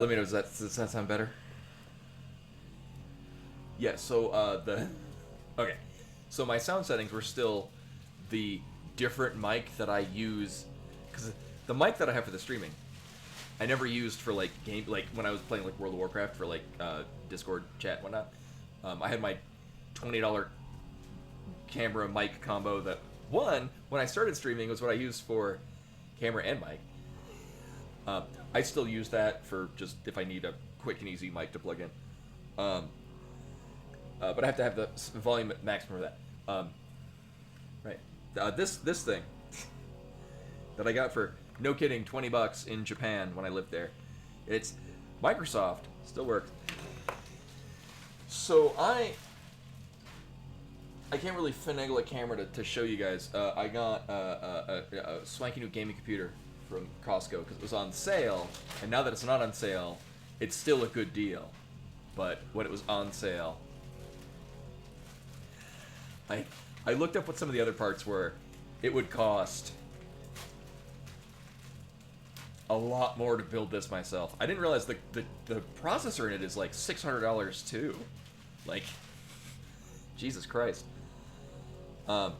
Let me know, does that sound better? Yeah, so, okay. So my sound settings were still the different mic that I use, because the mic that I have for the streaming, I never used for, like, like, when I was playing, like, World of Warcraft for, like, Discord chat and whatnot. I had my $20 camera mic combo that, one, when I started streaming, was what I used for camera and mic. I still use that for just if I need a quick and easy mic to plug in. But I have to have the volume at maximum of that. Right. This thing that I got for, no kidding, $20 in Japan when I lived there. It's Microsoft, still works. So I can't really finagle a camera to show you guys. I got a swanky new gaming computer from Costco because it was on sale, and now that it's not on sale, it's still a good deal. But when it was on sale, I looked up what some of the other parts were. It would cost a lot more to build this myself. I didn't realize the processor in it is like $600 too. Like, Jesus Christ. Oh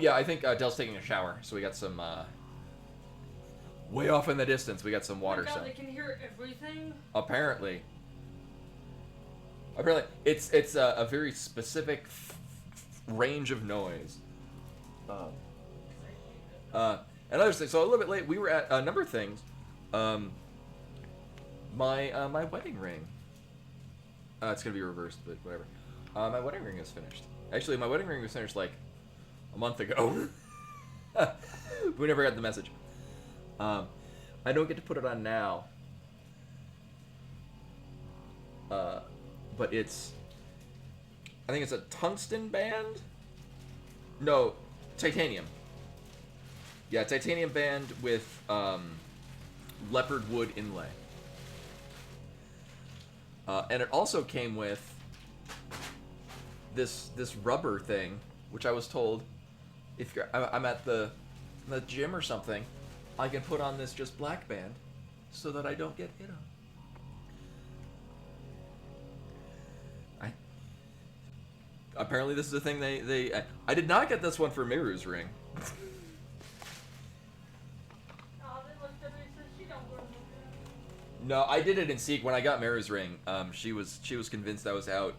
yeah, I think Dell's taking a shower, so we got some way off in the distance. We got some water. Oh my God, they can hear everything. Apparently, it's a very specific range of noise. Another thing. So a little bit late. We were at a number of things. My wedding ring. It's gonna be reversed, but whatever. My wedding ring is finished. Actually, my wedding ring was finished like a month ago. We never got the message. I don't get to put it on now. But it's, I think it's a tungsten band? No, titanium. Yeah, titanium band with leopard wood inlay. And it also came with this rubber thing, which I was told, if you're, I'm at the gym or something, I can put on this just black band so that I don't get hit on. Apparently this is a thing I did not get this one for Miru's ring. No, I did it in Seek when I got Miru's ring. She was convinced I was out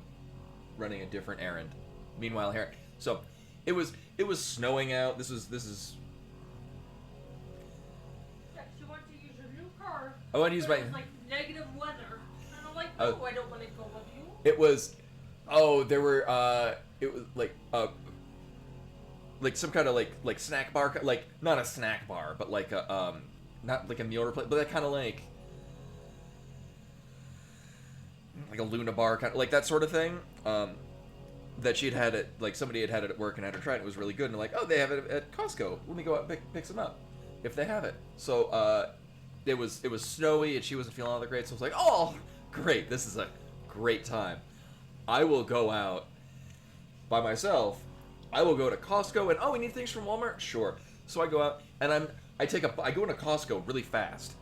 running a different errand. Meanwhile, here, so it was snowing out. This is. Yeah, she wanted to use your new car. I want to use my. It was like negative weather, and I'm like, no, I don't want to go with you. It was. Oh, there were. It was like some kind of like snack bar, like not a snack bar, but like a not like a meal replacement, but that kind of like a Luna bar, kind of like that sort of thing. That she'd had it, like somebody had it at work and had her try it. It was really good, and they're like, oh, they have it at Costco. Let me go out and pick some up if they have it. So it was snowy and she wasn't feeling all that great. So I was like, oh, great, this is a great time. I will go out by myself. I will go to Costco and, oh, we need things from Walmart? Sure. So I go out and I go into Costco really fast.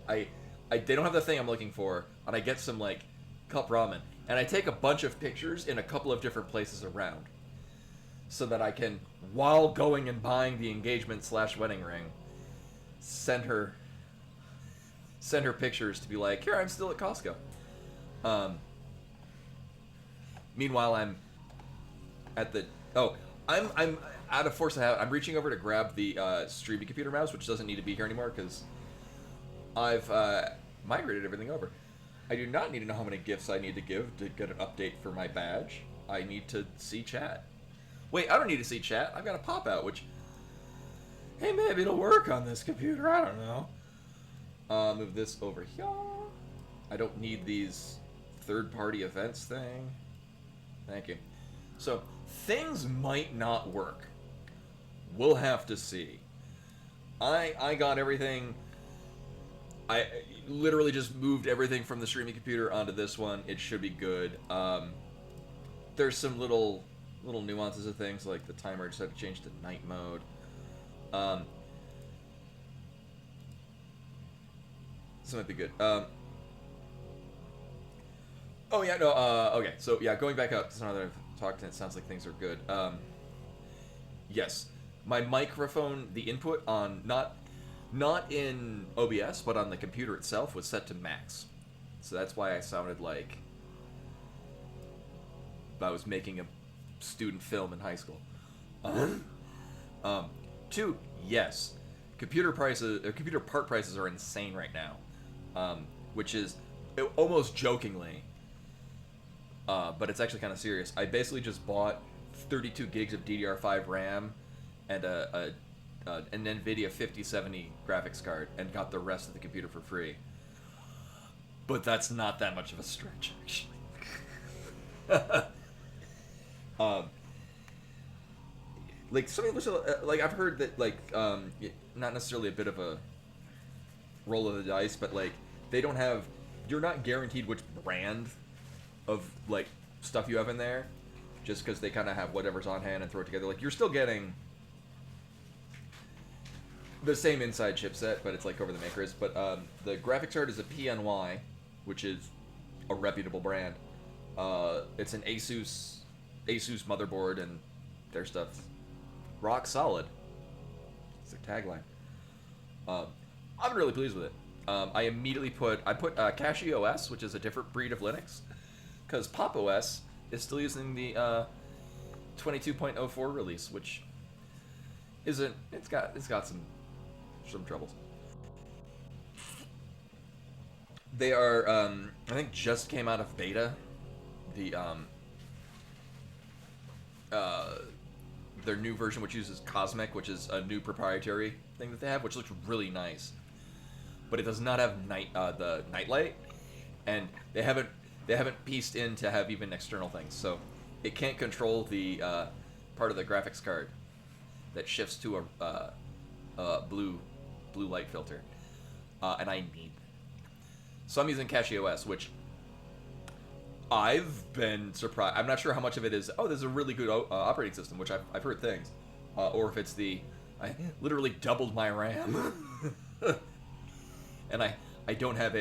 They don't have the thing I'm looking for, and I get some like cup ramen, and I take a bunch of pictures in a couple of different places around, so that I can, while going and buying the engagement/wedding ring, send her pictures to be like, here, I'm still at Costco. Meanwhile, I'm at the I'm out of force of habit. I'm reaching over to grab the streaming computer mouse, which doesn't need to be here anymore because I've migrated everything over. I do not need to know how many gifts I need to give to get an update for my badge. I need to see chat. Wait, I don't need to see chat. I've got a pop out, which, hey, maybe it'll work on this computer. I don't know. Move this over here. I don't need these third-party events thing. Thank you. So, things might not work. We'll have to see. I got everything. I literally just moved everything from the streaming computer onto this one. It should be good. There's some little nuances of things, like the timer. I just had to change to night mode. This might be good. Oh yeah, no. Okay, so yeah, going back up. Now that I've talked, and it sounds like things are good. Yes, my microphone, the input on not in OBS, but on the computer itself was set to max. So that's why I sounded like I was making a student film in high school. Two, yes, computer part prices are insane right now, which is almost jokingly, but it's actually kind of serious. I basically just bought 32 gigs of DDR5 RAM and an NVIDIA 5070 graphics card and got the rest of the computer for free. But that's not that much of a stretch, actually. Like something like I've heard that not necessarily a bit of a roll of the dice, but like you're not guaranteed which brand of like stuff you have in there, just because they kind of have whatever's on hand and throw it together. Like you're still getting the same inside chipset, but it's like over the maker is. But the graphics card is a PNY, which is a reputable brand. It's an Asus motherboard, and their stuff's rock solid. It's their tagline. I'm really pleased with it. I put Cache OS, which is a different breed of Linux, because Pop OS is still using the 22.04 release, which isn't. It's got some troubles. They are, I think, just came out of beta. Their new version, which uses Cosmic, which is a new proprietary thing that they have, which looks really nice, but it does not have the nightlight, and they haven't pieced in to have even external things, so it can't control the part of the graphics card that shifts to a blue light filter, and I need that. So I'm using Cache OS, which I've been surprised. I'm not sure how much of it is, this is a really good operating system, which I've heard things, or if it's I literally doubled my RAM, and I don't have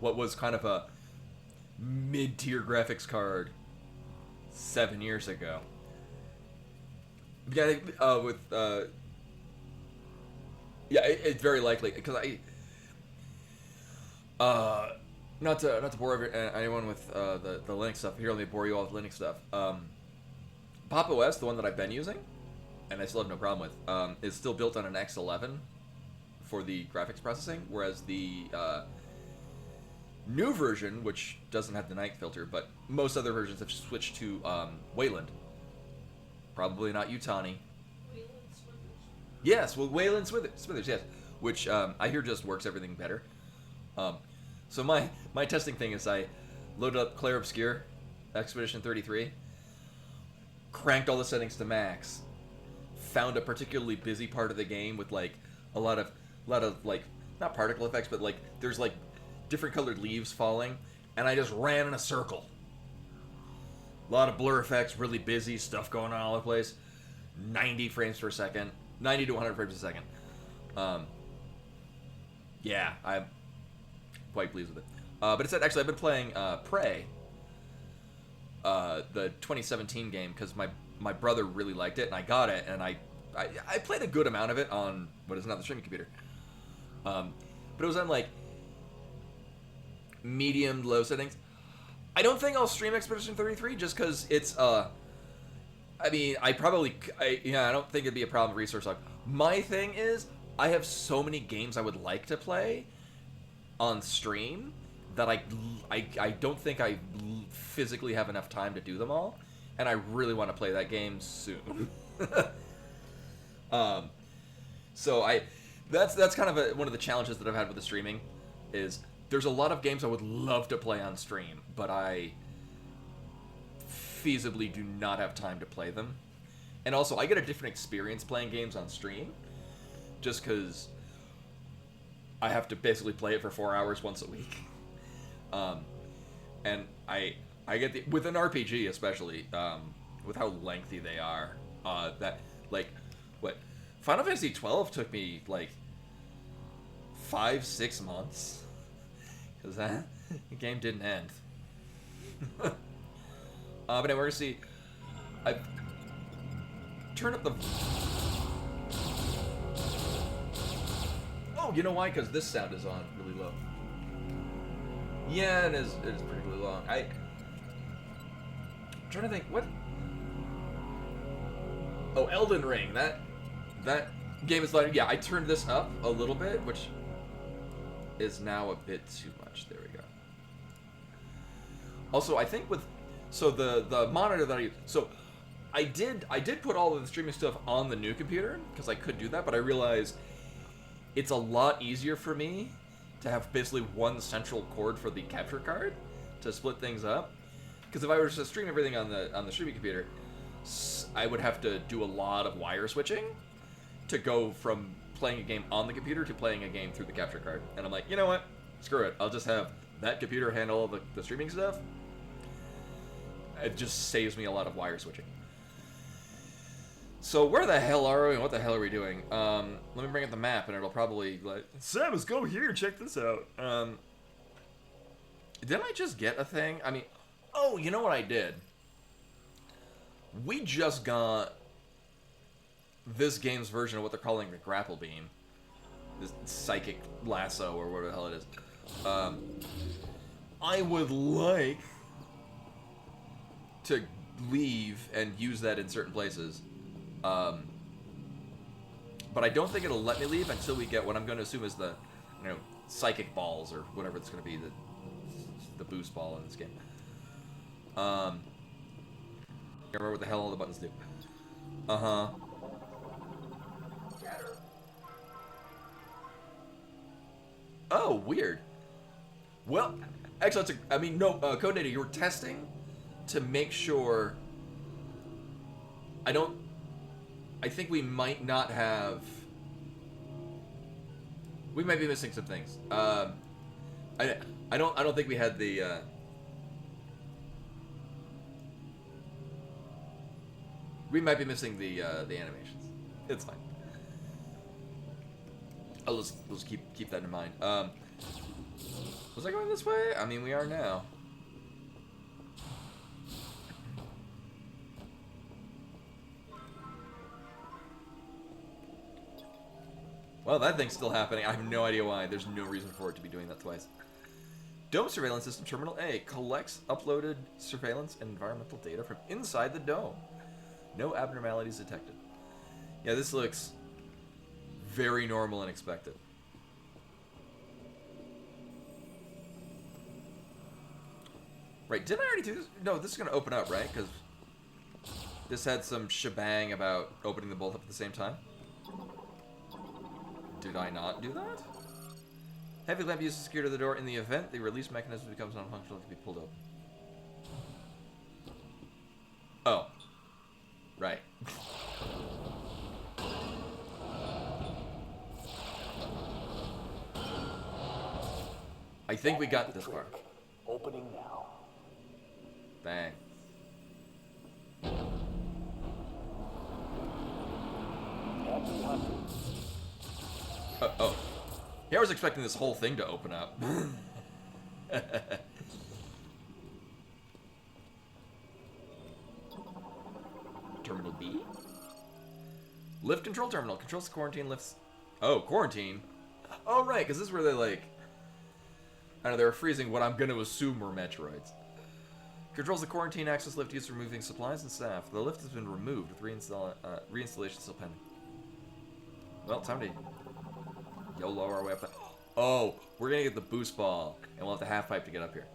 what was kind of a mid-tier graphics card 7 years ago. Yeah, it's very likely, because not to bore anyone with the Linux stuff. Here, let me bore you all with Linux stuff. Pop OS, the one that I've been using, and I still have no problem with, is still built on an X11 for the graphics processing, whereas the new version, which doesn't have the night filter, but most other versions have switched to Wayland. Probably not Utani. Wayland Smithers? Yes, well, Wayland Smithers, yes. Which I hear just works everything better. So my testing thing is I loaded up Clair Obscure Expedition 33, cranked all the settings to max, found a particularly busy part of the game with like a lot of like, not particle effects, but like there's like different colored leaves falling, and I just ran in a circle. A lot of blur effects, really busy stuff going on all over the place. 90 frames per second, 90 to 100 frames a second. Yeah, I'm quite pleased with it. But it's actually, I've been playing Prey, the 2017 game, because my brother really liked it, and I got it, and I played a good amount of it on what is not the streaming computer. But it was on like medium low settings. I don't think I'll stream Expedition 33 just because it's I mean, I don't think it'd be a problem resource log. My thing is, I have so many games I would like to play on stream that I don't think I physically have enough time to do them all, and I really want to play that game soon. So that's kind of one of the challenges that I've had with the streaming is there's a lot of games I would love to play on stream, but I feasibly do not have time to play them. And also, I get a different experience playing games on stream, just because I have to basically play it for 4 hours once a week. And I get with an RPG especially, with how lengthy they are, that like what Final Fantasy 12 took me like 5-6 months Because that the game didn't end. But anyway, we're gonna see. I've turned up the. Oh, you know why? Because this sound is on really low. Yeah, it is. It is pretty long. I'm trying to think what. Oh, Elden Ring. That game is like, yeah. I turned this up a little bit, which is now a bit too much. There we go. Also, I think with the monitor that I use. So I did put all of the streaming stuff on the new computer because I could do that, but I realized it's a lot easier for me to have basically one central cord for the capture card to split things up. Because if I were to stream everything on the streaming computer, I would have to do a lot of wire switching to go from playing a game on the computer to playing a game through the capture card. And I'm like, you know what? Screw it. I'll just have that computer handle all the streaming stuff. It just saves me a lot of wire switching. So where the hell are we and what the hell are we doing? Let me bring up the map and it'll probably like, Samus, go here, check this out. Didn't I just get a thing? I mean, oh, you know what I did? We just got this game's version of what they're calling the grapple beam. This psychic lasso or whatever the hell it is. I would like to leave and use that in certain places. But I don't think it'll let me leave until we get what I'm going to assume is the, psychic balls or whatever it's going to be, the boost ball in this game. I can't remember what the hell all the buttons do. Uh-huh. Oh, weird. Well, actually, Code Data, you were testing to make sure. I think we might not have. We might be missing some things. I don't think we had the. We might be missing the animations. It's fine. I'll just keep that in mind. Was I going this way? I mean, we are now. Well, that thing's still happening. I have no idea why. There's no reason for it to be doing that twice. Dome Surveillance System Terminal A collects uploaded surveillance and environmental data from inside the dome. No abnormalities detected. Yeah, this looks very normal and expected. Right, didn't I already do this? No, this is going to open up, right? Because this had some shebang about opening them both up at the same time. Did I not do that? Heavy lamp used to secure the door. In the event the release mechanism becomes non-functional, it can be pulled open. Oh. Right. I think we got this far. Opening now. Bang. Happy hunting. Oh. Yeah, I was expecting this whole thing to open up. Terminal B? Lift control terminal. Controls the quarantine lifts. Oh, quarantine? Oh, right, because this is where they, like. I don't know, they were freezing what I'm going to assume were Metroids. Controls the quarantine access lift used for moving supplies and staff. The lift has been removed with reinstallation still pending. Well, time to YOLO our way up there. Oh, we're going to get the boost ball, and we'll have the half pipe to get up here.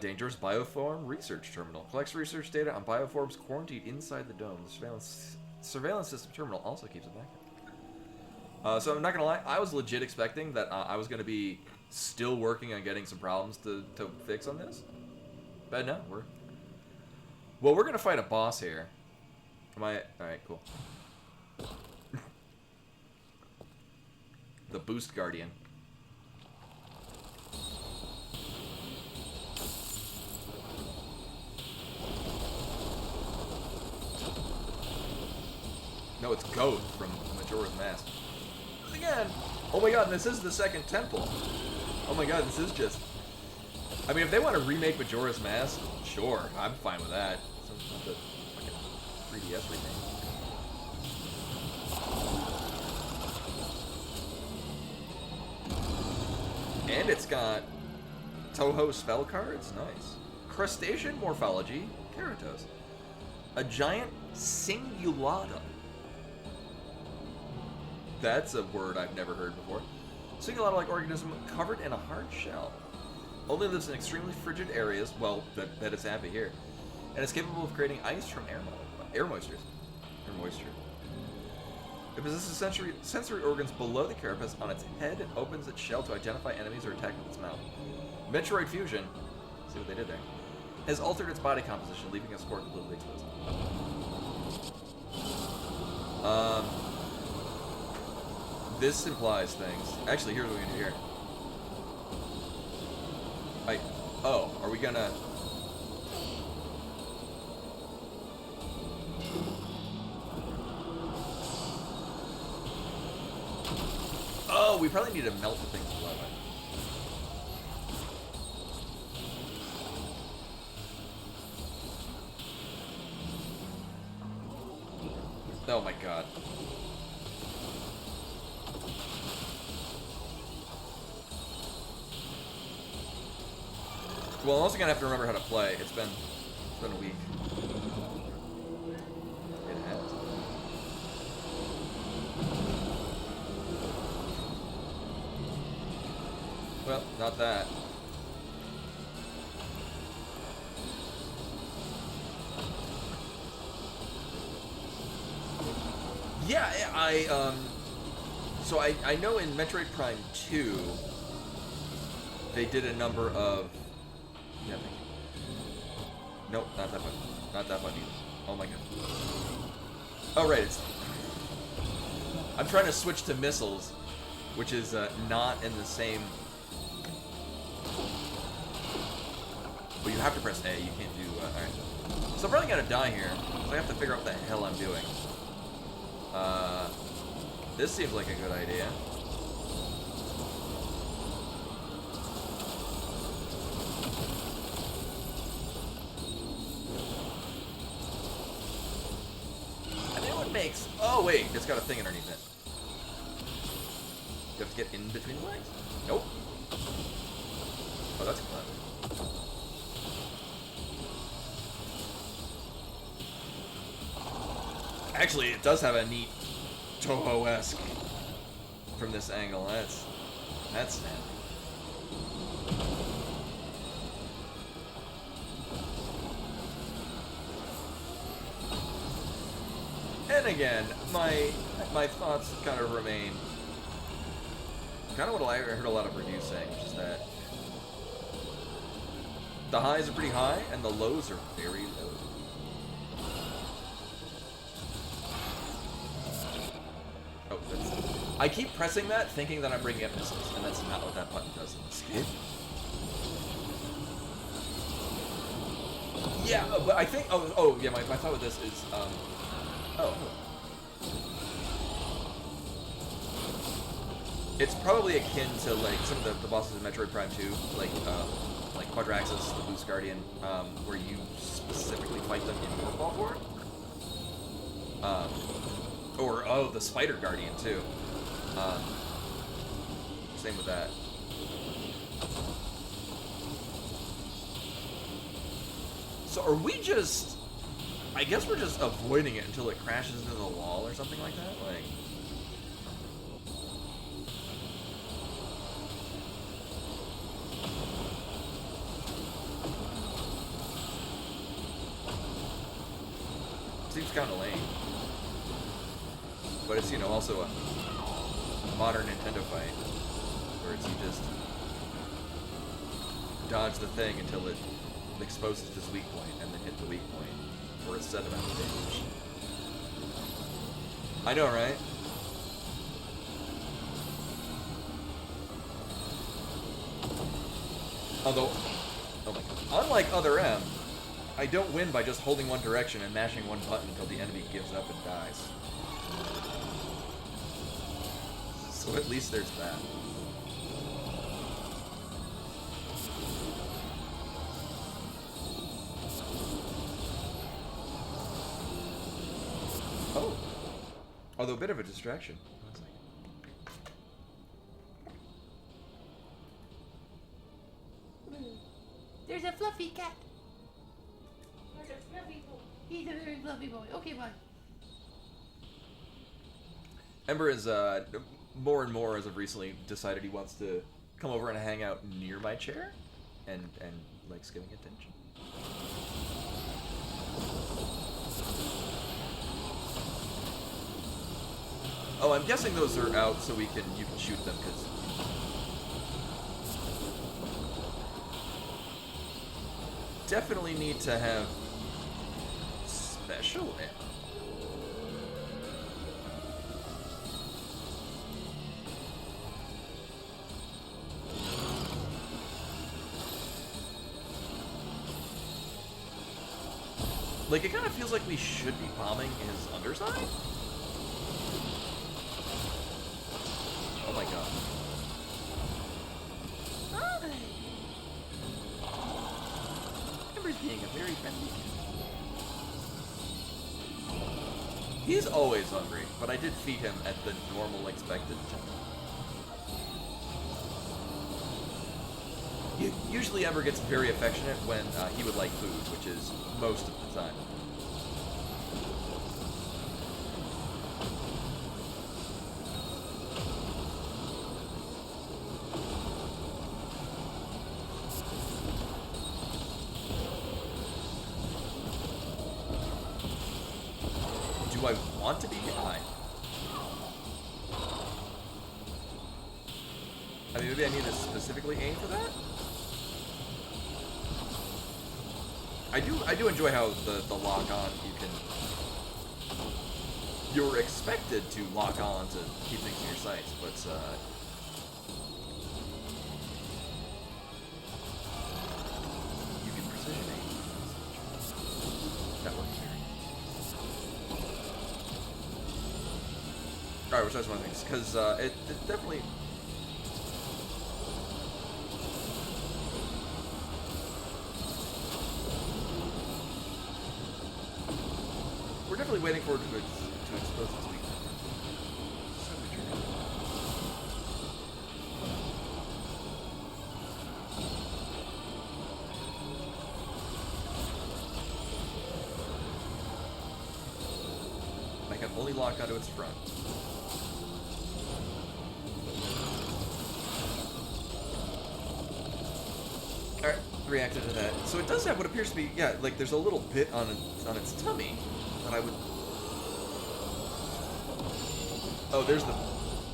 Dangerous bioform research terminal. Collects research data on bioforms quarantined inside the dome. The surveillance system terminal also keeps it back. So I'm not gonna lie, I was legit expecting that I was gonna be still working on getting some problems to fix on this. But no, we're gonna fight a boss here. Alright, cool. The Boost Guardian. No, it's Goat from Majora's Mask. Again, Oh my god, this is the second temple. Oh my god, this is just... I mean, if they want to remake Majora's Mask, sure, I'm fine with that. Some the fucking 3DS remake. And it's got Toho spell cards, nice. Crustacean morphology, Keratos. A giant singulata. That's a word I've never heard before. Singulata-like organism covered in a hard shell. Only lives in extremely frigid areas, well, that is happy here. And is capable of creating ice from air moisture. It possesses sensory organs below the carapace on its head and opens its shell to identify enemies or attack with its mouth. Metroid fusion, see what they did there, has altered its body composition, leaving its core completely exposed. This implies things. Actually, here's what we're gonna do here. Oh, are we gonna... Oh, we probably need to melt the things below it. Oh my god. Well, I'm also gonna have to remember how to play. It's been a week. It has. Well, not that. Yeah, so I know in Metroid Prime 2, they did a number of... Yeah, thank you. Nope, not that button. Not that button either. Oh my god. Oh, right, it's... I'm trying to switch to missiles, which is not in the same... Well, you have to press A, you can't do... Alright. So I'm probably gonna die here, so I have to figure out what the hell I'm doing. This seems like a good idea. And then what makes... Oh, wait, it's got a thing underneath it. You have to get in between the legs? Nope. Oh, that's clever. Actually, it does have a neat Toho-esque from this angle. That's snappy. And again, my thoughts kind of remain kind of what I heard a lot of reviews saying, which is that the highs are pretty high and the lows are very low. Oh, I keep pressing that, thinking that I'm bringing up missiles, and that's not what that button does in this game. Yeah, but I think... Oh, yeah, my thought with this is... It's probably akin to, like, some of the bosses in Metroid Prime 2, like Quadraxis, the Boost Guardian, where you specifically fight them in Morphball form. Or, oh, the Spider Guardian, too. Same with that. So are we just... I guess we're just avoiding it until it crashes into the wall or something like that? Like... Seems kind of lame. But it's, you know, also a modern Nintendo fight, where it's you just dodge the thing until it exposes this weak point, and then hit the weak point for a set amount of damage. I know, right? Although, oh my god, unlike Other M, I don't win by just holding one direction and mashing one button until the enemy gives up and dies. So at least there's that. Oh. Although a bit of a distraction. One second. There's a fluffy cat. There's a fluffy boy. He's a very fluffy boy. Okay, bye. Ember is more and more as of recently decided he wants to come over and hang out near my chair and likes giving attention. Oh, I'm guessing those are out so you can shoot them because definitely need to have special ammo. Like, it kind of feels like we should be bombing his underside. Oh my god. Hi. Ember's being a very friendly cat. He's always hungry, but I did feed him at the normal expected time. Usually Ember gets very affectionate when he would like food, which is most of the time. Do I want to be high? I mean, maybe I need to specifically aim for that? I do enjoy how the lock on you're expected to lock on to keep things in your sights, but you can precision aim. That works very. Alright, which that's one of the things, because it definitely. We're definitely waiting for it to expose its weakness. So true. I can only lock onto its front. Alright, reacted to that. So it does have what appears to be, yeah, like there's a little bit on its tummy. That I would. Oh, there's the.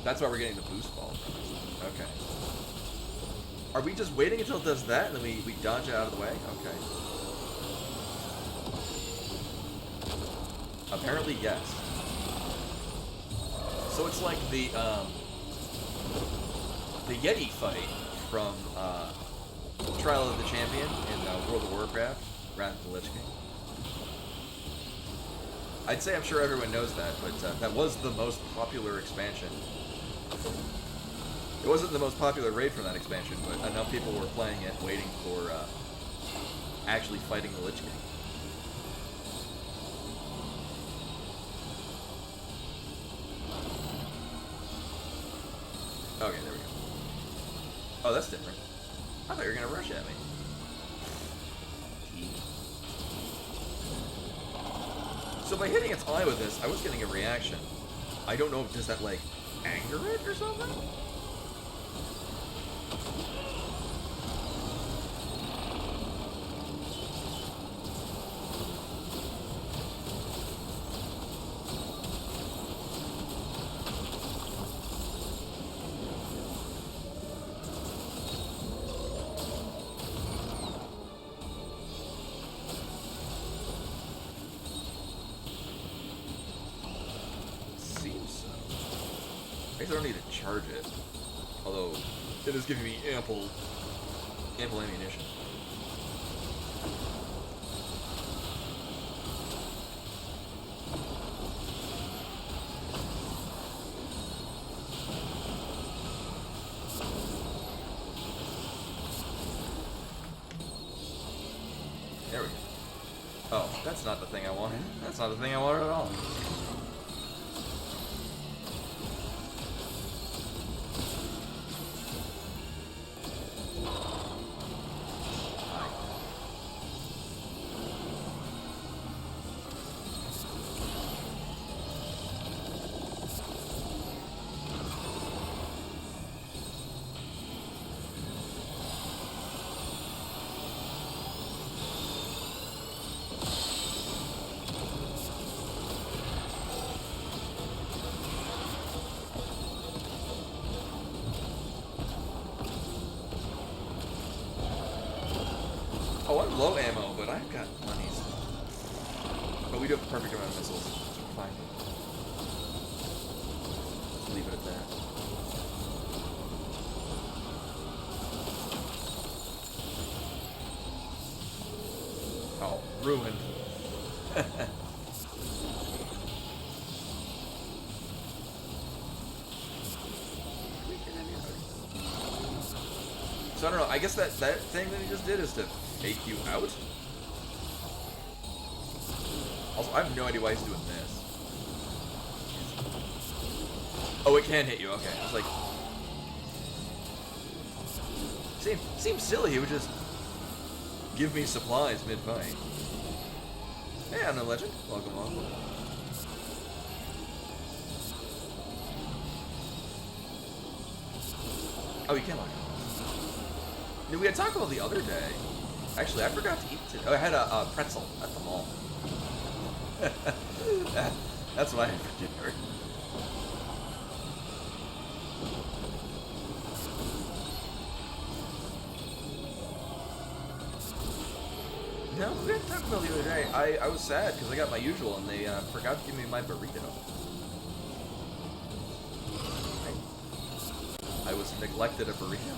That's why we're getting the boost ball from it. Okay. Are we just waiting until it does that and then we dodge it out of the way? Okay. Apparently, yes. So it's like the Yeti fight from Trial of the Champion in World of Warcraft, Wrath of the Lich King. I'd say I'm sure everyone knows that, but that was the most popular expansion. It wasn't the most popular raid from that expansion, but enough people were playing it, waiting for actually fighting the Lich King. Okay, there we go. Oh, that's different. I thought you were gonna rush at me. So by hitting its eye with this, I was getting a reaction. I don't know, does that, like, anger it or something? I guess I don't need to charge it, although it is giving me ample ammunition. Oh, that's not the thing I wanted. That's not the thing I wanted at all. Oh, I'm low ammo, but I've got plenty. But we do have a perfect amount of missiles. So we're fine. Let's leave it at that. Oh, ruined. So I don't know. I guess that thing that he just did is to fake you out. Also, I have no idea why he's doing this. Oh, it can hit you. Okay, I was like, seems silly. He would just give me supplies mid-fight. Hey, I'm no legend. Welcome on. Oh, you can lock it. We had Taco Bell the other day. Actually, I forgot to eat it. Oh, I had a pretzel at the mall. That's why I forget her. No, we had Taco Bell the other day. I was sad because I got my usual and they forgot to give me my burrito. I was neglected a burrito.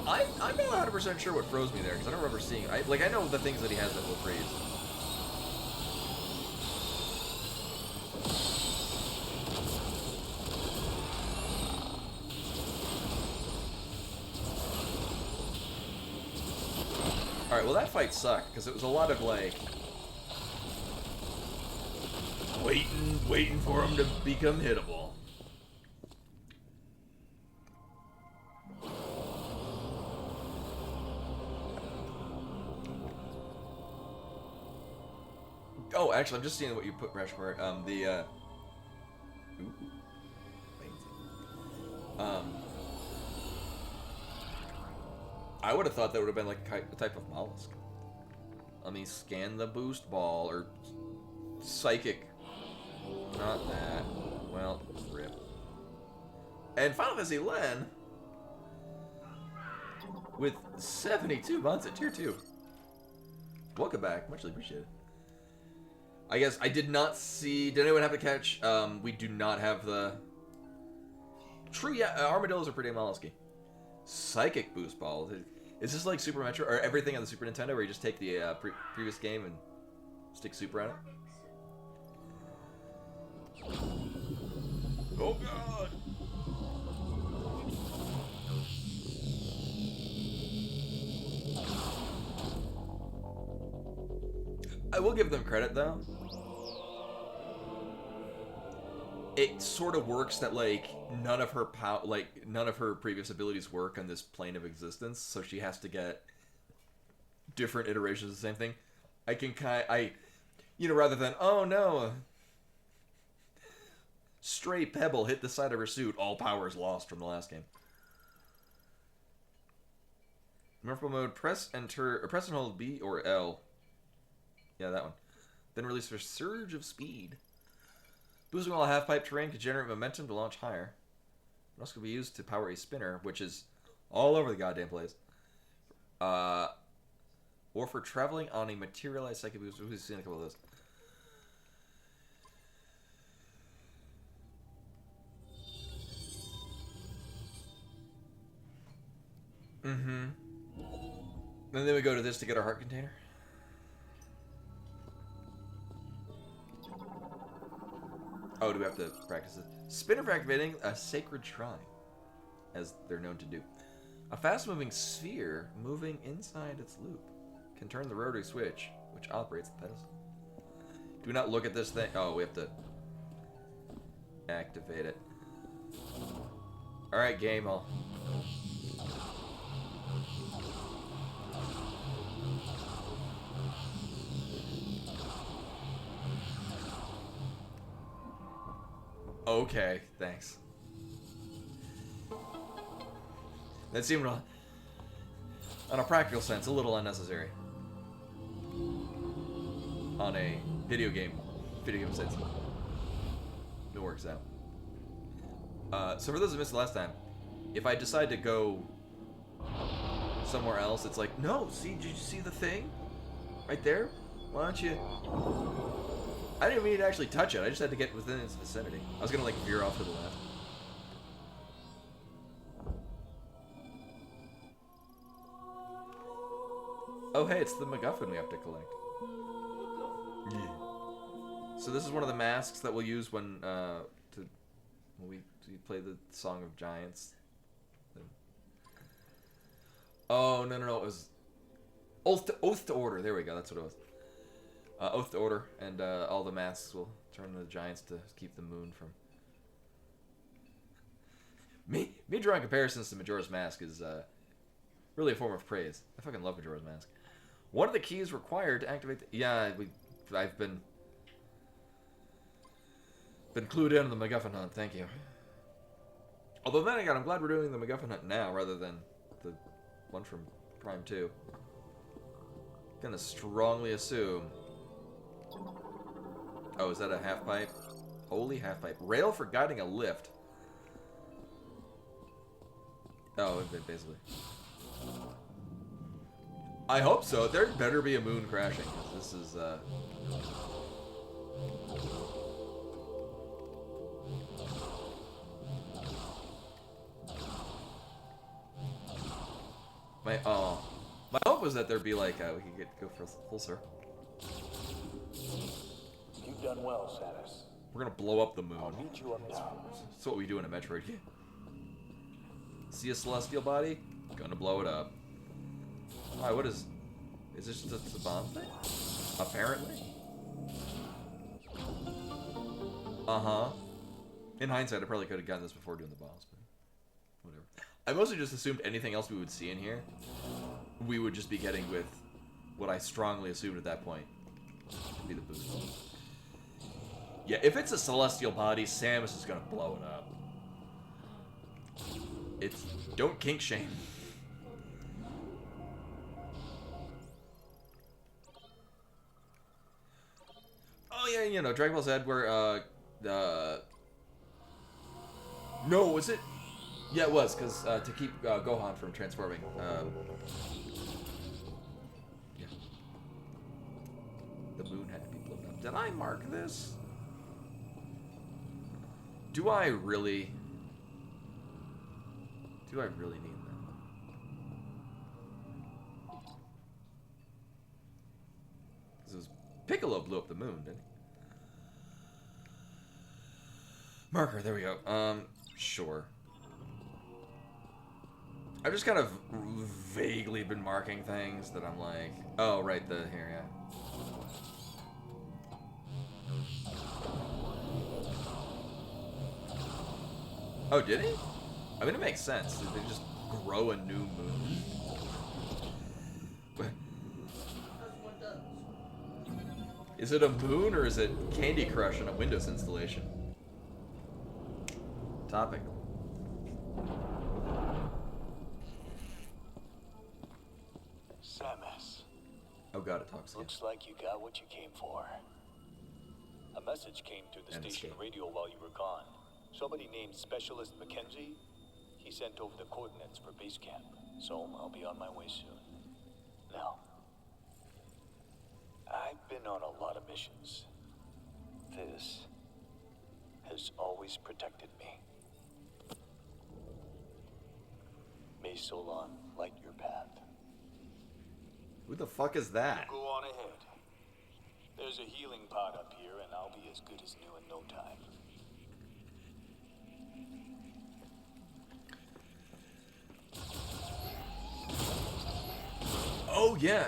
I'm not 100% sure what froze me there, because I don't remember seeing... I know the things that he has that will freeze. Alright, well that fight sucked, because it was a lot of, like... waiting for him to become hittable. Oh, actually, I'm just seeing what you put, Rashmore. Ooh. I would have thought that would have been like a type of mollusk. Let me scan the boost ball, or psychic. Not that. Well, rip. And Final Fantasy Len, with 72 months at tier 2. Welcome back. Muchly appreciated. I guess I did not see... Did anyone have to catch? We do not have the... True, yeah, armadillos are pretty mollusky. Psychic boost balls. Is this like Super Metroid, or everything on the Super Nintendo, where you just take the previous game and stick Super on it? Oh god! I will give them credit, though. It sort of works that, like, none of her previous abilities work on this plane of existence, so she has to get different iterations of the same thing. I can rather than, oh no, stray pebble hit the side of her suit, all powers lost from the last game. Morphle mode, press and hold B or L. Yeah, that one. Then release for surge of speed. Boosting all half-pipe terrain to generate momentum to launch higher. It also can be used to power a spinner, which is all over the goddamn place. Or for traveling on a materialized psychic boost. We've seen a couple of those. Mm-hmm. And then we go to this to get our heart container. Oh, do we have to practice it? Spinner for activating a sacred shrine, as they're known to do. A fast-moving sphere moving inside its loop can turn the rotary switch, which operates the pedestal. Do not look at this thing. Oh, we have to activate it. Alright, game, I'll... Okay, thanks. That seemed, on a practical sense, a little unnecessary. On a video game sense. It works out. So for those who missed the last time, if I decide to go somewhere else, it's like, no, see, did you see the thing? Right there? Why don't you... I didn't mean to actually touch it, I just had to get within its vicinity. I was gonna, like, veer off to the left. Oh, hey, it's the MacGuffin we have to collect. Yeah. So this is one of the masks that we'll use when we play the Song of Giants. Oh, no, it was Oath to Order. There we go, that's what it was. Oath to Order, and all the masks will turn into the giants to keep the moon from... Me drawing comparisons to Majora's Mask is really a form of praise. I fucking love Majora's Mask. One of the keys required to activate the... Yeah, I've been clued in on the MacGuffin hunt, thank you. Although then again, I'm glad we're doing the MacGuffin hunt now rather than the one from Prime 2. Gonna strongly assume... Oh, is that a half pipe? Holy half pipe. Rail for guiding a lift. Oh, basically. I hope so. There better be a moon crashing. This is, My hope was that there'd be like, we could go for a full circle. You've done well, Samus. We're gonna blow up the moon. I'll meet you up now. That's what we do in a Metroid game. See a celestial body? Gonna blow it up. Why, what is this just a bomb thing? Apparently. Uh-huh. In hindsight, I probably could have gotten this before doing the boss, but whatever. I mostly just assumed anything else we would see in here, we would just be getting with what I strongly assumed at that point to be the boost. Yeah, if it's a celestial body, Samus is gonna blow it up. It's... Don't kink shame. Oh yeah, you know, Dragon Ball Z where, No, was it? Yeah, it was, because, to keep, Gohan from transforming, yeah. The moon had to be blown up. Did I mark this? Do I really need that? Because Piccolo blew up the moon, didn't he? Marker, there we go. Sure. I've just kind of vaguely been marking things that I'm like, oh, right, here, yeah. Oh, did he? I mean, it makes sense. Did they just grow a new moon? That's what does. Is it a moon or is it Candy Crush on a Windows installation? Topic. Samus, Oh god, it talks again. looks like you got what you came for. A message came through the And station escape. radio while you were gone. Somebody named Specialist Mackenzie, he sent over the coordinates for base camp, so I'll be on my way soon. Now, I've been on a lot of missions. This has always protected me. May Solon light your path. Who the fuck is that? Go on ahead. There's a healing pod up here, and I'll be as good as new in no time. Yeah.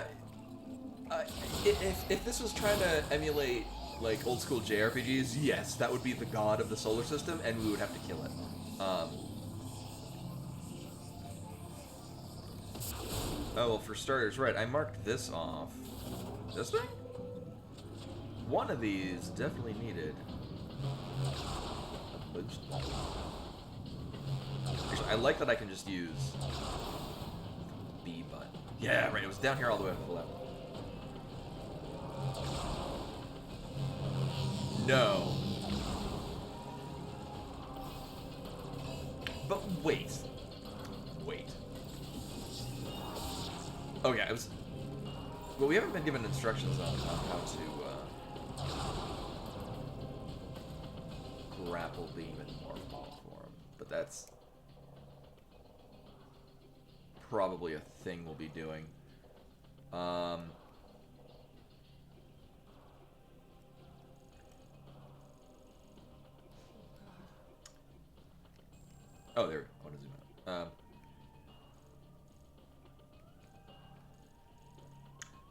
If this was trying to emulate like old school JRPGs, yes, that would be the god of the solar system, and we would have to kill it. Oh well, for starters, right? I marked this off. This thing? One of these definitely needed. Oops. Actually, I like that I can just use B button. Yeah, right. It was down here all the way to the left. No. But wait. Wait. Oh yeah, it was. Well, we haven't been given instructions on how to grapple beam and morph ball form, but that's probably a thing we'll be doing. Oh, there. What is it? All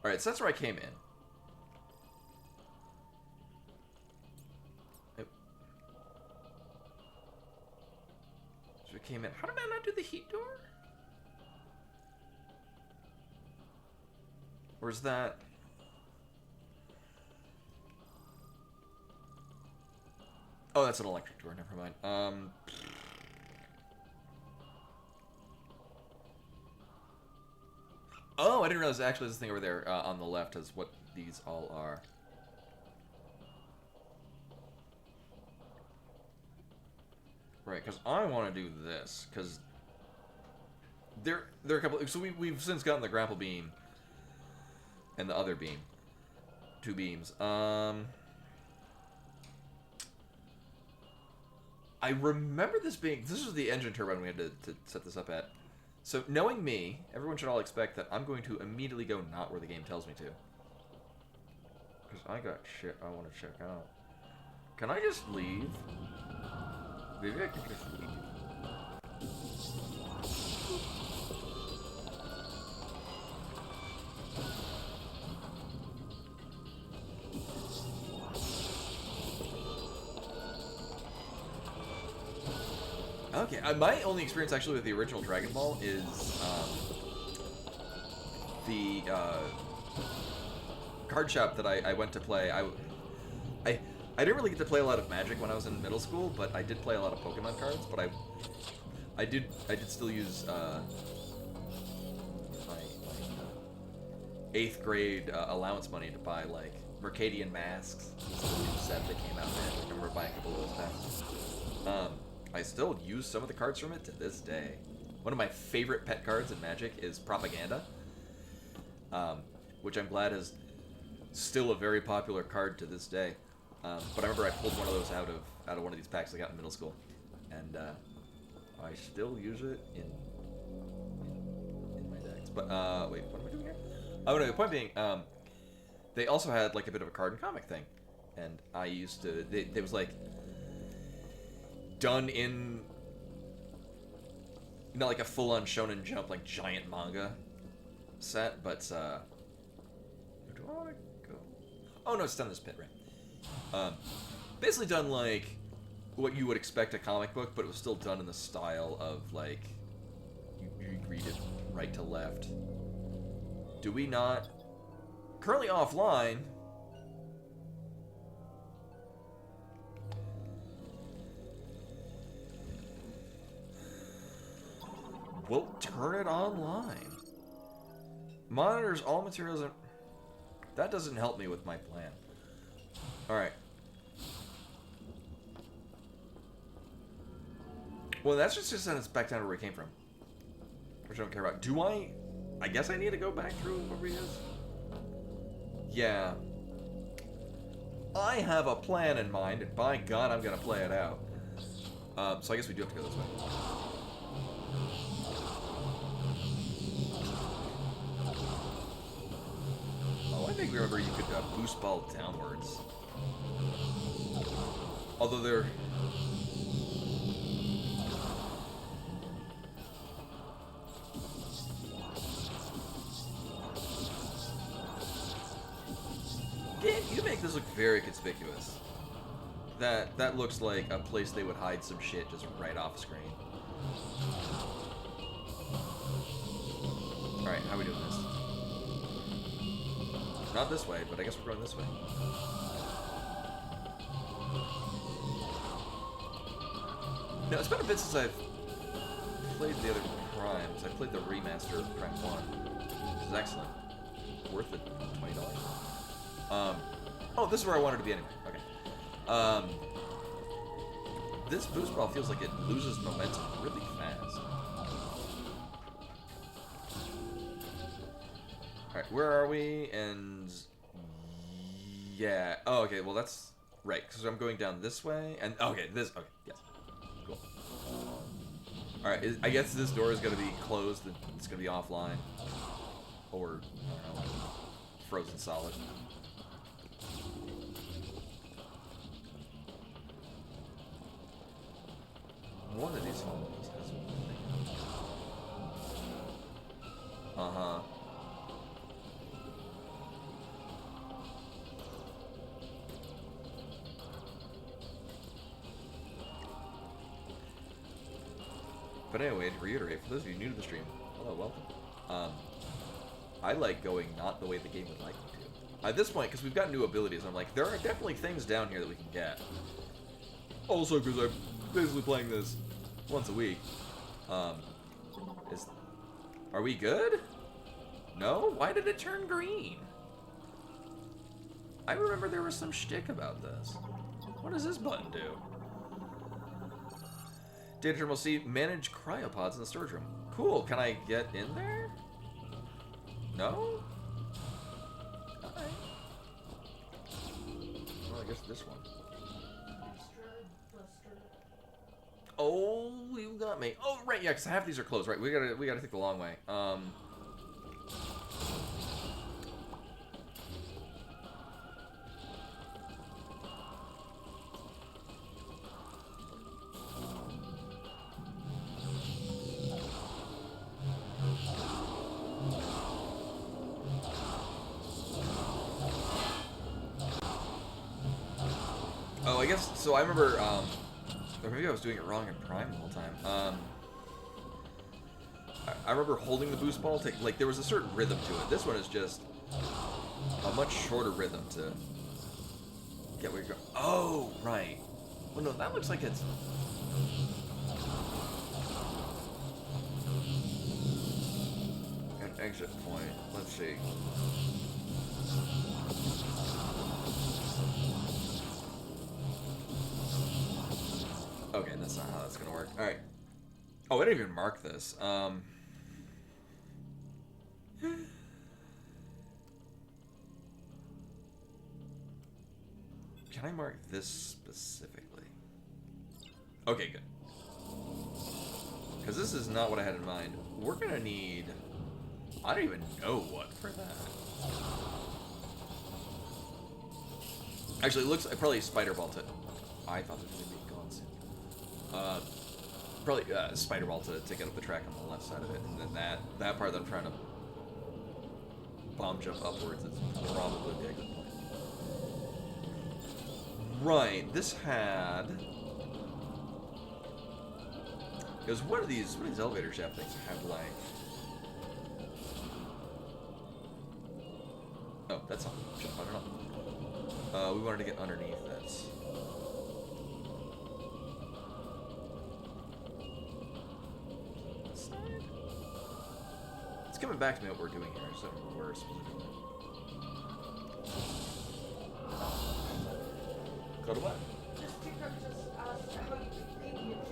right, so that's where I came in. So we came in. How did I not do the heat door? Or is that? Oh, that's an electric door. Never mind. Oh, I didn't realize actually this thing over there on the left is what these all are. Right, because I want to do this, because there are a couple. So we've since gotten the grapple beam and the other beam, 2 beams. I remember this being. This was the engine turbine we had to set this up at. So, knowing me, everyone should all expect that I'm going to immediately go not where the game tells me to. Because I got shit I want to check out. Can I just leave? Maybe I can just leave. Okay, my only experience actually with the original Dragon Ball is the card shop that I went to play. I didn't really get to play a lot of Magic when I was in middle school, but I did play a lot of Pokemon cards. But I did still use my 8th grade allowance money to buy like Mercadian masks. This is the new set that came out. Man, I remember buying a couple of those packs. I still use some of the cards from it to this day. One of my favorite pet cards in Magic is Propaganda, which I'm glad is still a very popular card to this day. But I remember I pulled one of those out of one of these packs I got in middle school, and I still use it in my decks. But wait, what am I doing here? Oh no, the point being, they also had like a bit of a card and comic thing, and I used to. It was like done in not like a full-on Shonen Jump like giant manga set, but do I want to go? Oh no, it's done this pit, right? Basically done like what you would expect a comic book, but it was still done in the style of like you read it right to left. Do we not? Currently offline. We'll turn it online. Monitors all materials. That doesn't help me with my plan. Alright. Well, that's just send us back down to where we came from. Which I don't care about. Do I guess I need to go back through where he is? Yeah. I have a plan in mind, and by God, I'm gonna play it out. So I guess we do have to go this way. I think remember you could boost ball downwards. Although they're... does look very conspicuous. That looks like a place they would hide some shit just right off screen. Alright, how are we doing this? Not this way, but I guess we're going this way. No, it's been a bit since I've played the other Primes. I played the remaster of Prime 1, which is excellent. Worth it, $20. Oh, this is where I wanted to be anyway. Okay. This boost ball feels like it loses momentum really fast. Alright, where are we? And... yeah. Oh, okay, well that's... right, because I'm going down this way, and... okay, this... okay, yes. Cool. Alright, I guess this door is going to be closed, and it's going to be offline. Or, I don't know, frozen solid. One of these homes has one thing. Uh-huh. But anyway, to reiterate, for those of you new to the stream, hello, welcome. I like going not the way the game would like me to. At this point, because we've got new abilities, I'm like, there are definitely things down here that we can get. Also, because I'm basically playing this once a week. Are we good? No? Why did it turn green? I remember there was some shtick about this. What does this button do? Data terminal C, manage cryopods in the storage room. Cool, can I get in there? No? Alright. Well, I guess this one. Oh, you got me. Oh, right, yeah, because half these are closed. Right, we gotta take the long way. Oh, I guess, so I remember, or maybe I was doing it wrong in Prime the whole time. I remember holding the boost ball to, like, there was a certain rhythm to it. This one is just a much shorter rhythm to get where you're going. Oh, right. Well, no, that looks like it's... an exit point. Let's see. Okay, that's not how that's gonna work. Alright. Oh, I didn't even mark this. Can I mark this specifically? Okay, good. Because this is not what I had in mind. We're gonna need... I don't even know what for that. Actually, it looks like probably spider ball to... I thought it was going to be gone soon. Probably spider ball to get up the track on the left side of it. And then that part that I'm trying to bomb jump upwards is probably the exit point. Right, this had... it was one of these elevator shaft things that have like... oh, that's not jump, I don't know. We wanted to get underneath this. This side? It's coming back to me what we're doing here. I just don't know where we're supposed to do it. Go to what? This TikTok just asked how you make PB&J.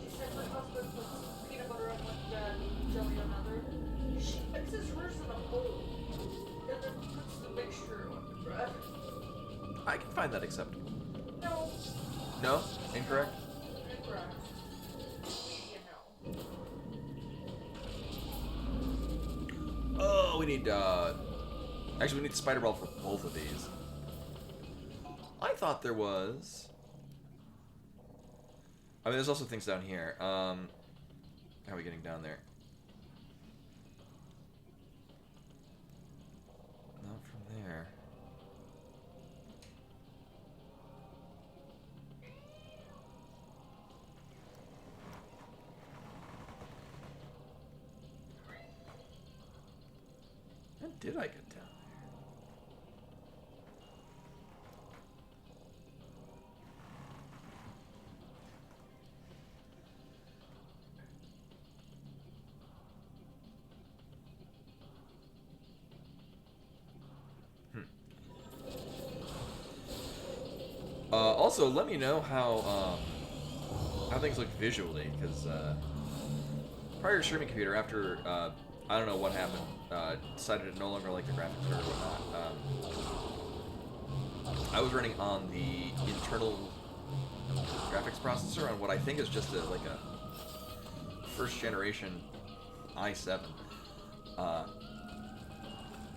She said her husband puts peanut butter on one bed, jelly on another. She mixes hers in a bowl and then puts the mixture on the bread. I can find that acceptable. No. No? Incorrect? Incorrect. Medium no. Oh, we need, actually, we need the spider ball for both of these. I thought there was... I mean, there's also things down here. How are we getting down there? Not from there. did I get down there? Also, let me know how things look visually, because prior streaming computer, after I don't know what happened, decided to no longer like the graphics or whatnot. I was running on the internal graphics processor on what I think is just like a first generation i7.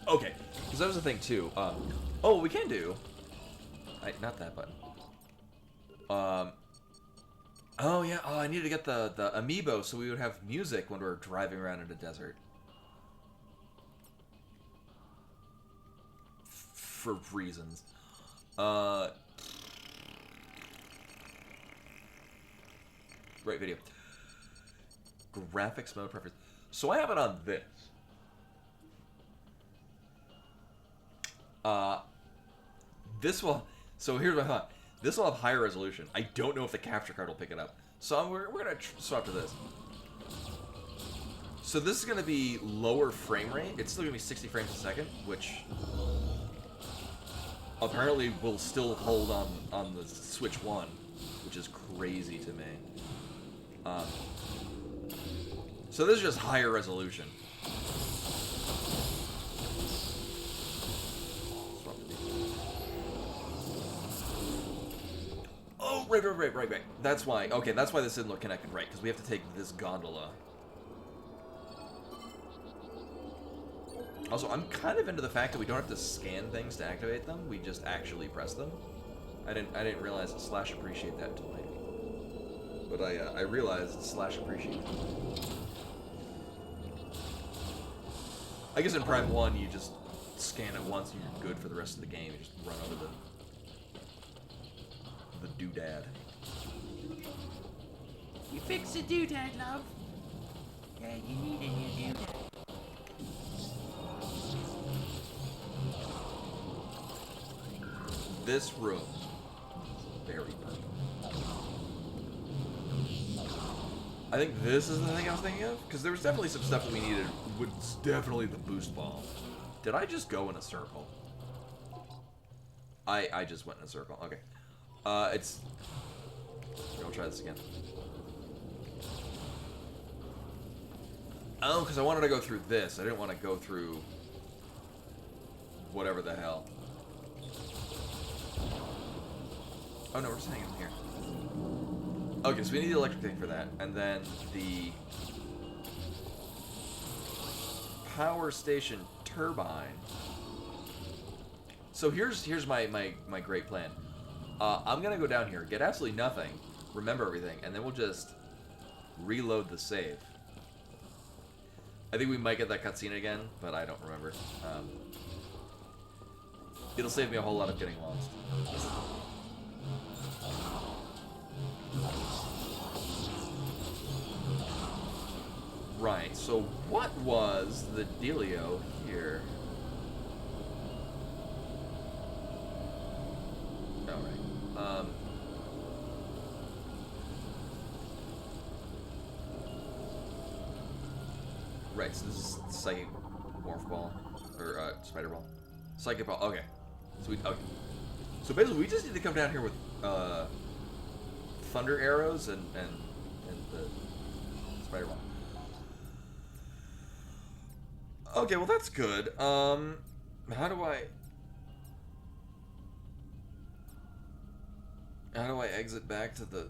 Okay, because that was the thing too. Oh, we can do. Not that button. Oh yeah. Oh, I needed to get the amiibo so we would have music when we were driving around in a desert. For reasons. Right, video. Graphics mode preference. So I have it on this. This will. So here's my thought. This will have higher resolution. I don't know if the capture card will pick it up. So we're gonna swap to this. So this is gonna be lower frame rate. It's still gonna be 60 frames a second, which apparently will still hold on the Switch 1, which is crazy to me. So this is just higher resolution. Oh, right. That's why. Okay, that's why this didn't look connected, right? Because we have to take this gondola. Also, I'm kind of into the fact that we don't have to scan things to activate them. We just actually press them. I didn't realize / appreciate that until later. But I realized / appreciate. I guess in Prime 1 you just scan it once and you're good for the rest of the game. You just run over the doodad. You fix the doodad, love. Yeah, you need a new doodad. This room is very purple. I think this is the thing I was thinking of, because there was definitely some stuff that we needed. Was definitely the boost ball. Did I just go in a circle? I just went in a circle. Okay. It's. I'll try this again. Oh, because I wanted to go through this. I didn't want to go through whatever the hell. Oh no, we're just hanging here. Okay, so we need the electric thing for that, and then the power station turbine. So here's my great plan. I'm gonna go down here, get absolutely nothing, remember everything, and then we'll just reload the save. I think we might get that cutscene again, but I don't remember. It'll save me a whole lot of getting lost. Right, so what was the dealio here? Alright. Right, so this is Psychic Morph Ball. Or, Spider Ball. Psychic Ball, okay. Okay. So basically, we just need to come down here with, Thunder Arrows and the Spider Ball. Okay, well that's good. How do I exit back to the...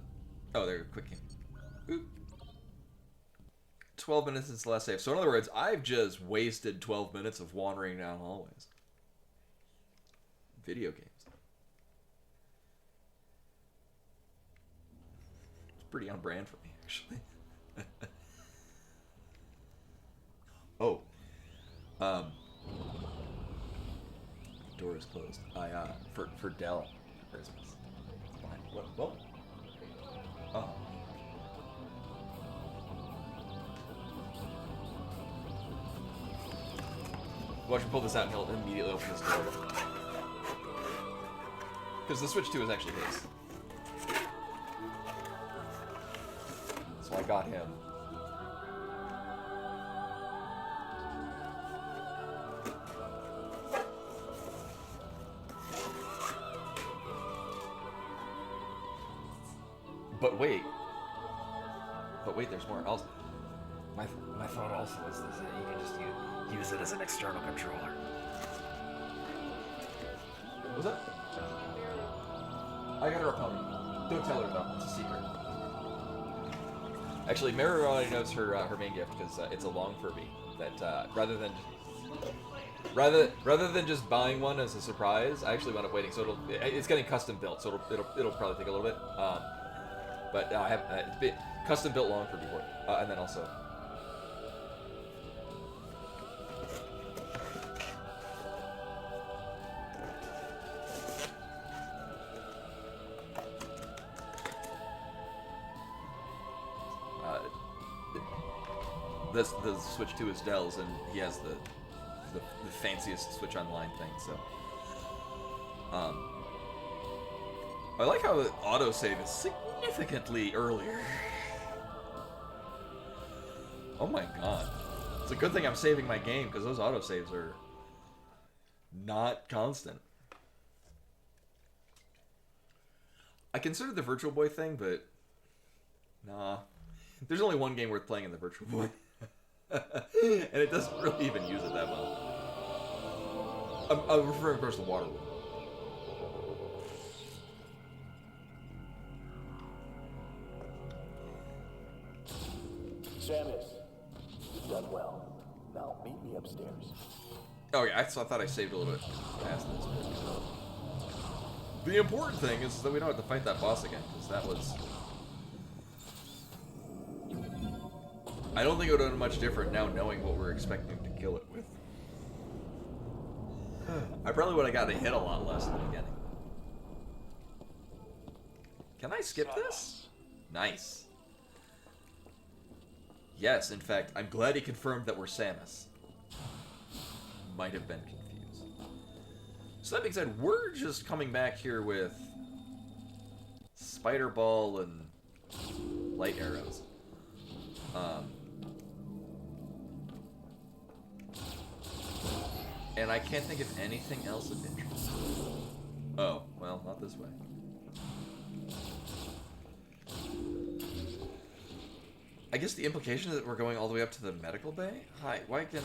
Oh, there, quick game. Oop. 12 minutes since the last save. So in other words, I've just wasted 12 minutes of wandering down hallways. Video games. It's pretty on brand for me, actually. Oh. Door is closed. For Dell Christmas. What? Oh. Watch me pull this out and he'll immediately open his door. Because the Switch 2 is actually his. So I got him. But wait. There's more else. My thought also is that you can just use it as an external controller. What was that? I got her a pony. Don't tell her though. It's a secret. Actually, Mary already knows her main gift because it's a long Furby. That rather than just buying one as a surprise, I actually wound up waiting. So it's getting custom built. So it'll probably take a little bit. But I have custom built long Furby for it, and then also. The Switch 2 is Dell's, and he has the fanciest Switch Online thing. So, I like how the autosave is significantly earlier. Oh my god, it's a good thing I'm saving my game because those autosaves are not constant. I considered the Virtual Boy thing, but nah. There's only one game worth playing in the Virtual Boy. And it doesn't really even use it that well. I'm referring, of course, to Waterworld. Samus, you've done well. Now meet me upstairs. Oh yeah, I thought I saved a little bit past this. The important thing is that we don't have to fight that boss again, because that was... I don't think it would have been much different now knowing what we're expecting to kill it with. I probably would have gotten hit a lot less in the beginning. Can I skip this? Nice. Yes, in fact, I'm glad he confirmed that we're Samus. Might have been confused. So that being said, we're just coming back here with Spider Ball and light arrows. And I can't think of anything else of interest. Oh, well, not this way. I guess the implication is that we're going all the way up to the medical bay? Hi, why can...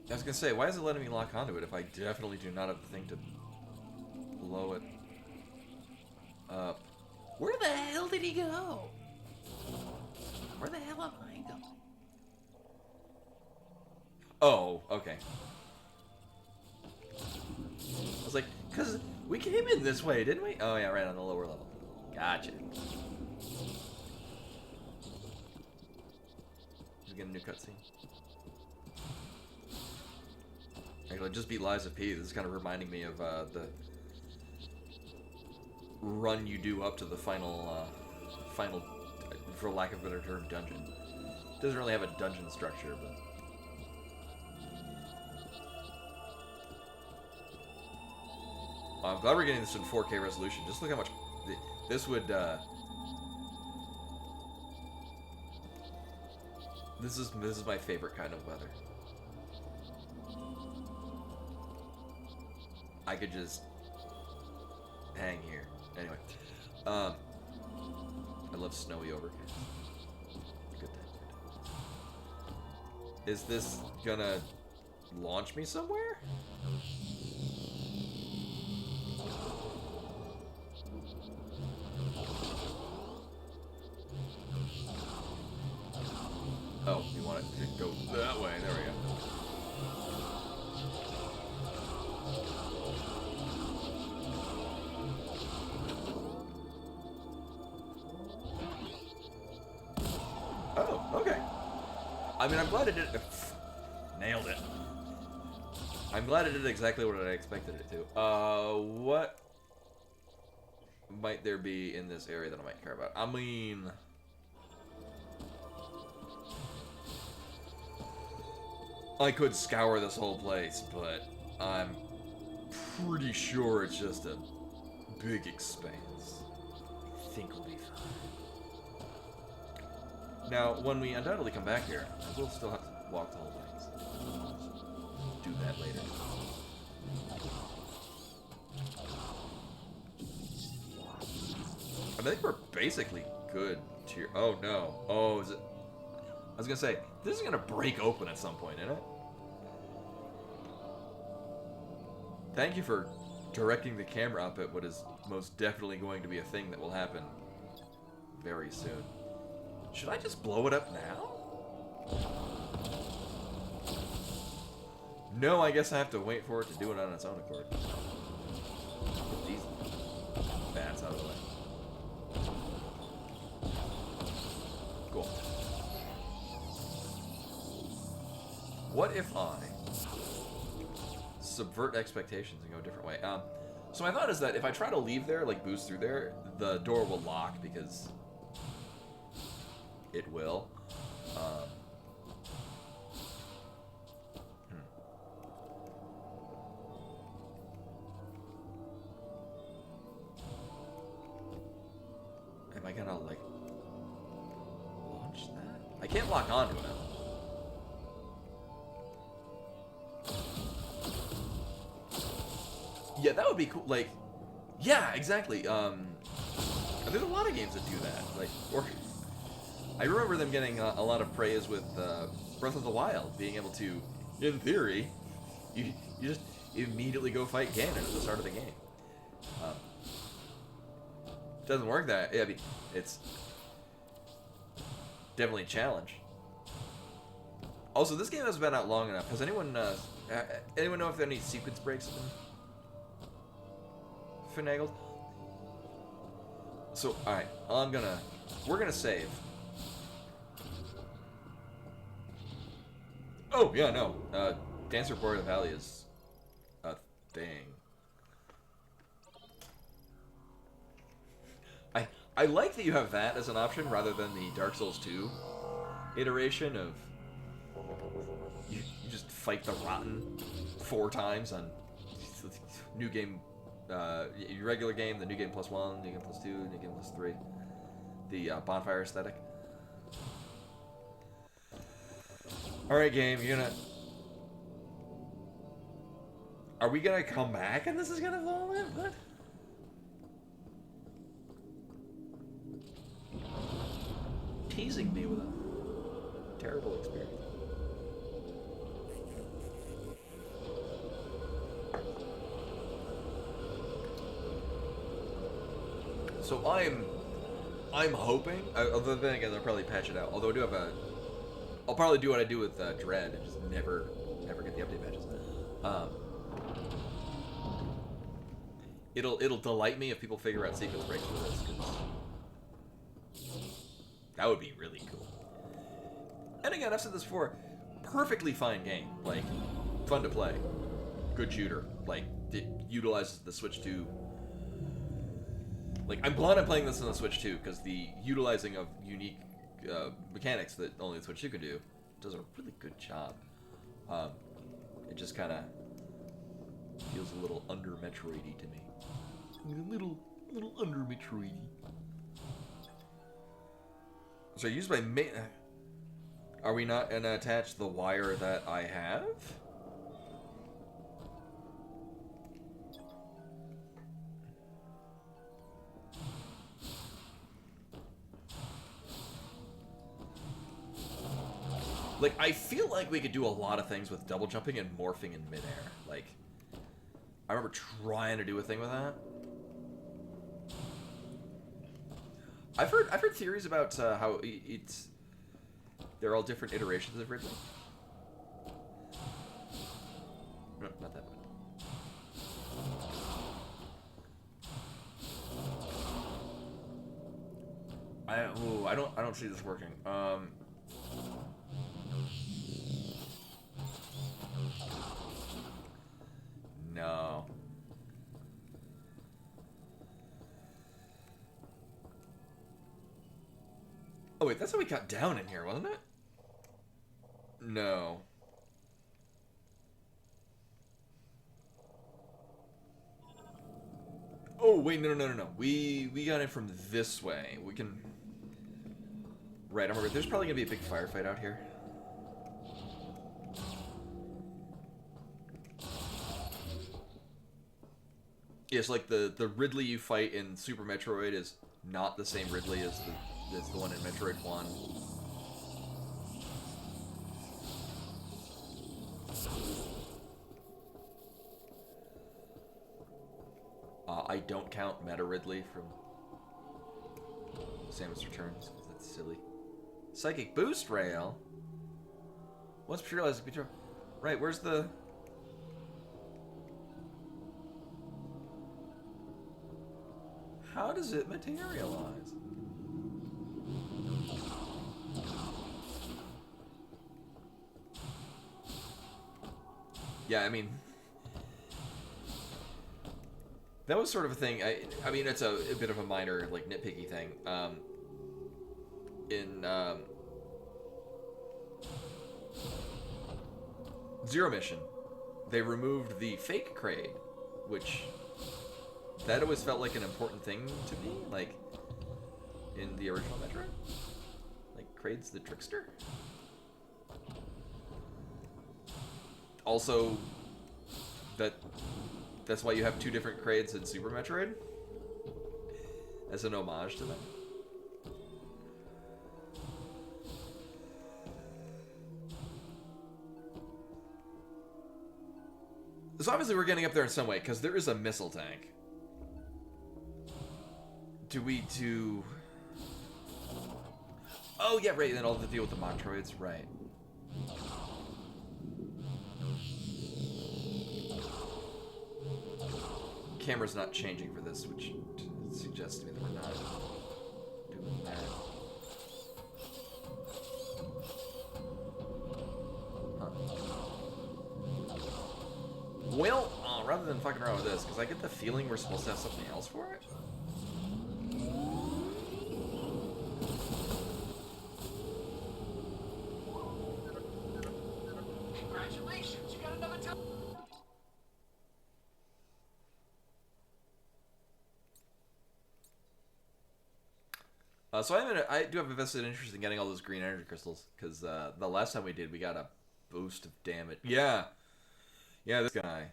I was gonna say, why is it letting me lock onto it if I definitely do not have the thing to blow it up? Where the hell did he go? Where the hell am I going? Oh, okay. I was like, because we came in this way, didn't we? Oh yeah, right on the lower level. Gotcha. Just get a new cutscene. Actually, I just beat Lies of P. This is kind of reminding me of the run you do up to the final, for lack of a better term, dungeon. Doesn't really have a dungeon structure, but... I'm glad we're getting this in 4K resolution. Just look how much... This would, This is my favorite kind of weather. I could just hang here. Anyway, I love snowy overcast. Good time. Is this gonna launch me somewhere? Oh, you want it to go that way. There we go. Oh, okay. I mean, I'm glad it did... Nailed it. I'm glad it did exactly what I expected it to. What might there be in this area that I might care about? I mean... I could scour this whole place, but I'm pretty sure it's just a big expanse. I think we'll be fine. Now, when we undoubtedly come back here, we'll still have to walk the whole thing. Do that later. I think we're basically good to... Oh, no. Oh, is it... I was gonna say, this is gonna break open at some point, isn't it? Thank you for directing the camera up at what is most definitely going to be a thing that will happen very soon. Should I just blow it up now? No, I guess I have to wait for it to do it on its own accord. Get these bats out of the way. Cool. What if I subvert expectations and go a different way? So my thought is that if I try to leave there, like boost through there, the door will lock because it will. Am I gonna, like, launch that? I can't lock onto it. Yeah, that would be cool. Like, yeah, exactly. There's a lot of games that do that. Like, or I remember them getting a lot of praise with Breath of the Wild, being able to, in theory, you just immediately go fight Ganon at the start of the game. Doesn't work that. Yeah, I mean, it's definitely a challenge. Also, this game has been out long enough. Has anyone know if any sequence breaks have been finagled? So, alright, we're gonna save. Oh, yeah, no. Dance Report of the Valley is a thing. I like that you have that as an option rather than the Dark Souls 2 iteration of you just fight the Rotten 4 times on new game, your regular game, the new game +1, new game +2, new game +3, the bonfire aesthetic. All right, game, are we gonna come back and this is gonna fall in? What? Teasing me with a terrible experience. So I'm hoping. Other than again, they'll probably patch it out. Although I do have I'll probably do what I do with Dread and just never get the update patches. It'll delight me if people figure out sequence breaks for this, because that would be really cool. And again, I've said this before, perfectly fine game, like fun to play, good shooter, like it utilizes the Switch 2. Like I'm glad I'm playing this on the Switch 2 because the utilizing of unique mechanics that only the Switch 2 can do does a really good job. It just kind of feels a little under Metroidy to me. A little under Metroidy. So use my are we not gonna attach the wire that I have? Like, I feel like we could do a lot of things with double jumping and morphing in midair. Like, I remember trying to do a thing with that. I've heard theories about how they're all different iterations of Ridley. No, not that one. I don't see this working. No. Oh wait, that's how we got down in here, wasn't it? No. Oh, wait, no. We got in from this way. We can... Right, I'm over. There's probably gonna be a big firefight out here. Yes, like the Ridley you fight in Super Metroid is not the same Ridley as the one in Metroid 1. I don't count Meta Ridley from Samus Returns, because that's silly. Psychic Boost Rail? Once materialized, right, where's the... How does it materialize? Yeah, I mean... That was sort of a thing. I mean, it's a bit of a minor, like, nitpicky thing. In Zero Mission, they removed the fake Kraid, which that always felt like an important thing to me. Like in the original Metroid, like Kraid's the trickster. Also, that's why you have two different Kraids in Super Metroid, as an homage to them. So obviously we're getting up there in some way, because there is a missile tank. Do we do... Oh, yeah, right, then I'll have to deal with the Metroids, right. Camera's not changing for this, which suggests to me that we're not doing that. Well, rather than fucking around with this, because I get the feeling we're supposed to have something else for it. Congratulations, you got another time. So I do have a vested interest in getting all those green energy crystals, because the last time we did, we got a boost of damage. Yeah. Yeah, this guy.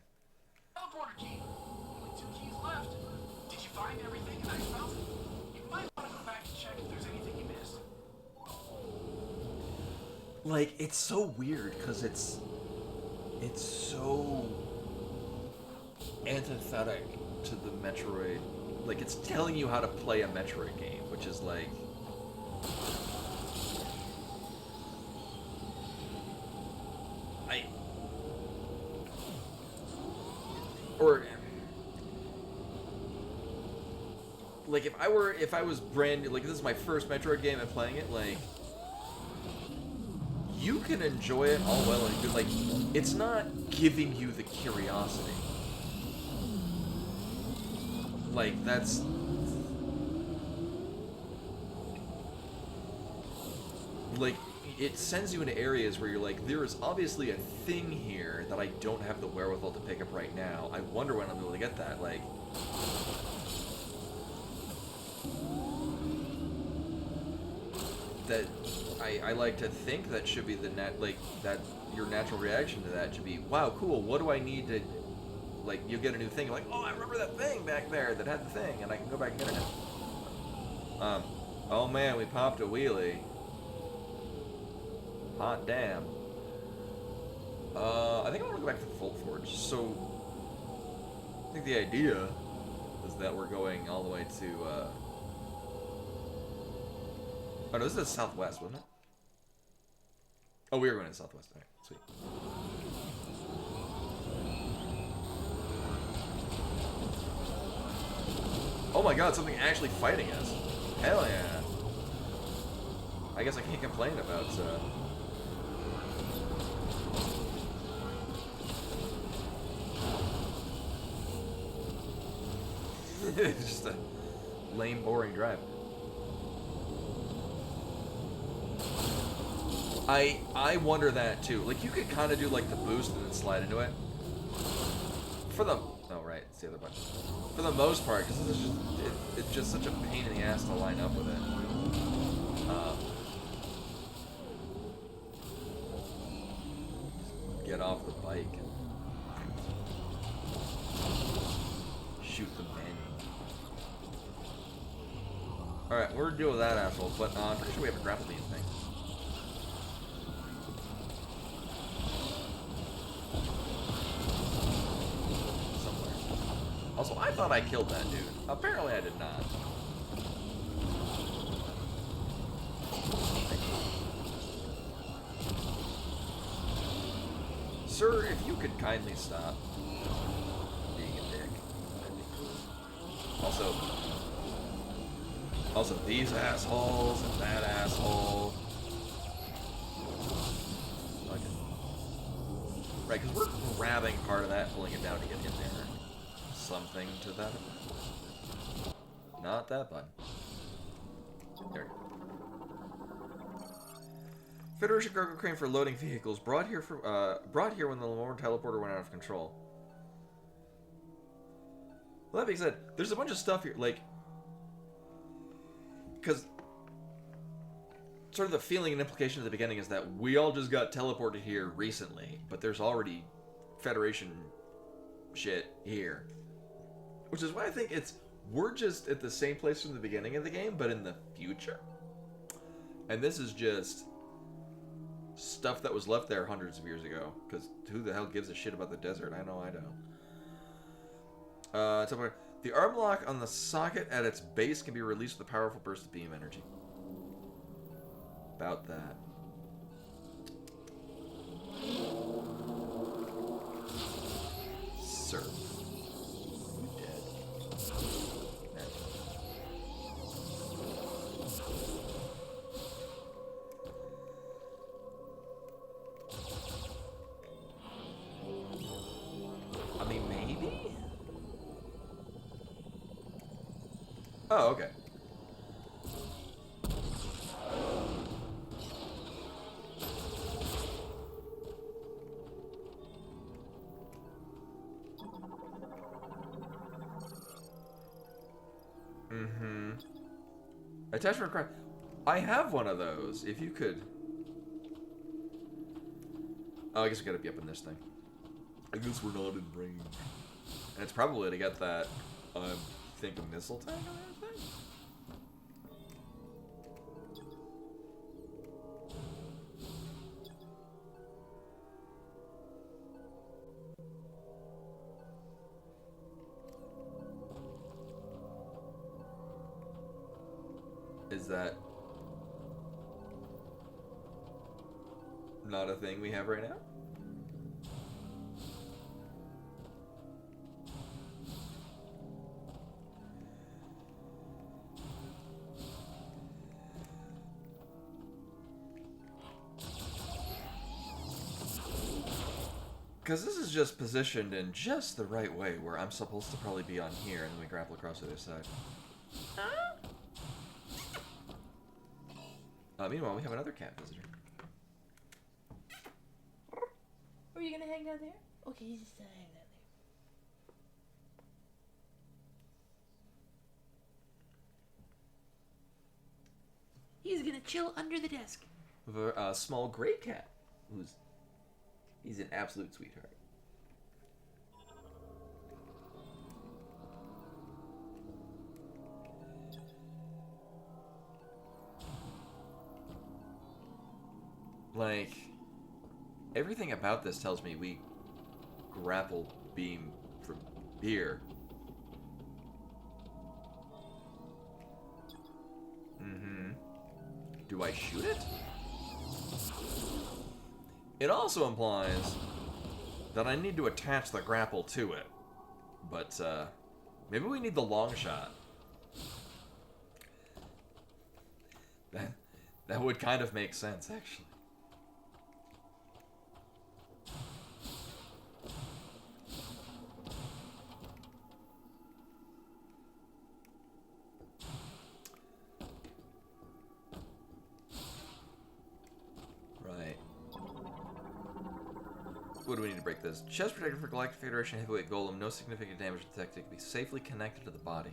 Teleporter key. Only 2 keys left. Did you find everything in Ice Mountain? You might want to go back and check if there's anything you missed. Like, it's so weird, because it's so antithetic to the Metroid. Like, it's telling you how to play a Metroid game, which is like... Or... Like, if I was brand new, like, this is my first Metroid game and playing it, like... You can enjoy it all well and good, like, it's not giving you the curiosity. Like, that's... Like, it sends you into areas where you're like, there is obviously a thing here that I don't have the wherewithal to pick up right now. I wonder when I'll be able to get that, like... That... I like to think that should be the that your natural reaction to that should be, wow, cool, what do I need to... Like, you'll get a new thing, like, oh, I remember that thing back there that had the thing, and I can go back and get it now. Oh man, we popped a wheelie. Hot damn. I think I want to go back to Full Forge. So, I think the idea is that we're going all the way to, Oh no, this is southwest, wasn't it? Oh, we were going to southwest. Alright, sweet. Oh my god, something actually fighting us. Hell yeah. I guess I can't complain about, It's just a lame, boring drive. I wonder that too. Like, you could kind of do like the boost and then slide into it. For the... Oh, right. Right, it's the other button. For the most part, because it's just such a pain in the ass to line up with it. Get off the bike and shoot the menu. Alright, we're dealing with that asshole, but I'm pretty sure we have a grapple beam thing. Also, I thought I killed that dude. Apparently I did not. Sir, if you could kindly stop being a dick. That'd be cool. Also these assholes and that asshole. Okay. Right, because we're grabbing part of that, pulling it down to get in there. Something to that effect. Not that button. There we go. Federation cargo crane for loading vehicles brought here when the Lamorne teleporter went out of control. Well, that being said, there's a bunch of stuff here, like, because sort of the feeling and implication at the beginning is that we all just got teleported here recently, but there's already Federation shit here. Which is why I think we're just at the same place from the beginning of the game, but in the future. And this is just stuff that was left there hundreds of years ago. Because who the hell gives a shit about the desert? I know I don't. The arm lock on the socket at its base can be released with a powerful burst of beam energy. About that. Sir. Oh, okay. Mm-hmm. Attachment required. I have one of those. If you could. Oh, I guess we gotta be up in this thing. I guess we're not in range. And it's probably to get that, I think, a missile tank or anything? Is that not a thing we have right now? Because this is just positioned in just the right way, where I'm supposed to probably be on here, and then we grapple across the other side. Meanwhile, we have another cat visitor. Are you gonna hang down there? Okay, he's just gonna hang down there. He's gonna chill under the desk. With a small gray cat, he's an absolute sweetheart. Like, everything about this tells me we grapple beam from here. Mm-hmm. Do I shoot it? It also implies that I need to attach the grapple to it. But, maybe we need the long shot. That would kind of make sense, actually. what do we need to break this? Chest protector for Galactic Federation heavyweight golem. No significant damage detected. Can be safely connected to the body.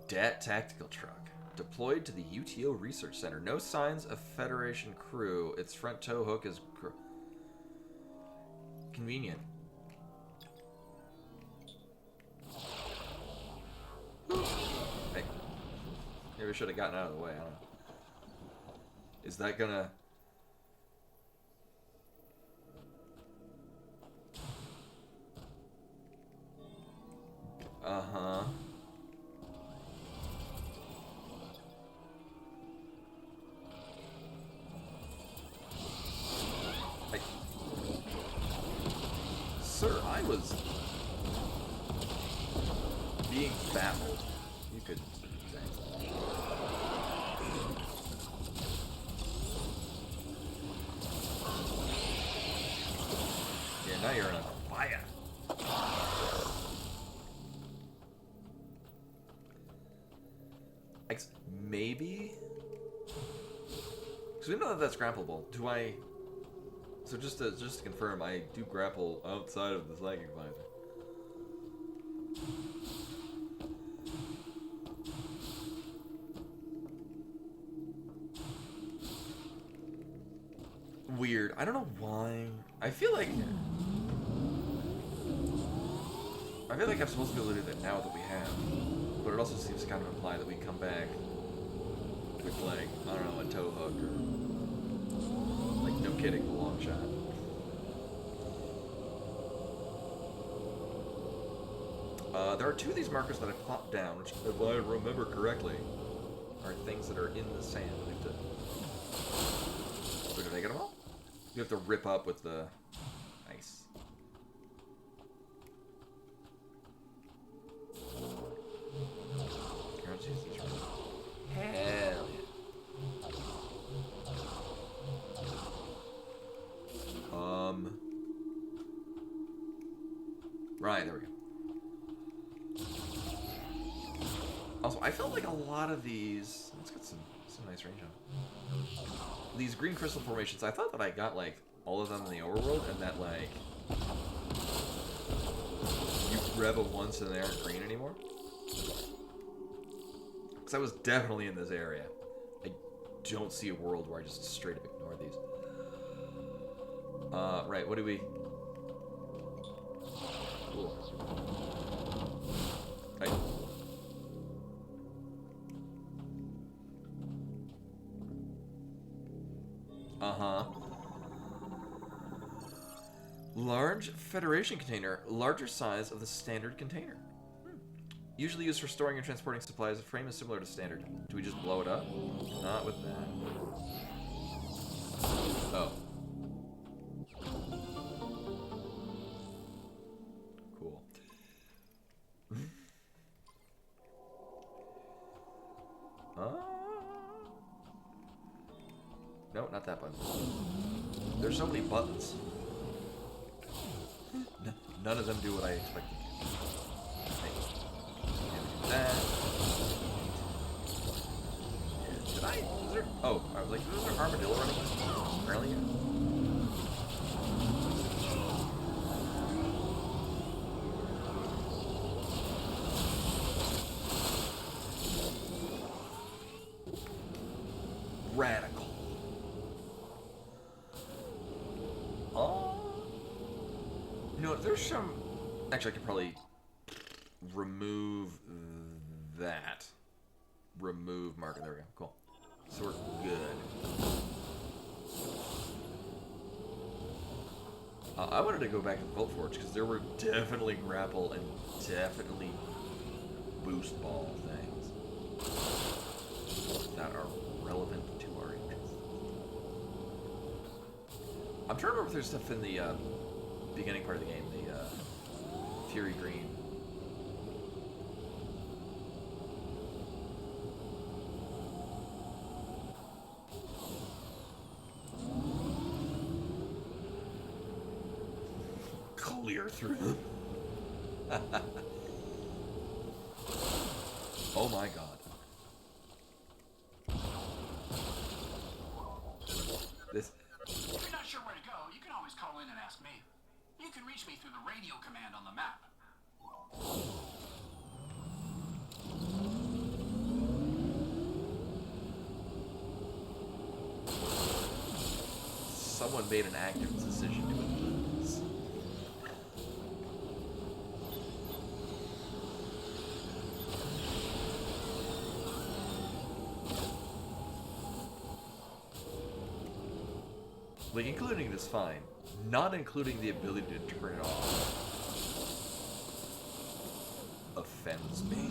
DAT tactical truck. Deployed to the UTO Research Center. No signs of Federation crew. Its front tow hook is convenient. Hey. Maybe I should have gotten out of the way. I don't know. Is that gonna... Uh-huh. Hey. Sir, I was being baffled. You could say. Yeah, now you're on fire. Maybe? Because we know that that's grappleable. Do I... So just to confirm, I do grapple outside of the psychic visor. Weird. I don't know why. I feel like I'm supposed to be able to do that now that we have. But it also seems to kind of imply that we come back with, like, I don't know, a tow hook or, like, no kidding, a long shot. There are two of these markers that I plopped down, which, if I remember correctly, are things that are in the sand. We have to... So did I get them all? You have to rip up with the... Nice. Hell yeah. Right, there we go. Also, I felt like a lot of these... Let's get some nice range on. These green crystal formations, I thought that I got, like, all of them in the overworld, and that, like... You grab them once and they aren't green anymore. Because I was definitely in this area. I don't see a world where I just straight up ignore these. Right, what do we... Cool. Right. Uh-huh. Large Federation container, larger size of the standard container. Usually used for storing and transporting supplies, the frame is similar to standard. Do we just blow it up? Not with that. Oh. Cool. No, not that button. There's so many buttons. None of them do what I expected. That. Did I? Is there? Oh, I was like, is there an armadillo running? Apparently, yeah. Radical. Oh. You know, there's some. Actually, I could probably remove that. Remove marker. There we go. Cool. So we're good. I wanted to go back to the Volt Forge because there were definitely grapple and definitely boost ball things that are relevant to our interests. I'm trying to remember if there's stuff in the beginning part of the game, the Fury Green. Clear through. Oh my god. This. If you're not sure where to go, you can always call in and ask me. You can reach me through the radio command on the map. Someone made an active decision to include this. Like, including it is fine. Not including the ability to turn it off offends me.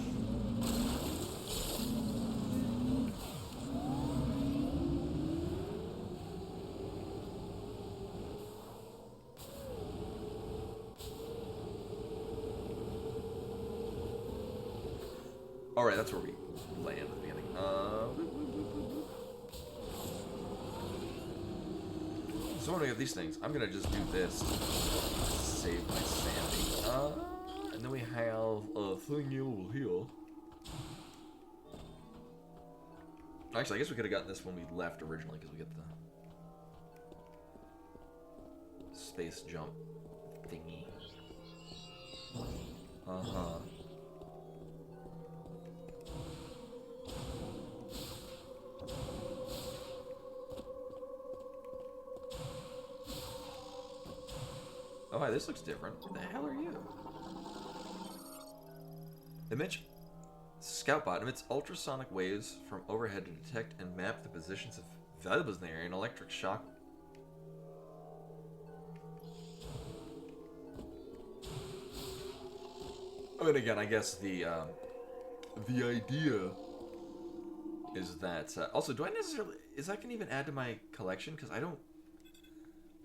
Alright, that's where we land at the beginning. So when we get these things, I'm gonna just do this. Save my sanity. And then we have a thing over here. Actually, I guess we could have gotten this when we left originally, because we get the space jump thingy. Uh-huh. Oh, hi, this looks different. What the hell are you? Image Scoutbot emits ultrasonic waves from overhead to detect and map the positions of valuables in the area. An electric shock. I mean, again, I guess the idea is that. Also, do I necessarily? Is that gonna even add to my collection? Because I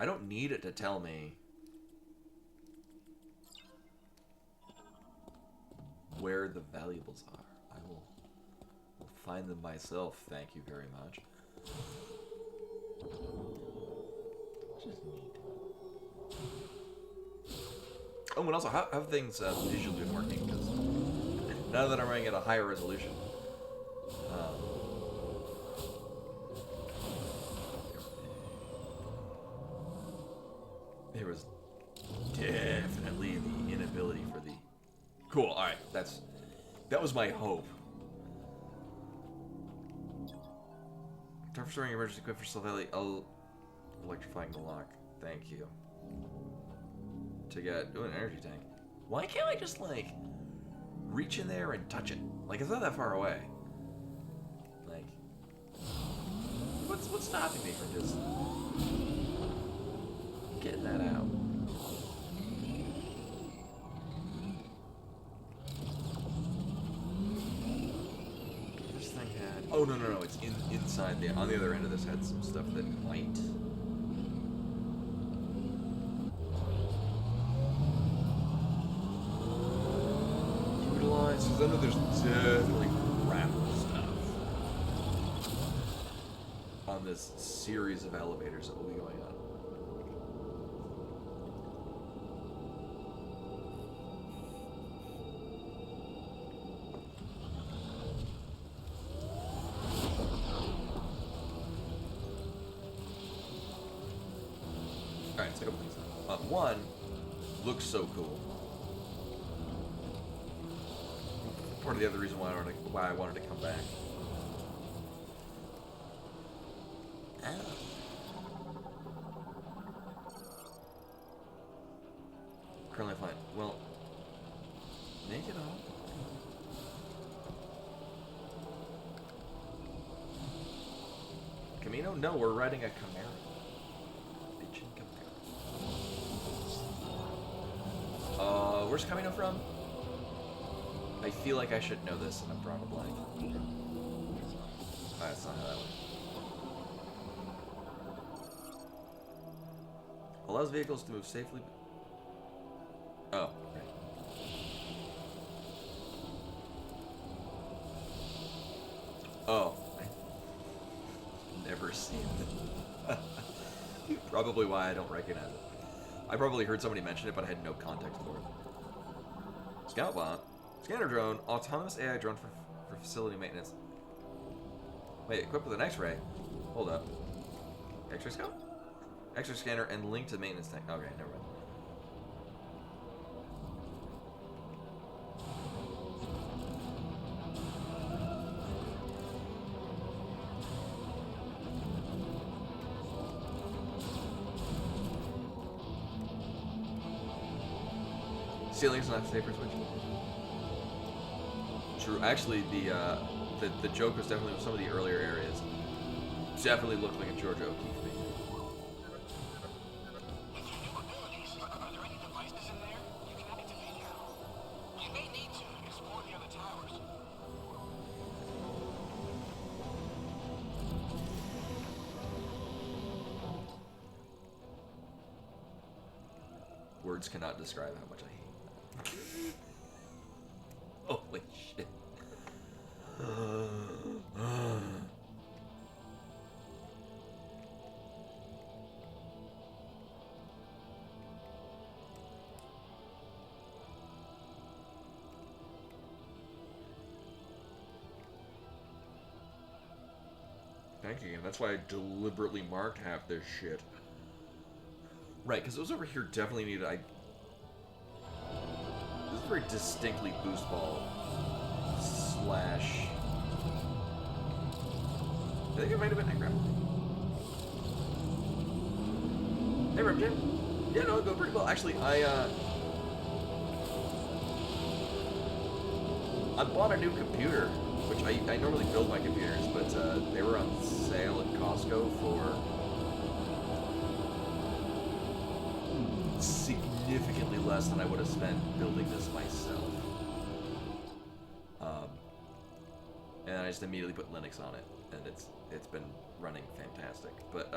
don't need it to tell me where the valuables are. I will find them myself, thank you very much. Which is neat. Oh, and also, how have things visually been working? Because now that I'm running at a higher resolution, there was definitely the inability for the... Cool, alright, that was my hope. Time for storing emergency equipment for Silvally. Electrifying the lock. Thank you. To get an energy tank. Why can't I just, like, reach in there and touch it? Like, it's not that far away. Like, what's stopping me from just getting that out? This thing had... Oh, no, it's inside the... On the other end of this had some stuff that might... Because I know there's definitely grapple stuff on this series of elevators that will be going on. Alright, let's take a couple things out. One looks so cool. Part of the other reason why I wanted to come back. Oh. Currently fine. Well, make it all. Camino? No, we're riding a Camaro. Bitchin' Camaro. Where's Camino from? I feel like I should know this, and I'm drawing a blank. That's not how that went. Allows vehicles to move safely. Oh, right. Oh, I've never seen it. Probably why I don't recognize it. I probably heard somebody mention it, but I had no context for it. Scoutbot. Scanner drone, autonomous AI drone for facility maintenance. Wait, equipped with an X-ray? Hold up. X-ray scope? X-ray scanner and link to maintenance tank. Okay, never mind. Ceiling's not safe for Switch. True. Actually, the joke was definitely with some of the earlier areas. Definitely looked like a Georgia O'Keeffe thing. With your new abilities, are there any devices in there you can activate now? You may need to explore the other towers. Words cannot describe how much I hate. Holy shit. Thank you, and that's why I deliberately marked half this shit. Right, because those over here definitely needed. This is very distinctly boost ball slash. I think it might have been Night Hey, Rim Jim. Yeah, no, it go pretty well. Actually, I bought a new computer, which I normally build my computers, but they were on sale at Costco for significantly less than I would have spent building this myself. And I just immediately put Linux on it, and it's been running fantastic. But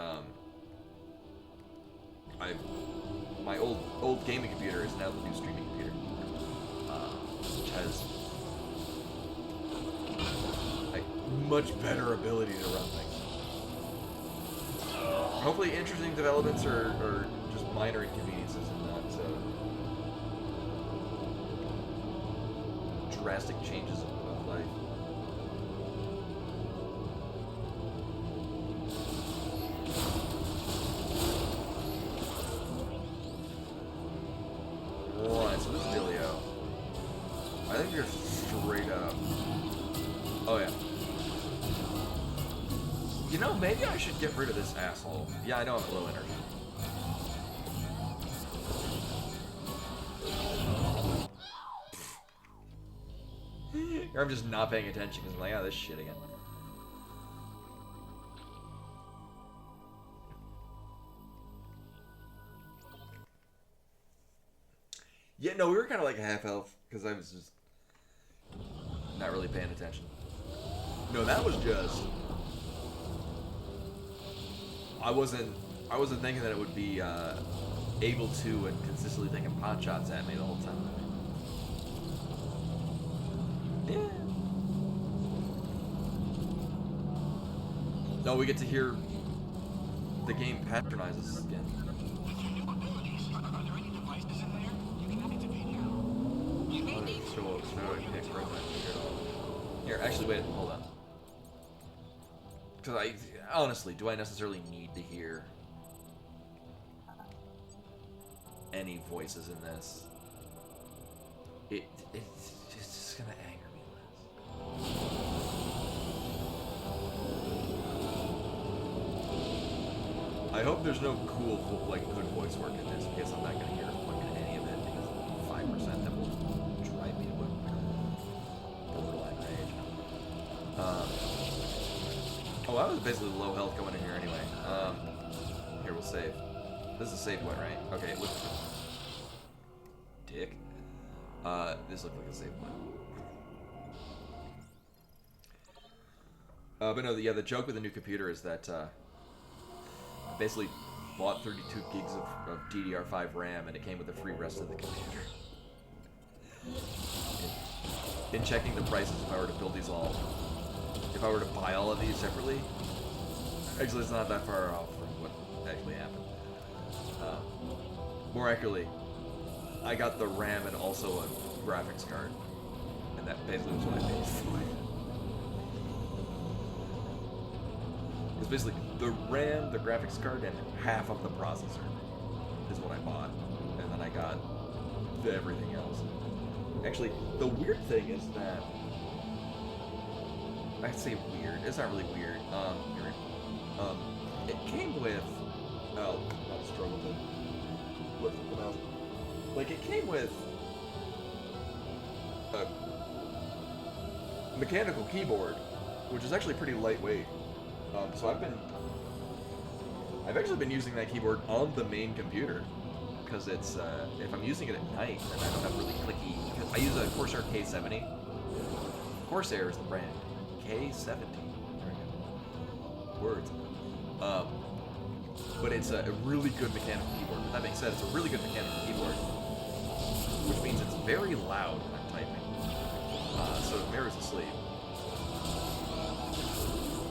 my old gaming computer is now the new streaming computer, which has a much better ability to run things. Hopefully, interesting developments or just minor inconveniences and not drastic changes of life. Right, so this is Dilio. I think you're straight up. Oh yeah. You know, maybe I should get rid of this asshole. Yeah, I know I'm at low energy. Or I'm just not paying attention because I'm like, oh, this shit again. Yeah, no, we were kind of like half health because I was just not really paying attention. No, that was just. I wasn't thinking that it would be able to and consistently taking pot shots at me the whole time. Yeah. No, we get to hear the game patronize us again. With your new abilities, are there any devices in there you can activate now? You may need to explore the other towers. Here, actually, wait, hold on. Because honestly, do I necessarily need to hear any voices in this? It's just gonna anger me less. I hope there's no cool, like, good voice work in this, because I'm not gonna hear fucking any of it, because 5% that will drive me to a borderline rage. Oh, I was basically low health going in here anyway. Here, we'll save. This is a save point, right? Okay, it looks... Dick. This looked like a save point. But no, yeah, the joke with the new computer is that, I basically bought 32 gigs of DDR5 RAM, and it came with the free rest of the computer. In checking the prices, if I were to build these all... If I were to buy all of these separately, actually it's not that far off from what actually happened. More accurately, I got the RAM and also a graphics card, and that basically was what I paid for it. It's basically the RAM, the graphics card, and half of the processor is what I bought, and then I got everything else. Actually, the weird thing is that I'd say weird. It's not really weird. It came with. Oh, not struggle to lift the mouse. Like it came with a mechanical keyboard, which is actually pretty lightweight. So I've actually been using that keyboard on the main computer because it's if I'm using it at night and I don't have really clicky. I use a Corsair K70. Corsair is the brand. K70. There we go. Words. But it's a really good mechanical keyboard. With that being said, it's a really good mechanical keyboard, which means it's very loud when I'm typing. So it mirrors asleep.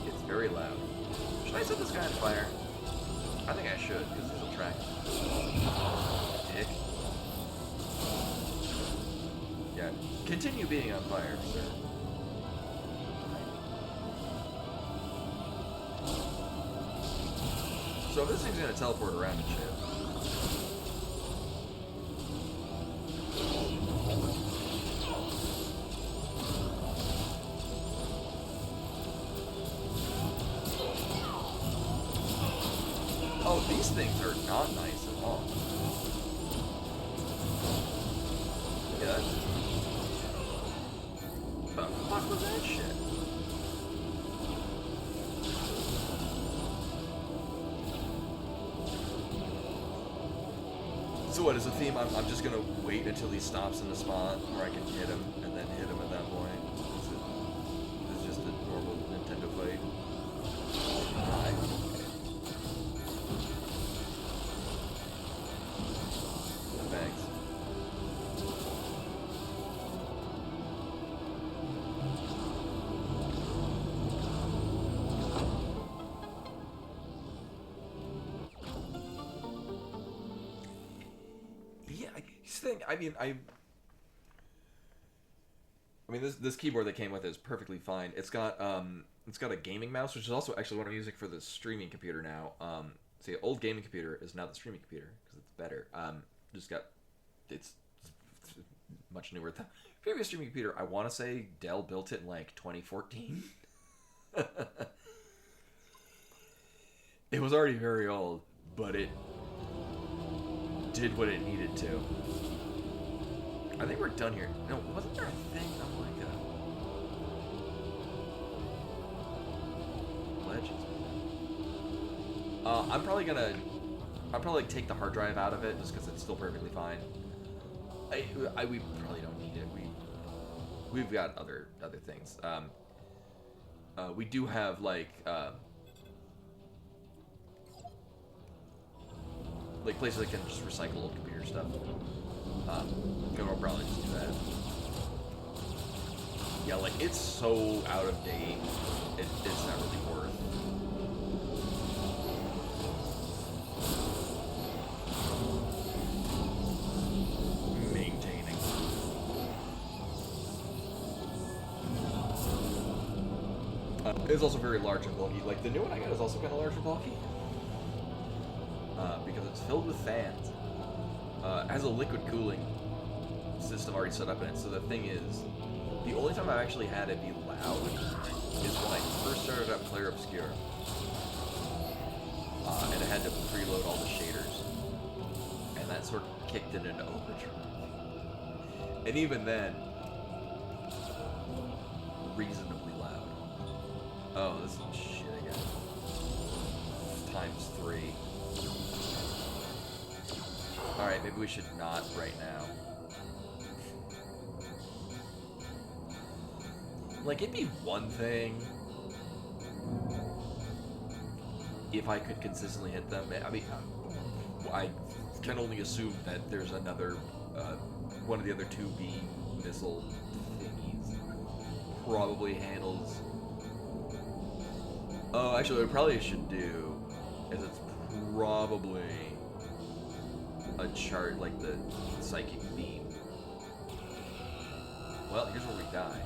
It's very loud. Should I set this guy on fire? I think I should, because this will track. Dick. Yeah. Continue being on fire, sir. So this thing's gonna teleport around and shit. Oh, these things are not nice at all. Look at that. The fuck was that shit? So what is the theme? I'm just gonna wait until he stops in the spot where I can hit him and then hit him at that point. It's just a normal Nintendo fight. Thanks. Yeah, I mean, this keyboard that came with it is perfectly fine. It's got a gaming mouse, which is also actually what I'm using for the streaming computer now. See, old gaming computer is now the streaming computer because it's better. It's much newer. The previous streaming computer, I want to say Dell built it in like 2014. It was already very old, but it did what it needed to. I think we're done here. No, wasn't there a thing? I'm like, ledges. I'm probably like take the hard drive out of it just because it's still perfectly fine. We probably don't need it. We've got other things. We do have like places that can just recycle old computer stuff. We'll probably just do that. Yeah, like it's so out of date. It's not really worth. Maintaining. It's also very large and bulky. Like the new one I got is also kind of large and bulky. Because it's filled with fans. It has a liquid cooling system already set up in it. So the thing is, the only time I've actually had it be loud is when I first started up Clair Obscura. And I had to preload all the shaders. And that sort of kicked it into overdrive. And even then, reasonably loud. Oh, this is shit again. Times 3. Alright, maybe we should not right now. Like, it'd be one thing if I could consistently hit them. I mean, I can only assume that there's another, one of the other two beam missile thingies probably handles. Oh, actually, what we probably should do is it's probably a chart like the psychic beam. Well, here's where we die.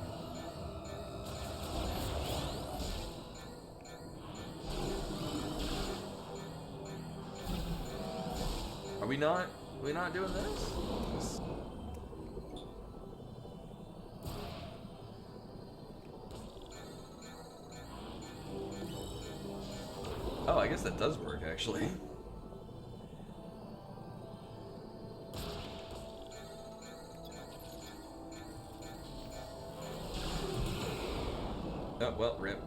we not doing this? Oh, I guess that does work, actually. Oh, well, rip.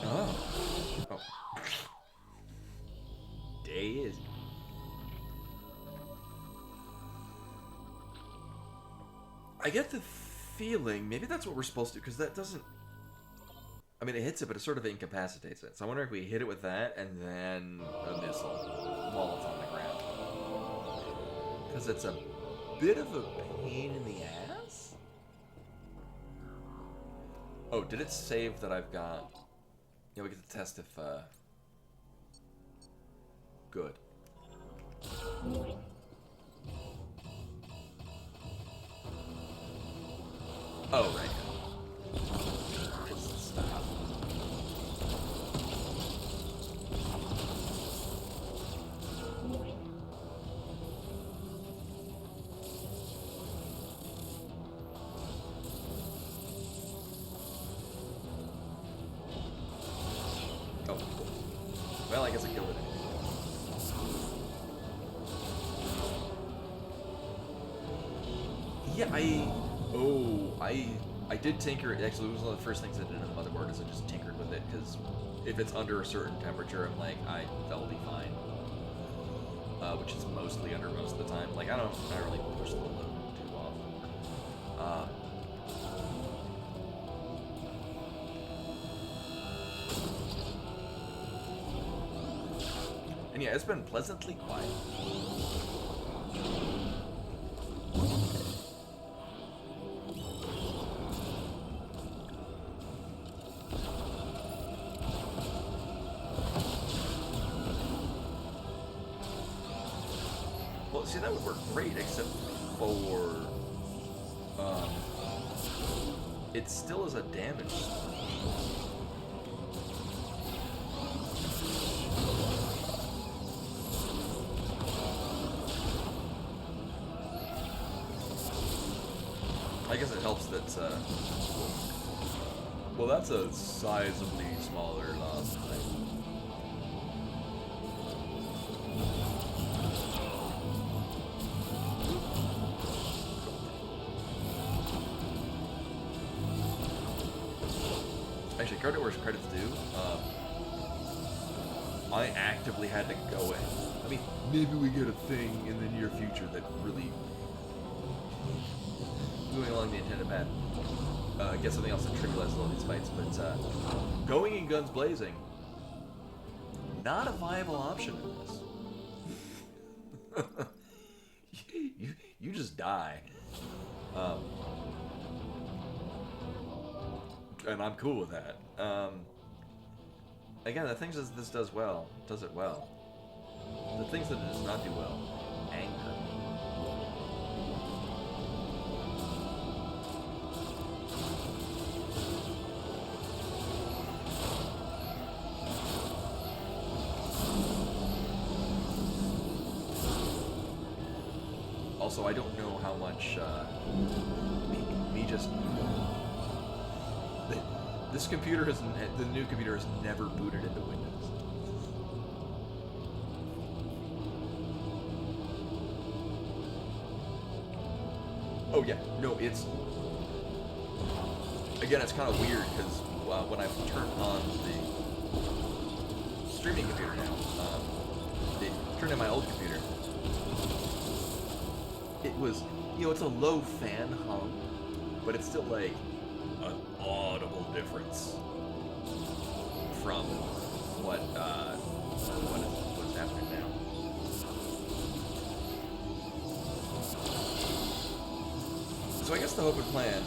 Oh. Oh. Days. I get the feeling maybe that's what we're supposed to, because that doesn't. I mean, it hits it, but it sort of incapacitates it. So I wonder if we hit it with that and then a missile while it's on the ground, because it's a bit of a pain in the ass. Oh, did it save that I've got? Yeah, we get to test if. Good. Oh, right. Stop. Oh. Well, I guess I killed it. Yeah, I did tinker it. Actually, it was one of the first things I did in the motherboard is I just tinkered with it, because if it's under a certain temperature, I'm like, that'll be fine. Which is mostly under most of the time. Like, I don't really push the load too often. And yeah, it's been pleasantly quiet. Well, see, that would work great, except for, it still is a damage sponge. I guess it helps that, well, that's a sizably smaller loss. Actually, credit where credit's due. I actively had to go in. I mean, maybe we get a thing in the near future that really moving along the intended path. Get something else that trivializes all these fights, but going in guns blazing, not a viable option in this. you just die. And I'm cool with that. Again, the things that this does it well. The things that it does not do well, anger. Also, I don't know how much me just. This computer the new computer has never booted into Windows. Oh yeah, no, it's again, it's kind of weird because when I turn on the streaming computer now, turned on my old computer, it was, it's a low fan hum, but it's still like an audible difference from what's happening now. So I guess the hope and plan,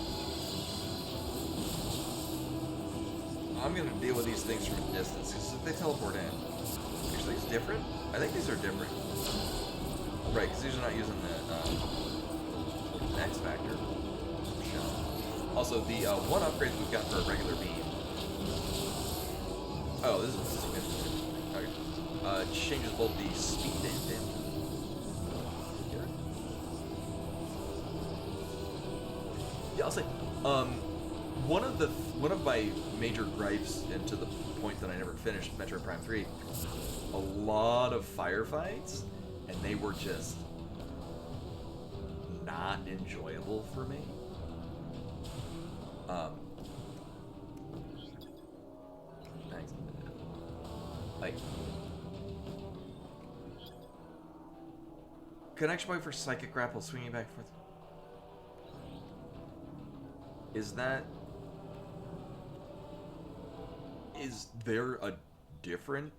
I'm gonna deal with these things from a distance because if they teleport in, actually it's different. I think these are different, right? Because these are not using the X factor. Also, the one upgrade we've got for a regular beam Oh, this is significant. Okay. Changes both the speed and damage. Good. Yeah, I'll say, one of my major gripes, and to the point that I never finished Metroid Prime 3, a lot of firefights, and they were just not enjoyable for me. Thanks. Like, connection point for psychic grapple, swinging back and forth. Is there a different?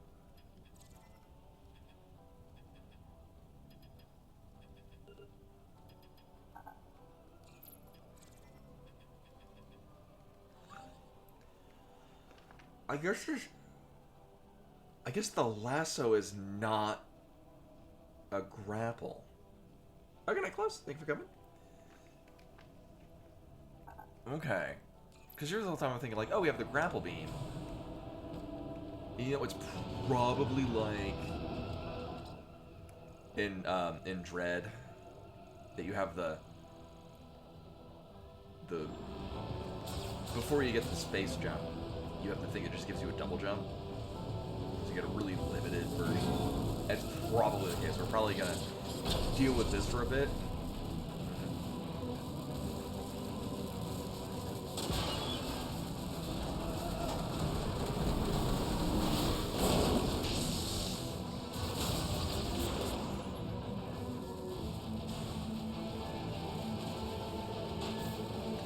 I guess the lasso is not a grapple. Okay, not close. Thank you for coming. Okay. Because here's the whole time I'm thinking, like, oh, we have the grapple beam. You know, it's probably like in Dread that you have the before you get the space jump, you have the thing that just gives you a double jump. So you get a really limited version. That's probably the case. We're probably gonna deal with this for a bit.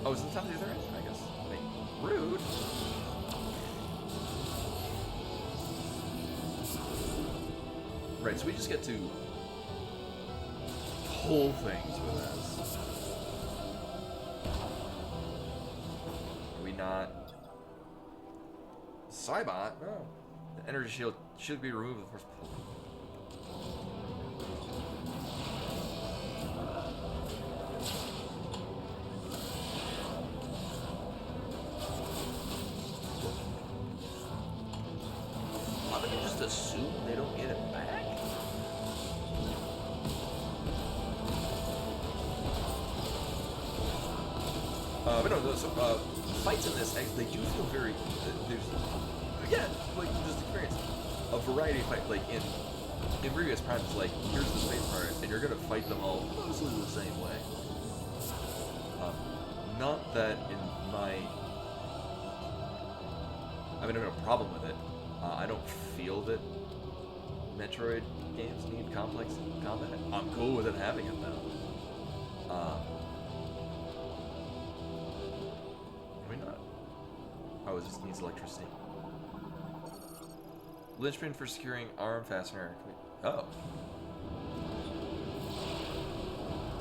Oh, is it the top of the other end? I guess. Wait, rude. Right, so we just get to pull things with this. Are we not? Cybot? No. The energy shield should be removed with the force pull. Assume they don't get it back? But no, so, fights in this, they do feel very, there's, again, like, just experience, a variety of fights, like, in previous primes, like, here's the space part, and you're gonna fight them all mostly the same way. Not that in my, I mean, I have no problem with it. I don't feel that Metroid games need complex combat. I'm cool with it having it though. Maybe not. Oh, it just needs electricity. Linchpin for securing arm fastener. Oh.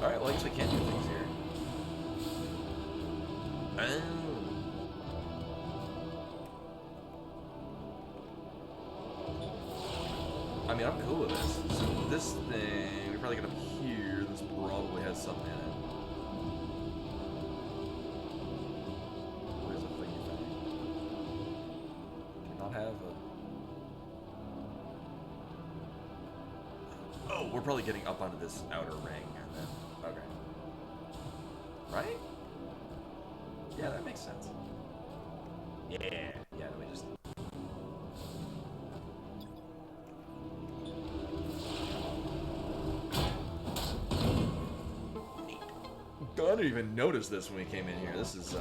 Alright, well I guess we can do things here. Oh. I mean, I'm cool with this. So this thing, we probably get up here. This probably has something in it. Where's the thingy thing? Do not have a... Oh, we're probably getting up onto this outer ring. Okay. Right? Yeah, that makes sense. Yeah, let me just... I didn't even notice this when we came in here. This is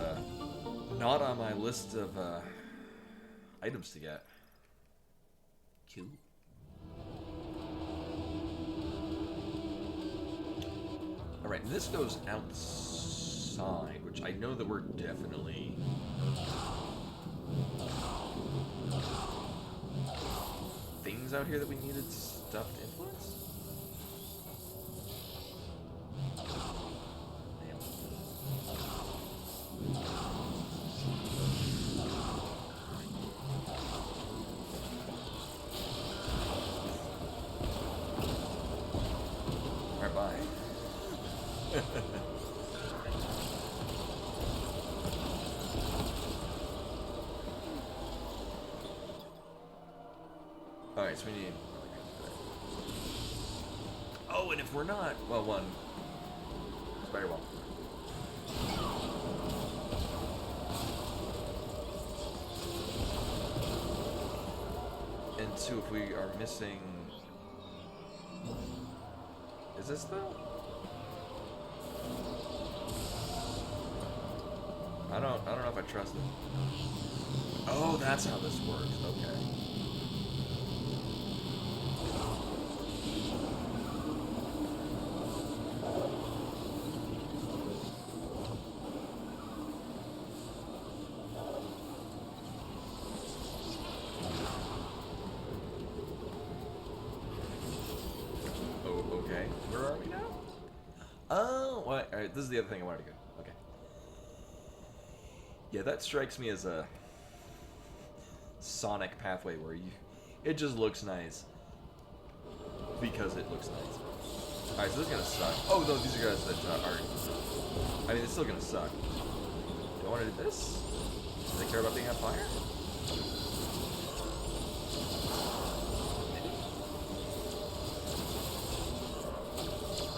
not on my list of items to get. Cool. Alright, this goes outside, which I know that we're definitely... things out here that we needed stuff to influence? Alright, so we need... Oh, and if we're not... Well, one... Spider ball. And two, if we are missing... Is this though? I don't know if I trust it. Oh, that's how this works. Okay. Oh, okay. Where are we now? Oh, what? All right. This is the other thing I wanted to go. Okay. Yeah, that strikes me as a Sonic pathway where it just looks nice because it looks nice. All right, so this is gonna suck. Oh no, these are guys that aren't. I mean, it's still gonna suck. Do I want to do this? Do they care about being on fire?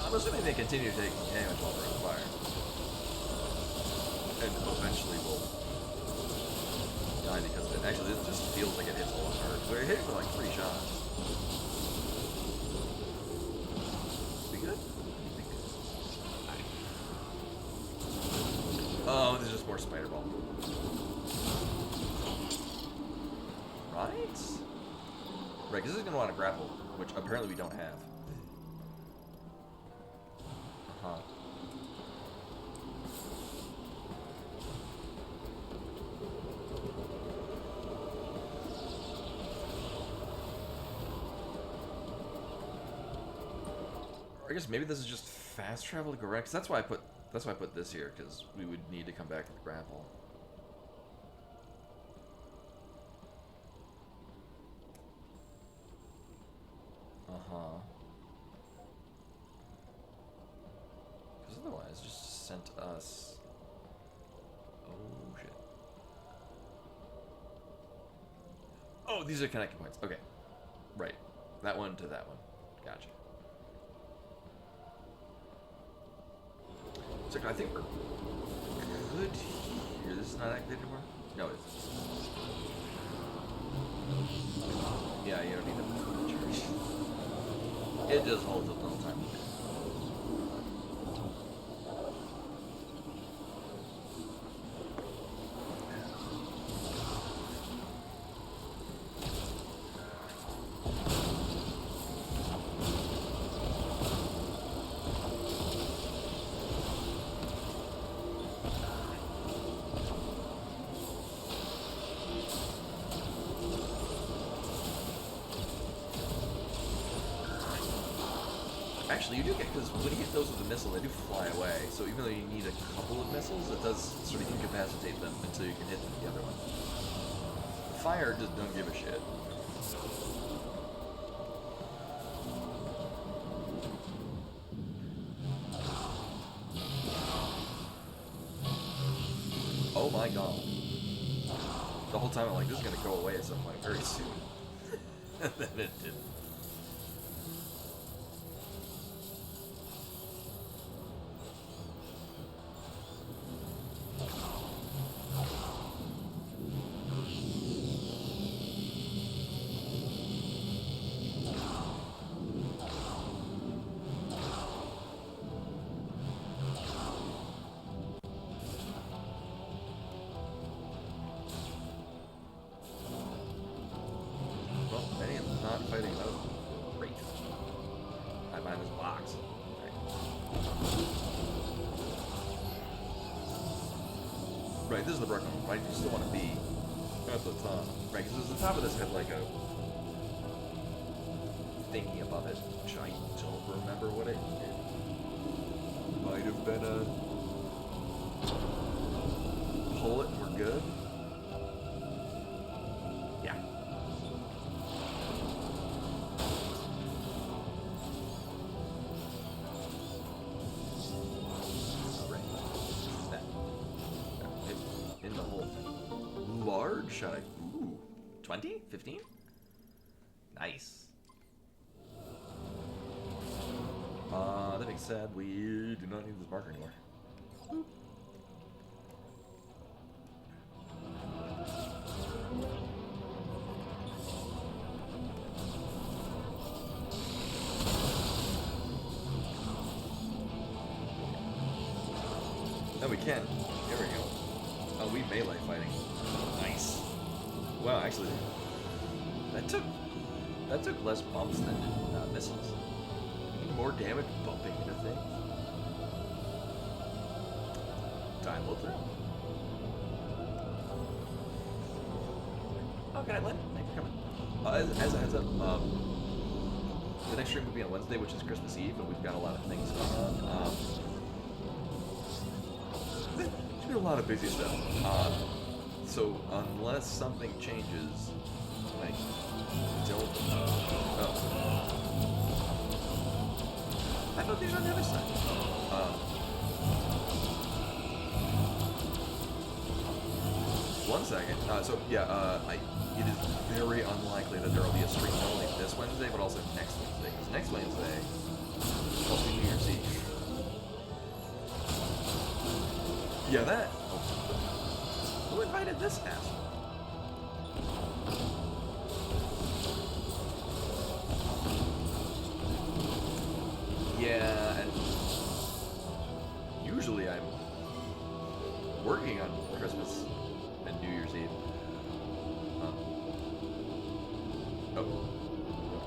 I'm assuming they continue to take damage while they're on fire, and eventually will die because of it. Actually, it just feels like it hits a lot hard. They're hitting for like 3 shots. We good? Oh, there's just more spider ball. Right? Right, because this is going to want to grapple, which apparently we don't have. Uh-huh. I guess maybe this is just fast travel to go right. 'Cause that's why I put this here, because we would need to come back to the grapple. Uh-huh. Because otherwise, just sent us. Oh shit. Oh, these are connecting points. Okay. Right. That one to that one. Gotcha. So I think we're good here. This is not activated anymore? No, it is. Yeah, you don't need to charge. It just holds up the whole time. Actually, you do get, because when you get those with a missile, they do fly away. So even though you need a couple of missiles, it does sort of incapacitate them until you can hit them with the other one. The fire just don't give a shit. Oh my god. The whole time I'm like, this is going to go away at some point very soon. And then it didn't. Right, this is the broken one, right? You still want to be at the top. Right, because the top of this had like a thingy above it, which I don't remember what it did. Might have been a pull it and we're good. Yeah. In the hole. Large shot. Ooh. 20? 15? Nice. That being said, we do not need this marker anymore. No, we can. There we go. Oh, we melee fighting. Nice. Wow, actually, that took less bumps than missiles. More damage bumping into things. Time will tell. Oh, can I land? Thanks for coming. As a heads up, the next stream will be on Wednesday, which is Christmas Eve, and we've got a lot of things going on. There's been a lot of busy stuff. So unless something changes, I don't. Oh. I thought these were on the other side. One second. So yeah, it is very unlikely that there will be a stream not only this Wednesday but also next Wednesday. Because next Wednesday will be New Year's Eve. Yeah, that. Who invited this asshole? Yeah, and usually I'm working on Christmas and New Year's Eve. Oh,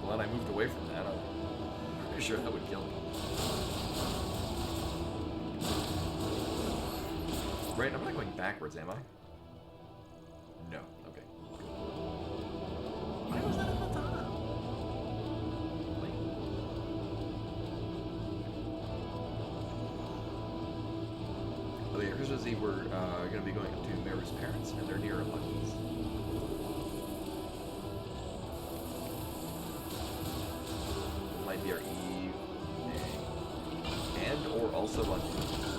glad I moved away from that. I'm pretty sure that would kill me. Right, I'm not going backwards, am I? No, okay. Why was that at the top? Oh yeah, Christmas Eve we're going to be going to Mary's parents, and they're near Bucky's. It might be our evening, and or also on New Year's Bucky's.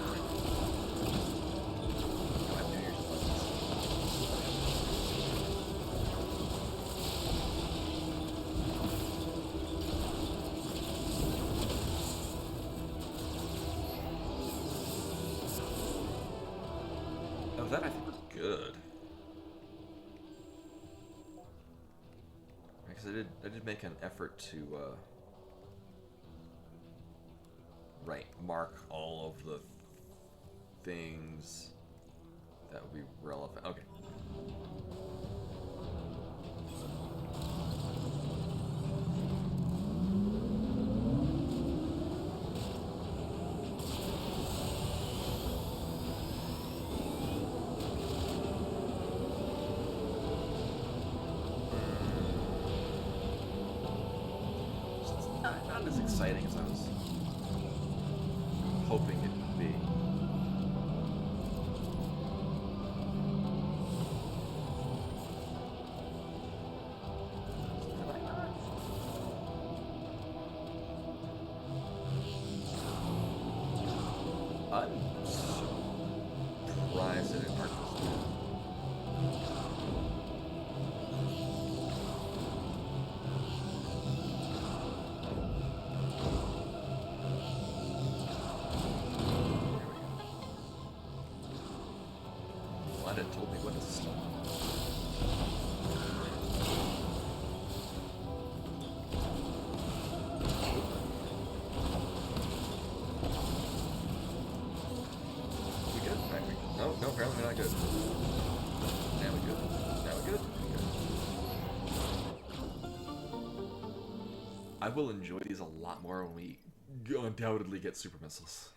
Oh, that I think we're good. Because I did make an effort to mark all of the things that would be relevant. Okay. Not as exciting as I was hoping it would be. Did I not? I'm surprised it didn't mark this one. Glad it told me when to stop. We good? Right, no, apparently we're not good. Now we good. Now we good. I will enjoy these a lot more when we undoubtedly get super missiles.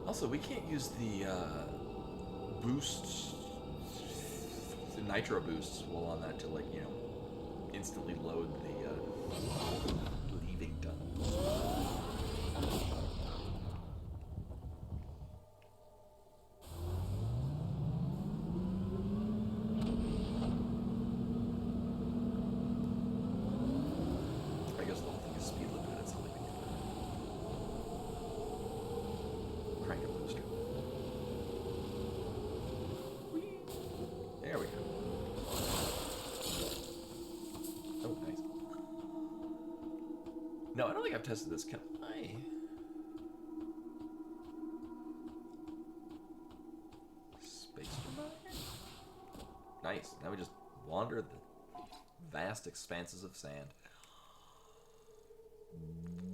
Also, we can't use the boosts, the nitro boosts while on that to, like, you know, instantly load the leaving tunnels. No, I don't think I've tested this. Can I? Space Mine? Nice. Now we just wander the vast expanses of sand.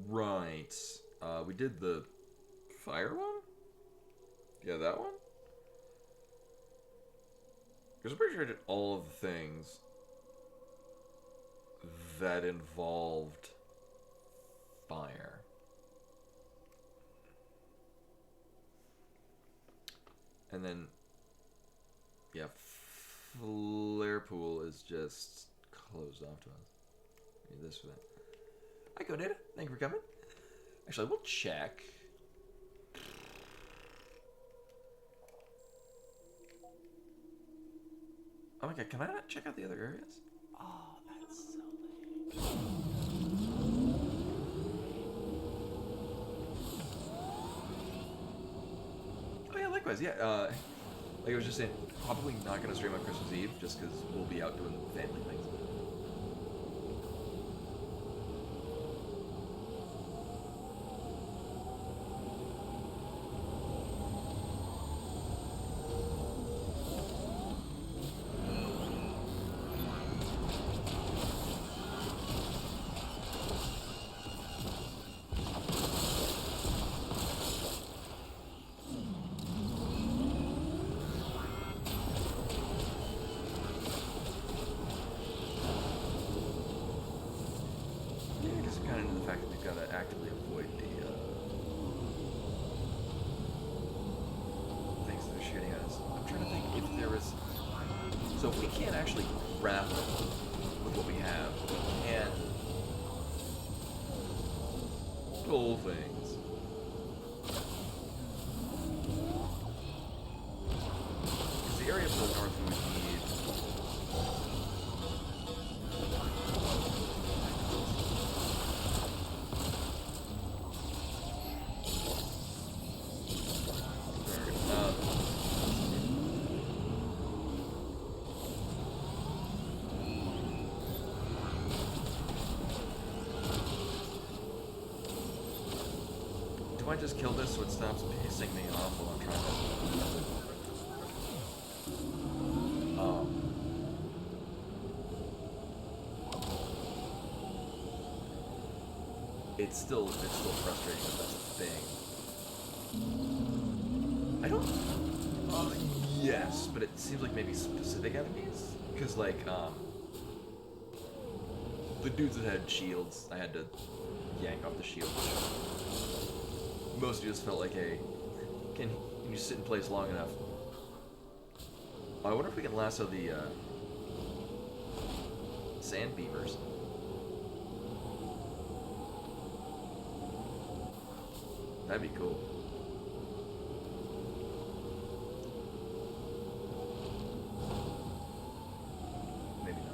Right. We did the fire one? Yeah, that one? Because I'm pretty sure I did all of the things that involved fire. And then, yeah, flare pool is just closed off to us. Need this for that. Hi, Go Data. Thank you for coming. Actually, we'll check. Oh my god, can I not check out the other areas? Oh, that's so lame. Oh yeah, likewise, yeah. Like I was just saying, probably not gonna stream on Christmas Eve just because we'll be out doing family things. So if we can't actually grapple with what we have, we can pull things. Because the area to the north we would need... I just kill this so it stops pissing me off while I'm trying to... It's still frustrating that that's a thing. I don't... yes, but it seems like maybe specific enemies? Because, like, the dudes that had shields, I had to yank off the shield. Most of you just felt like, hey, can you sit in place long enough? I wonder if we can lasso the sand beavers. That'd be cool. Maybe not.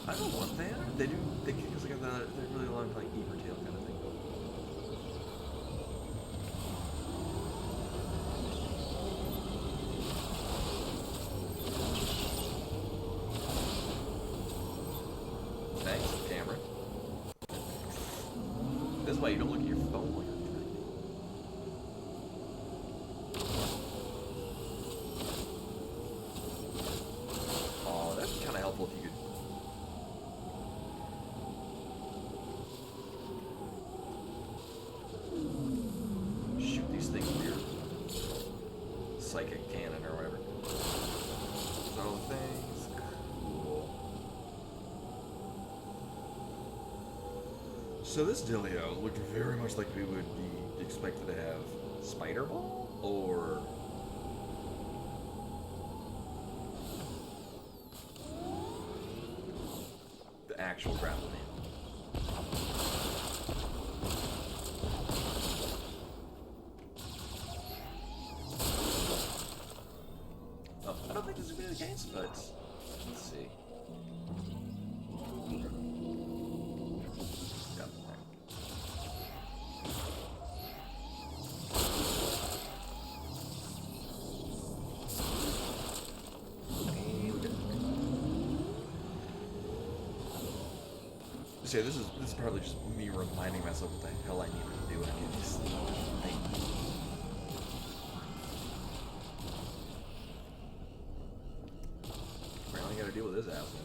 I don't know what they are. They do. They because they got they're really long, like beaver tail kind of thing. Thanks, camera. That's why you don't look at your phone while you're driving. Oh, that'd be kind of helpful if you could. Shoot these things with your psychic cannon or whatever. So things. Cool. So this dealio looked very much like we would be expected to have Spider Ball or the actual grapple man. Oh, I don't think this is going to be the case, but let's see. So yeah, this is probably just me reminding myself what the hell I need to do when I do these things. Apparently I gotta deal with this asshole.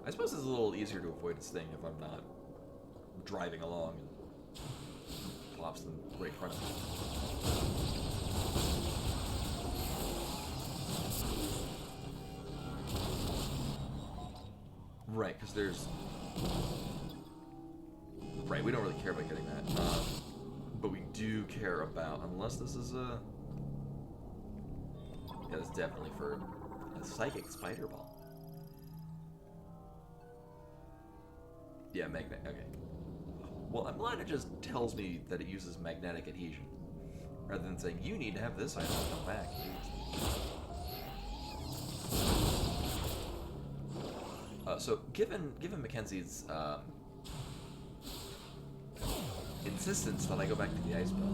I suppose it's a little easier to avoid this thing if I'm not driving along and plops them right in front of me. Right, because there's... Right, we don't really care about getting that. But we do care about... Unless this is a... Yeah, it's definitely for a psychic spider ball. Yeah, magnet. Okay. Well, I'm glad it just tells me that it uses magnetic adhesion, rather than saying you need to have this item come back. So, given Mackenzie's insistence that I go back to the ice bell,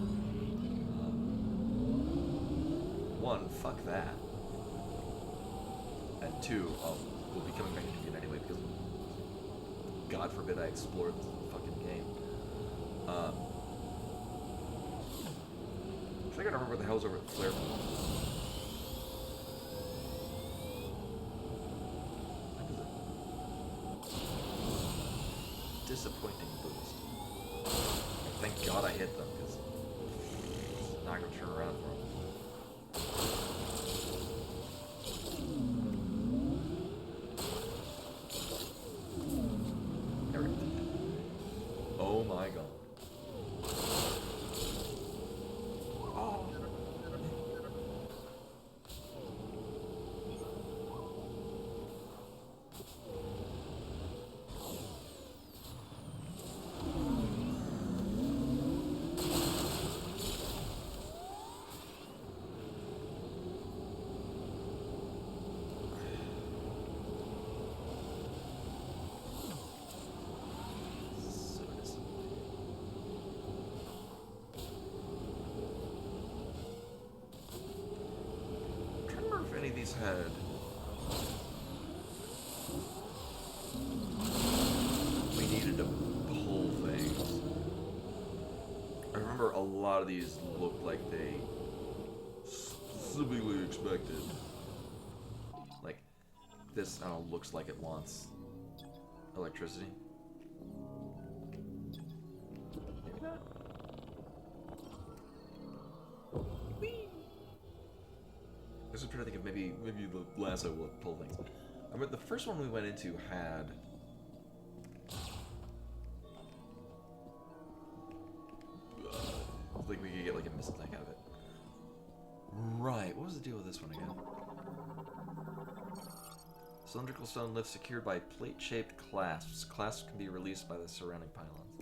one, fuck that, and two, we'll be coming back to it anyway because. God forbid I explore this fucking game. I think I don't remember what the hell's over at the flare pool. That was a disappointing boost. Thank God I hit them, because it's not going to turn around for them. Oh my God. Oh. Any of these had we needed to pull things. I remember a lot of these looked like they specifically expected. Like this, I don't know, looks like it wants electricity. Maybe not. I was trying to think of maybe the lasso will pull things. I mean, the first one we went into had... like we could get like a missile tank out of it. Right, what was the deal with this one again? Cylindrical stone lift secured by plate-shaped clasps. Clasps can be released by the surrounding pylons.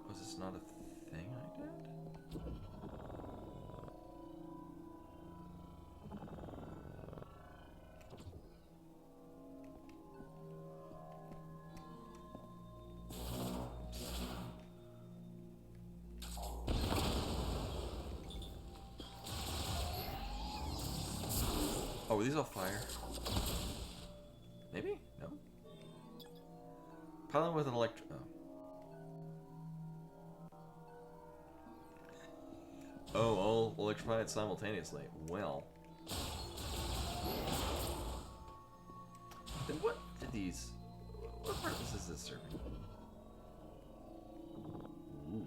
Was this not a thing I did? Oh, were these all fire? Maybe? No? Pylon with an Oh, all electrified simultaneously. Well. Then what did these... What purpose is this serving? Ooh.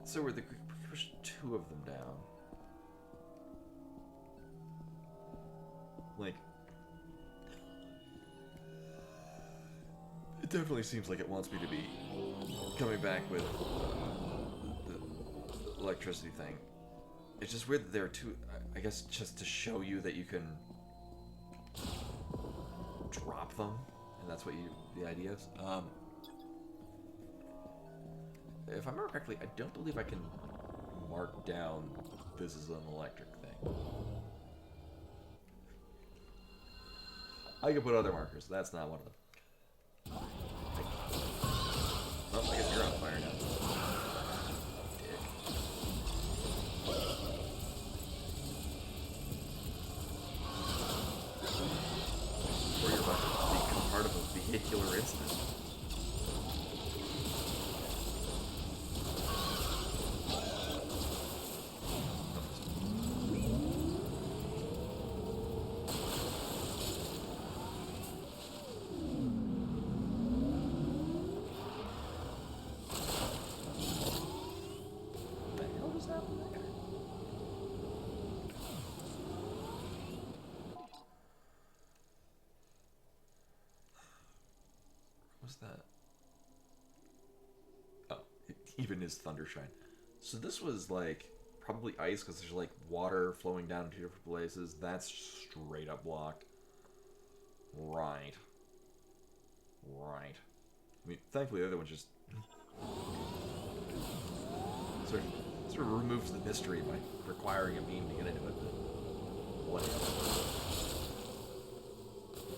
So where we push two of them down. Like, it definitely seems like it wants me to be coming back with the electricity thing. It's just weird that there are two, I guess just to show you that you can drop them, and that's what the idea is. If I remember correctly, I don't believe I can mark down this is an electric thing. I could put other markers. That's not one of them. Oh, I guess you're on fire now. Dick. Or you're about to become part of a vehicular incident. What's that? Oh, even his Thundershine. So this was like probably ice because there's like water flowing down to different places. That's straight up blocked. Right. Right. I mean, thankfully the other one just sort of removes the mystery by requiring a beam to get into it. But whatever.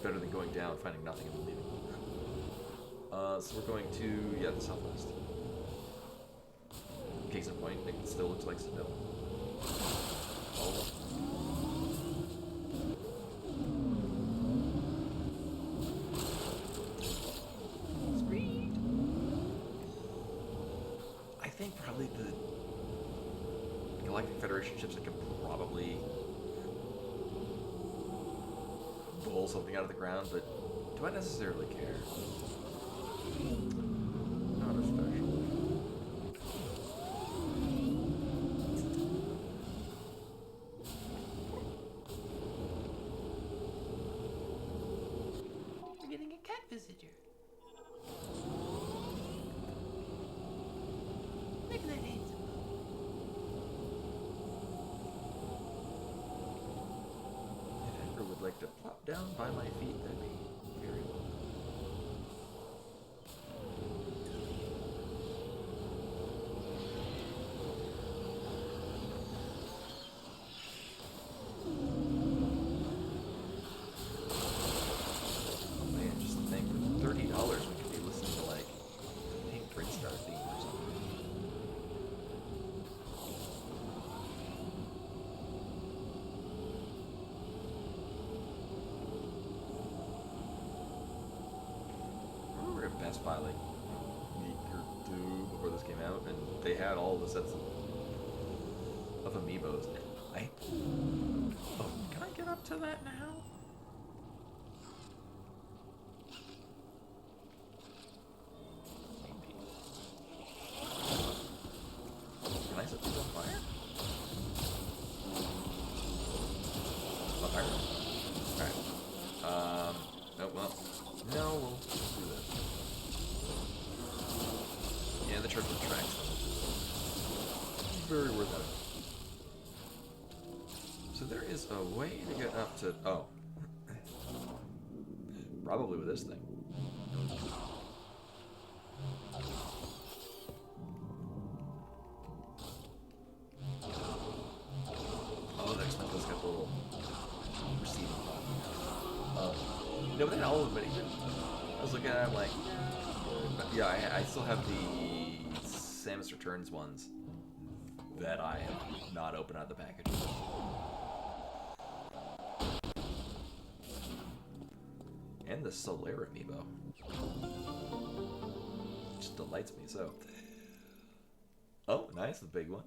Better than going down, finding nothing, and then leaving. So we're going to, the southwest. Case in point, it still looks like snow. Oh. Sweet! I think probably the Galactic Federation ships that could probably pull something out of the ground, but do I necessarily care? Not especially. We're getting a cat visitor. Look at that handsome. If Edgar would like to plop down by my feet, that'd be very well. Best Buy like a week or two before this came out, and they had all the sets of amiibos. Can I get up to that now? Can I set these on fire? On fire? Alright. Oh well. No, we'll do this. Yeah, the triple tracks them, which is very worth it. So there is a way to get up to... Oh. Probably with this thing. Oh, the next one has got the little receiving button. No, but then all of them, but even... I was looking at it, I'm like... Yeah, I still have the Samus Returns ones that I have not opened out of the package. And the Solar amiibo. Just delights me so. Oh, nice, the big one.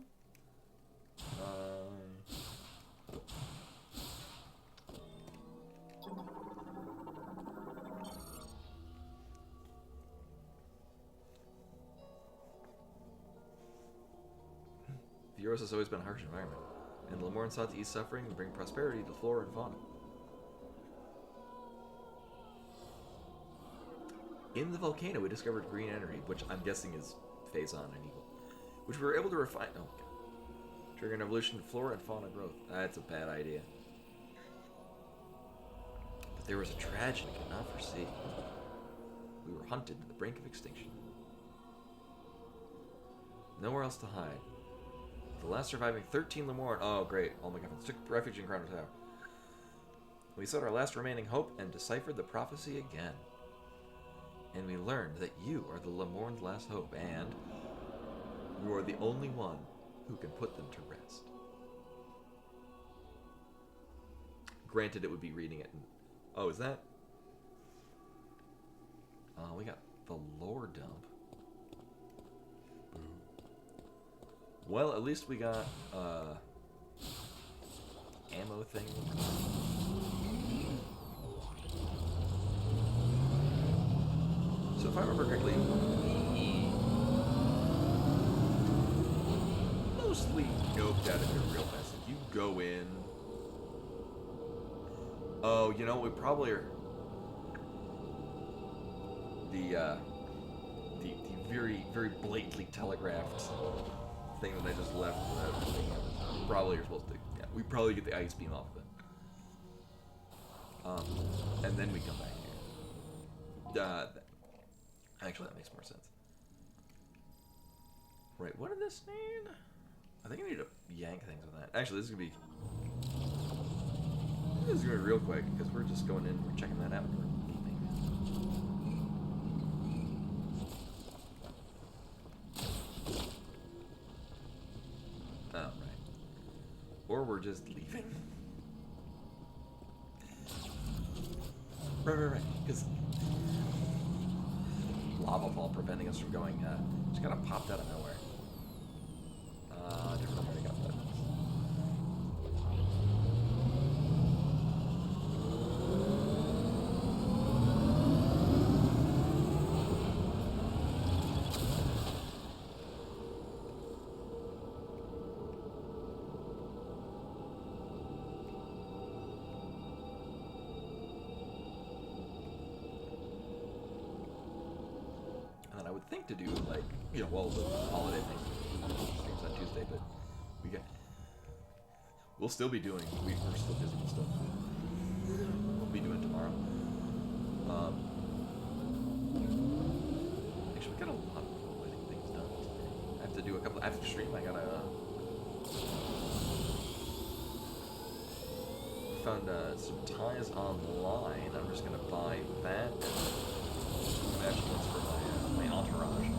The Euros has always been a harsh environment, and Lemorn sought to ease suffering and bring prosperity to flora and fauna. In the volcano, we discovered green energy, which I'm guessing is Phazon and evil, which we were able to refine. Oh, God. Trigger an evolution of flora and fauna growth. That's a bad idea. But there was a tragedy we could not foresee. We were hunted to the brink of extinction. Nowhere else to hide. The last surviving 13 Lemorn. Oh, great. All my weapons took refuge in Chrono Tower. We sought our last remaining hope and deciphered the prophecy again. And we learned that you are the Lemorn's last hope, and you are the only one who can put them to rest. Granted, it would be reading it. And, oh, is that? We got the lore dump. Well, at least we got ammo thing. So if I remember correctly, we mostly noped out of here real fast. Like, you go in. Oh, you know, we probably are. The very, very blatantly telegraphed thing that I just left without thinking of. Probably you're supposed to. Yeah, we probably get the ice beam off of it. And then we come back here. Actually, that makes more sense. Right, what did this mean? I think I need to yank things with that. Actually, this is gonna be real quick because we're just going in, we're checking that out. Oh, right. Or we're just leaving. Right. Because lava fall preventing us from going. Just kind of popped out of nowhere. Never mind. I got that. And I would think to do like, you know, well, the holiday thing streams on Tuesday, but we'll still be doing. We're still busy with stuff. We'll be doing tomorrow. Actually, we got a lot of cool wedding things done today. I have to do a couple after stream. I gotta found some ties online. I'm just gonna buy that and matching ones for my entourage.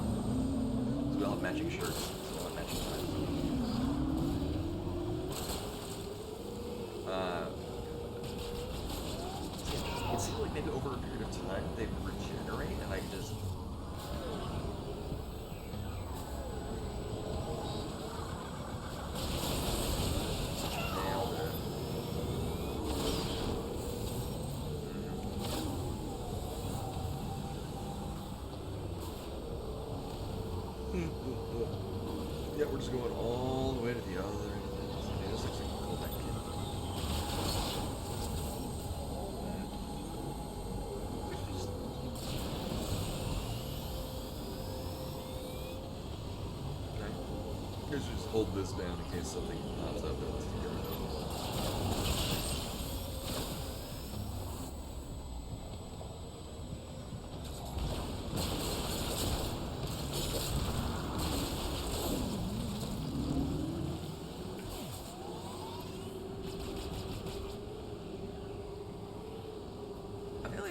So we'll have matching shirts. So we'll have matching ties. It seems like maybe over a period of time they regenerate, and I just. Nailed it. Yeah, we're just going all the way to the other end of this. I mean, this looks like a cool back kid. Okay. Here's just hold this down in case something pops up.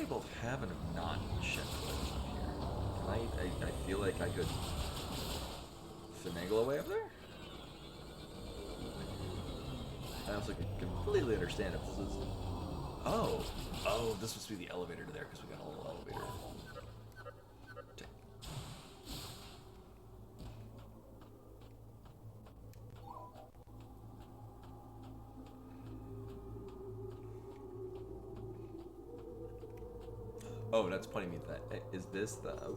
Both have and have not shed colors up here. I feel like I could finagle away up there. I also could completely understand if this is. Oh, this must be the elevator to there because we got a little elevator. Oh, that's pointing me at that. Hey, is this the... Oh.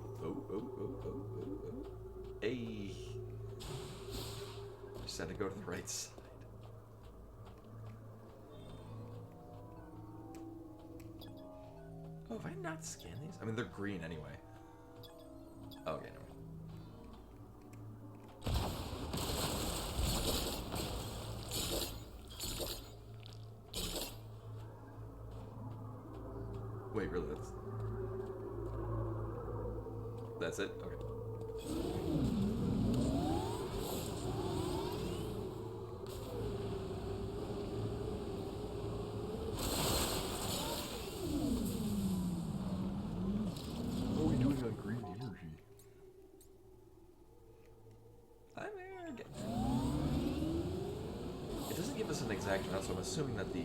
Hey. Just had to go to the right side. Oh, have I not scanned these? I mean, they're green anyway. Okay, never mind. Wait, really? That's it? Okay. this an exact amount, so I'm assuming that the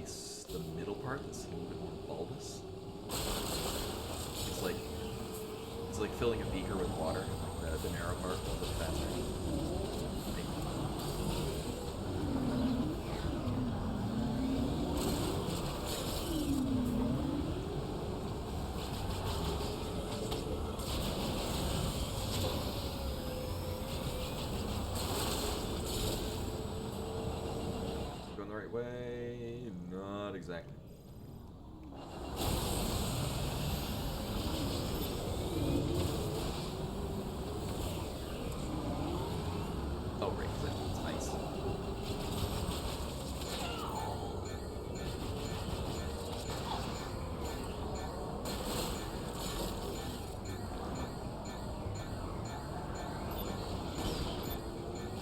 middle part, this a little bit more bulbous. It's like filling a beaker with water. Like the narrow part, a little bit faster. Going the right way? Not exactly. Oh, right, 'cause it's ice.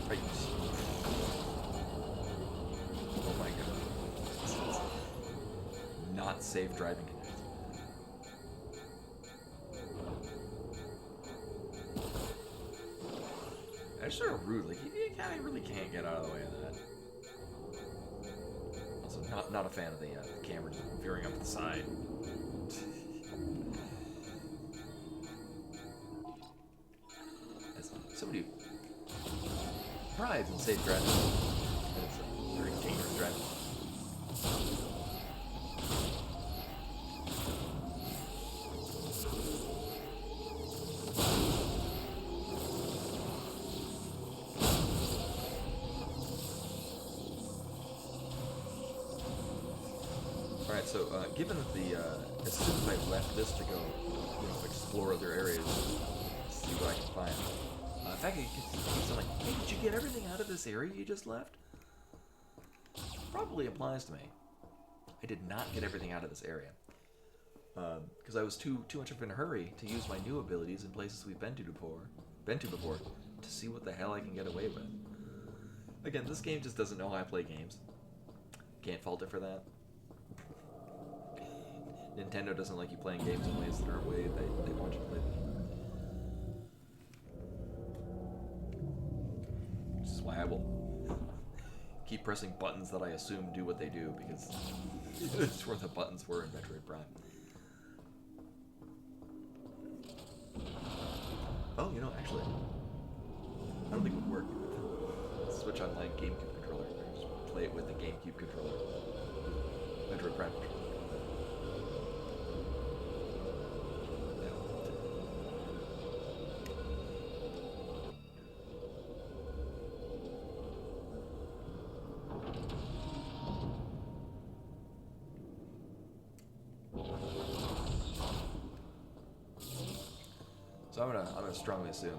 Right. Oh my god. This is not safe driving conditions. That's sort of rude. Like, you kind of really can't get out of the way of that. Also, not a fan of the camera just veering up to the side. As somebody who prides in safe driving, and it's a very dangerous driving. Alright, so given that as soon as I left this to go, explore other areas, see what I can find. In fact, it keeps on like, hey, did you get everything out of this area you just left? Probably applies to me. I did not get everything out of this area. Because I was too much of in a hurry to use my new abilities in places we've been to before, to see what the hell I can get away with. Again, this game just doesn't know how I play games. Can't fault it for that. Nintendo doesn't like you playing games in ways that aren't way they want you to play them. Which is why I will keep pressing buttons that I assume do what they do, because it's where the buttons were in Metroid Prime. Oh, actually, I don't think it would work. Switch on my GameCube controller. Just play it with the GameCube controller. Metroid Prime controller. So I'm gonna strongly assume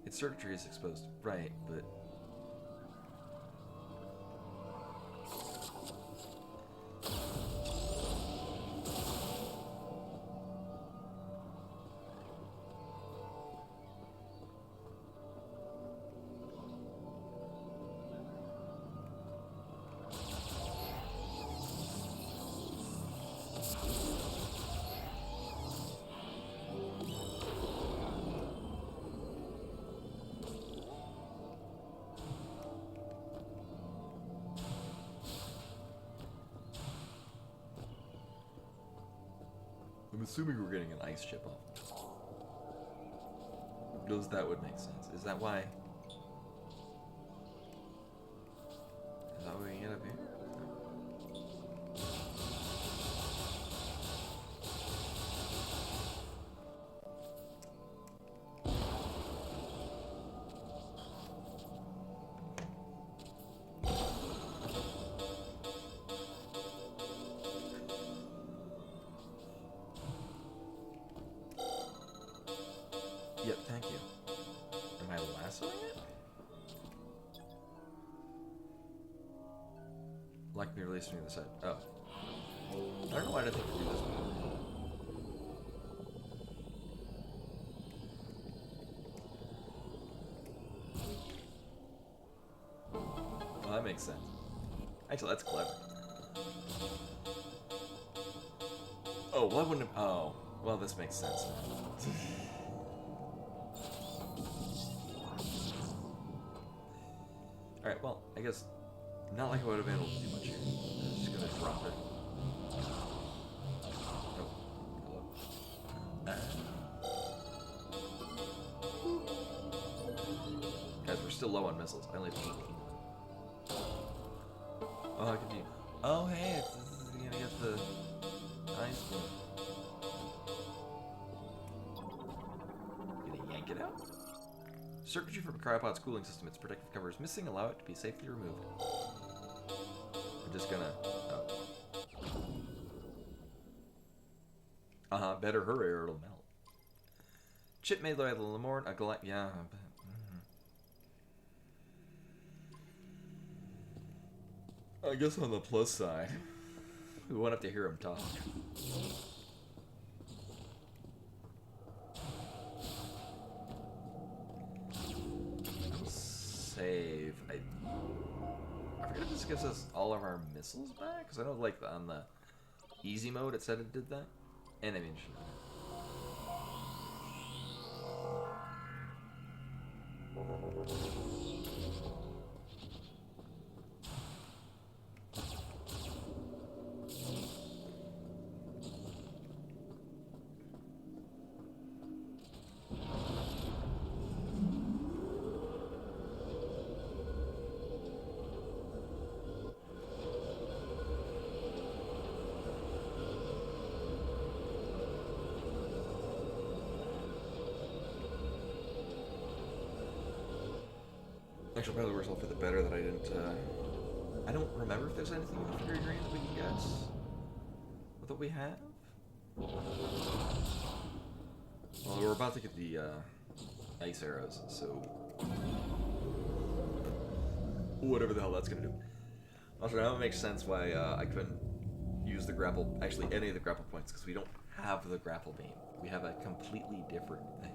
its circuitry is exposed, right? But I'm assuming we're getting an ice chip off. Because that would make sense. Is that why? Is that why we get up here? Yep, thank you. Am I lassoing it? Like me releasing me to the side. Oh. I don't know why I didn't think to do this before. Well, that makes sense. Actually, that's clever. Oh, why wouldn't it? Oh, well, this makes sense now. Alright, well, I guess not like I would have been able to do much here. I'm just gonna drop it. Oh, hello. Guys, we're still low on missiles. I only have 18. Oh, how could you? Oh, hey, this is gonna get the ice one. Gonna yank it out? Circuitry from a cryopod's cooling system. Its protective cover is missing. Allow it to be safely removed. I'm just gonna. Oh. Better hurry or it'll melt. Chip made by the Lemorn. Yeah. I guess on the plus side, we won't have to hear him talk. Save. I forget if this gives us all of our missiles back, because I know, like, on the easy mode it said it did that. And I mean, actually, probably works out for the better that I didn't. I don't remember if there's anything in the figure green that we can guess with what we have. Well, we're about to get the ice arrows, so whatever the hell that's gonna do. Also, now it makes sense why I couldn't use the grapple, actually any of the grapple points, because we don't have the grapple beam. We have a completely different thing.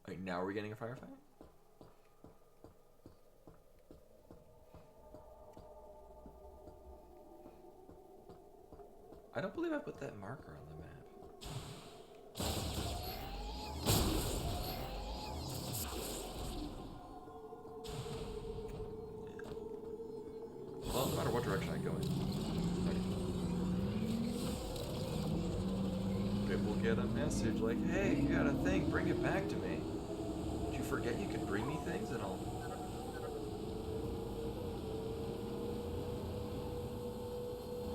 Right, now we're getting a firefight? I don't believe I put that marker on the map. Well, no matter what direction I go in, it will get a message like, hey, you got a thing, bring it back to me. Did you forget you could bring me things and I'll...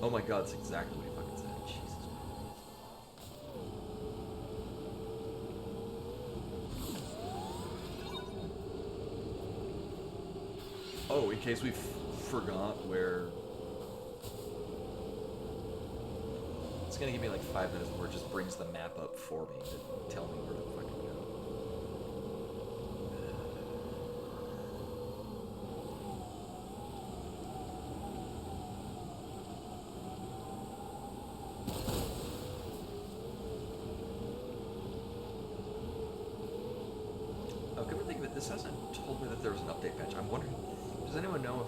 Oh my god, it's exactly what he fucking said. Jesus. Oh, in case we forgot where... It's gonna give me like 5 minutes where it just brings the map up for me to tell me where to fucking go. Oh, come to think of it, this hasn't told me that there was an update patch. I'm wondering, does anyone know if...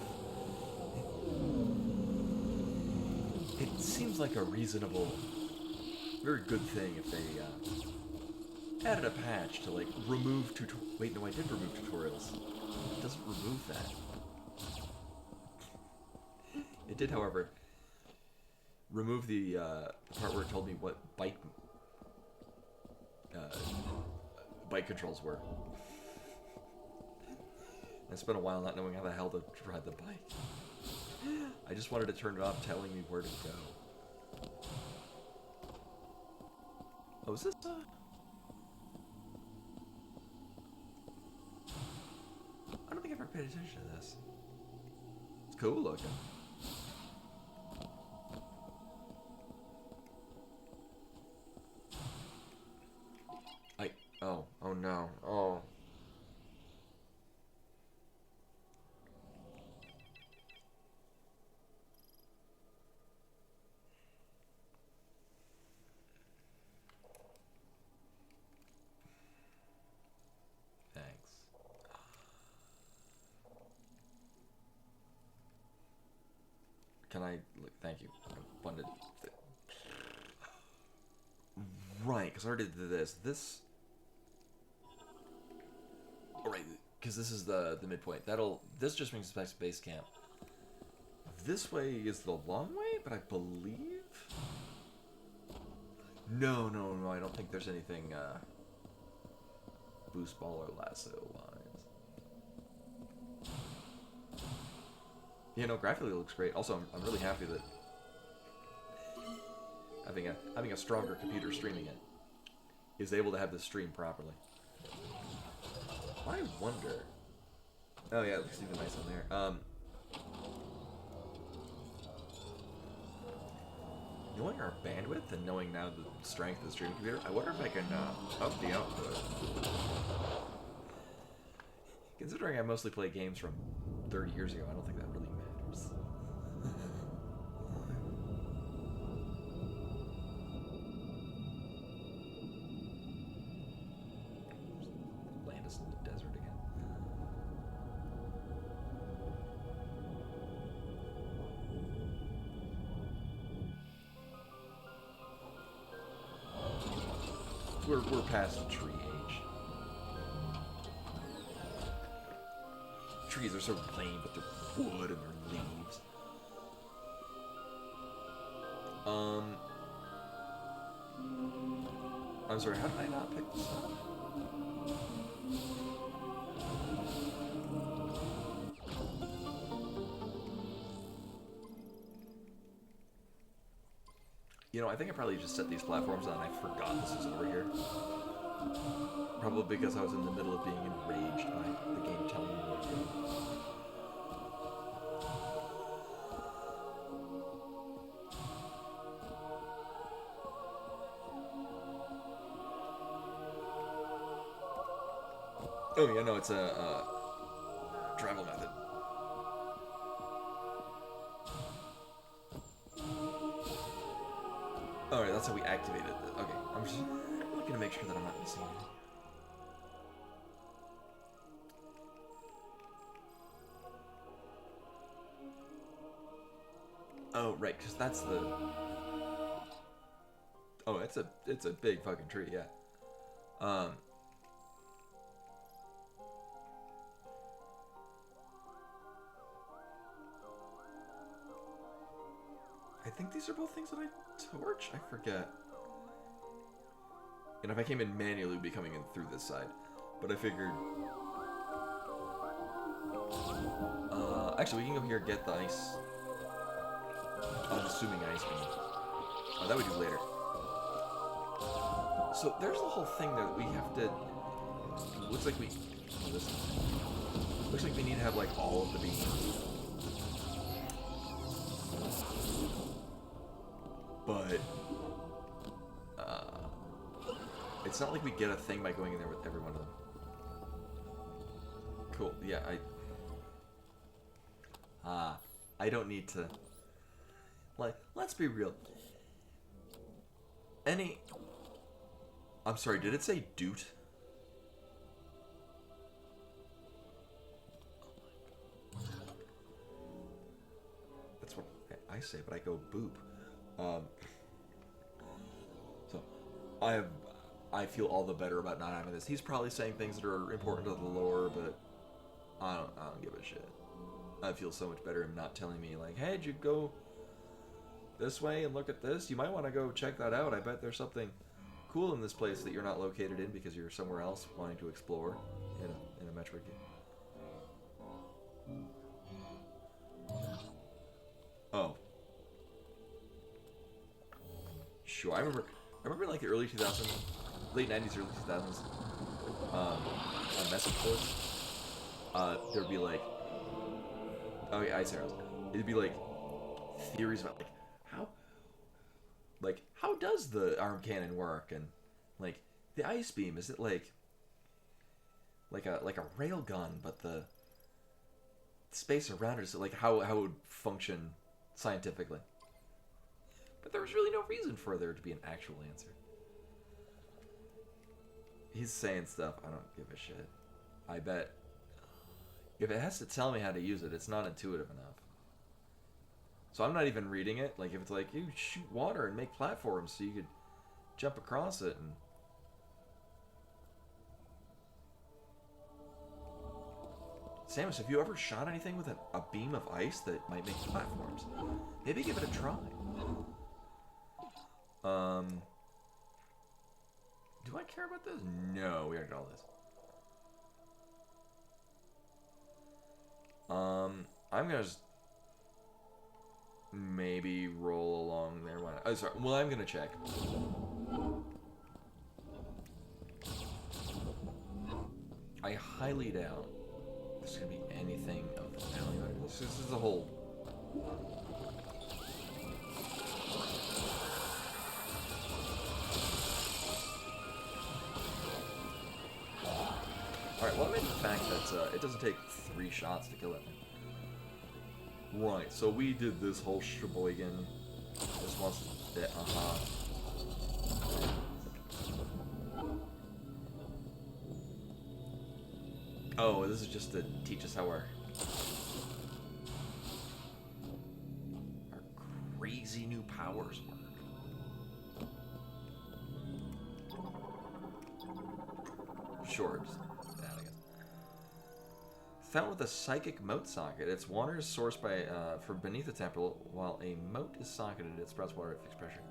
It seems like a reasonable, very good thing if they added a patch to, like, remove Wait, no, I did remove tutorials. It doesn't remove that. It did, however, remove the part where it told me what bike controls were. I spent a while not knowing how the hell to ride the bike. I just wanted to turn it off telling me where to go. Oh, is this I don't think I've ever paid attention to this. It's cool looking. Oh no. Oh. Thanks. can I look? Thank you. Abundant. Right, because I already did this. Alright, because this is the midpoint. This just brings us back to base camp. This way is the long way, but I believe... No, I don't think there's anything, boost ball or lasso wise. You know, graphically it looks great. Also, I'm really happy that having a stronger computer streaming it is able to have this stream properly. I wonder... Oh yeah, it looks even nice on there. Knowing our bandwidth and knowing now the strength of the streaming computer, I wonder if I can up the output. Considering I mostly play games from 30 years ago, I don't think that really matters. Land us in the desert again. We're past the tree age. Trees are so plain, but they're wood and they're leaves. I'm sorry, how did I not pick this up? You know, I think I probably just set these platforms on and I forgot this was over here. Probably because I was in the middle of being enraged by the game telling me what to do. Oh yeah, no, it's a travel method. Alright, that's how we activated it. Okay, I'm just looking to make sure that I'm not missing anything. Oh, right, because that's the... Oh, it's a big fucking tree, yeah. I think these are both things that I torch? I forget. And if I came in manually, we'd be coming in through this side. But I figured... actually, we can go here and get the ice. I'm assuming ice beam. Oh, that we do later. So there's the whole thing that we have to... Looks like we... Oh, this... Looks like we need to have, like, all of the beams. But... it's not like we get a thing by going in there with every one of them. Cool, yeah, I don't need to... Like, let's be real. I'm sorry, did it say doot? That's what I say, but I go boop. So, I feel all the better about not having this. He's probably saying things that are important to the lore, but I don't give a shit. I feel so much better him not telling me, like, hey, did you go this way and look at this? You might want to go check that out. I bet there's something cool in this place that you're not located in because you're somewhere else wanting to explore in a Metroid game. Oh. Sure, I remember like the early 2000s, late 90s, early 2000s, on message boards, there'd be like, oh yeah, Ice Arrows. It'd be like theories about how does the arm cannon work, and like the ice beam, is it like a rail gun, but the space around it is like how it would function scientifically. But there was really no reason for there to be an actual answer. He's saying stuff, I don't give a shit. I bet if it has to tell me how to use it, it's not intuitive enough. So I'm not even reading it. Like if it's like you shoot water and make platforms so you could jump across it and. Samus, have you ever shot anything with a beam of ice that might make platforms? Maybe give it a try. Do I care about this? No, we already got all this. I'm gonna just maybe roll along there. Why not? Oh, sorry. Well, I'm gonna check. I highly doubt there's gonna be anything of value. This is a whole. Alright, well, I mean the fact that it doesn't take 3 shots to kill it. Right, so we did this whole sheboygan. This wants to. Oh, this is just to teach us how our crazy new powers work. Sure, just that, I guess. Found with a psychic moat socket. Its water is sourced by from beneath the temple, while a moat is socketed. It sprouts water at fixed pressure.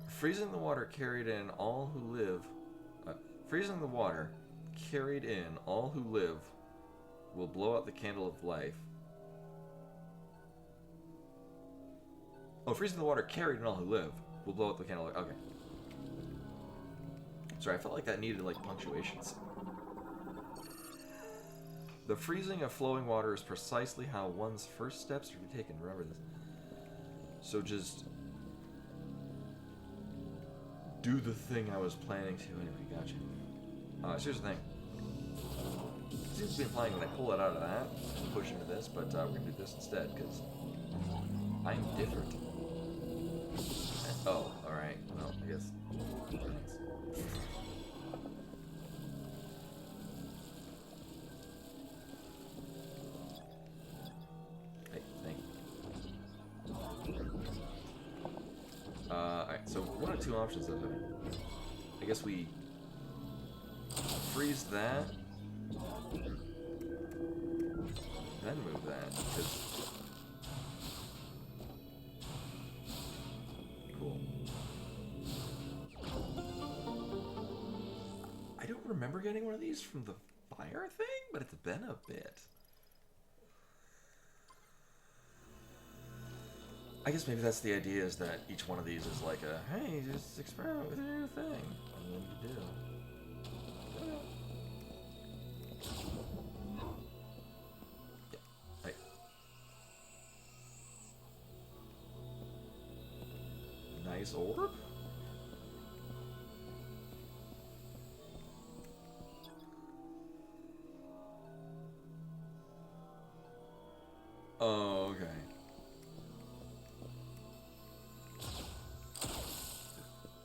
Freezing the water carried in all who live. Freezing the water carried in all who live will blow out the candle of life. Oh, freezing the water carried in all who live will blow out the candle of life. Okay. Sorry, I felt like that needed, like, punctuations. The freezing of flowing water is precisely how one's first steps are to be taken. Remember this. So just do the thing I was planning to. Anyway, gotcha. So here's the thing. It seems to be implying when I pull it out of that and push into this, but we're going to do this instead, because I'm different. Oh, alright. Well, I guess. Thanks. Hey, thank you. Alright, so one of 2 options of it. I guess we freeze that, then move that, because... Cool. I don't remember getting one of these from the fire thing, but it's been a bit. I guess maybe that's the idea, is that each one of these is like a, hey, just experiment with your new thing. And then you do. Yeah. Right. Nice orb? Oh, okay.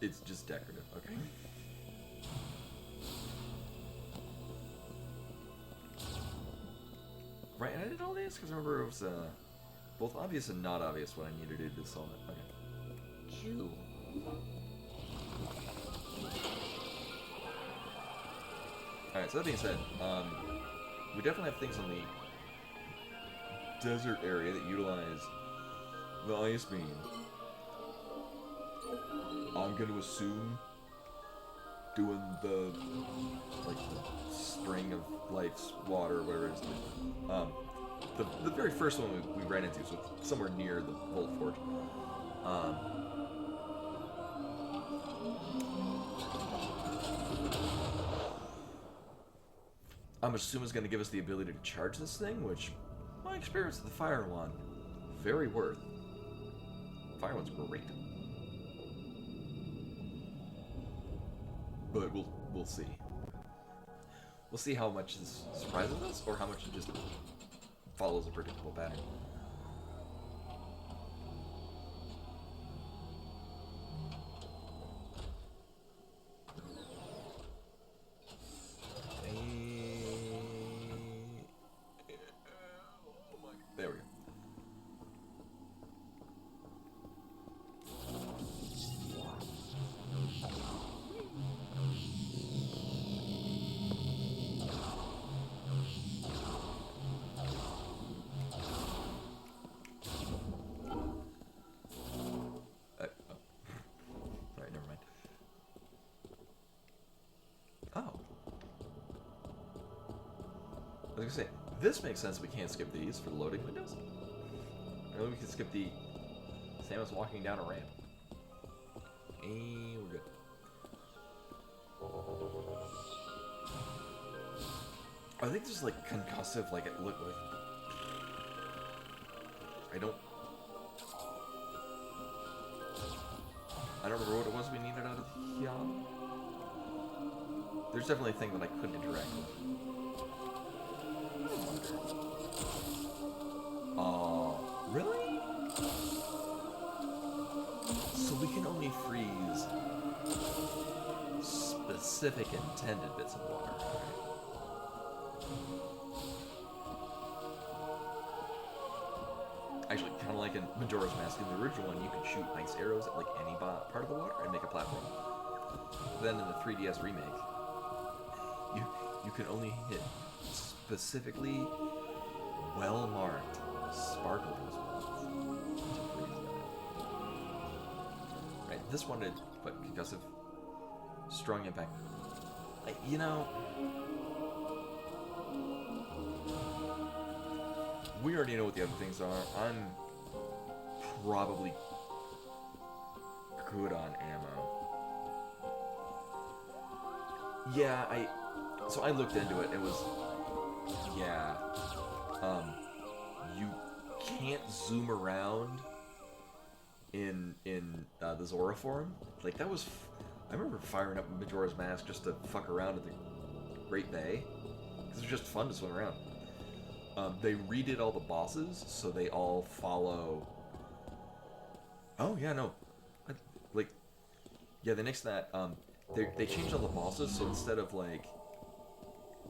It's just decorative, okay. Right, and I did all these because I remember it was both obvious and not obvious what I needed to do to solve it. Okay. Q. Alright, so that being said, we definitely have things on the desert area that utilize the ice beam. I'm going to assume doing the, like, the spring of life's water, or whatever it is. The very first one we ran into, so it's somewhere near the Volt Forge. I'm assuming it's going to give us the ability to charge this thing, which, my experience with the Fire one, very worth. Fire one's great. But we'll see. We'll see how much this surprises us, or how much it just follows a predictable pattern. I was gonna say, this makes sense. We can't skip these for the loading windows. Or we can skip the Samus walking down a ramp. And we're good. I think this is like concussive, like it looked like. I don't remember what it was we needed out of here. There's definitely a thing that I couldn't interact with. Really? So we can only freeze specific intended bits of water. Actually, kind of like in Majora's Mask in the original one, you can shoot ice arrows at like any part of the water and make a platform. Then in the 3DS remake, you can only hit specifically well-marked sparkling spots to freeze them. Right, this one did, but concussive, strong impact. You know, we already know what the other things are. I'm probably good on ammo. Yeah, so I looked into it. It was, yeah, you can't zoom around in the Zora form. Like that was, I remember firing up Majora's Mask just to fuck around at the Great Bay. It was just fun to swim around. They redid all the bosses, so they all follow. Oh yeah, no, the next to that, they changed all the bosses, so instead of like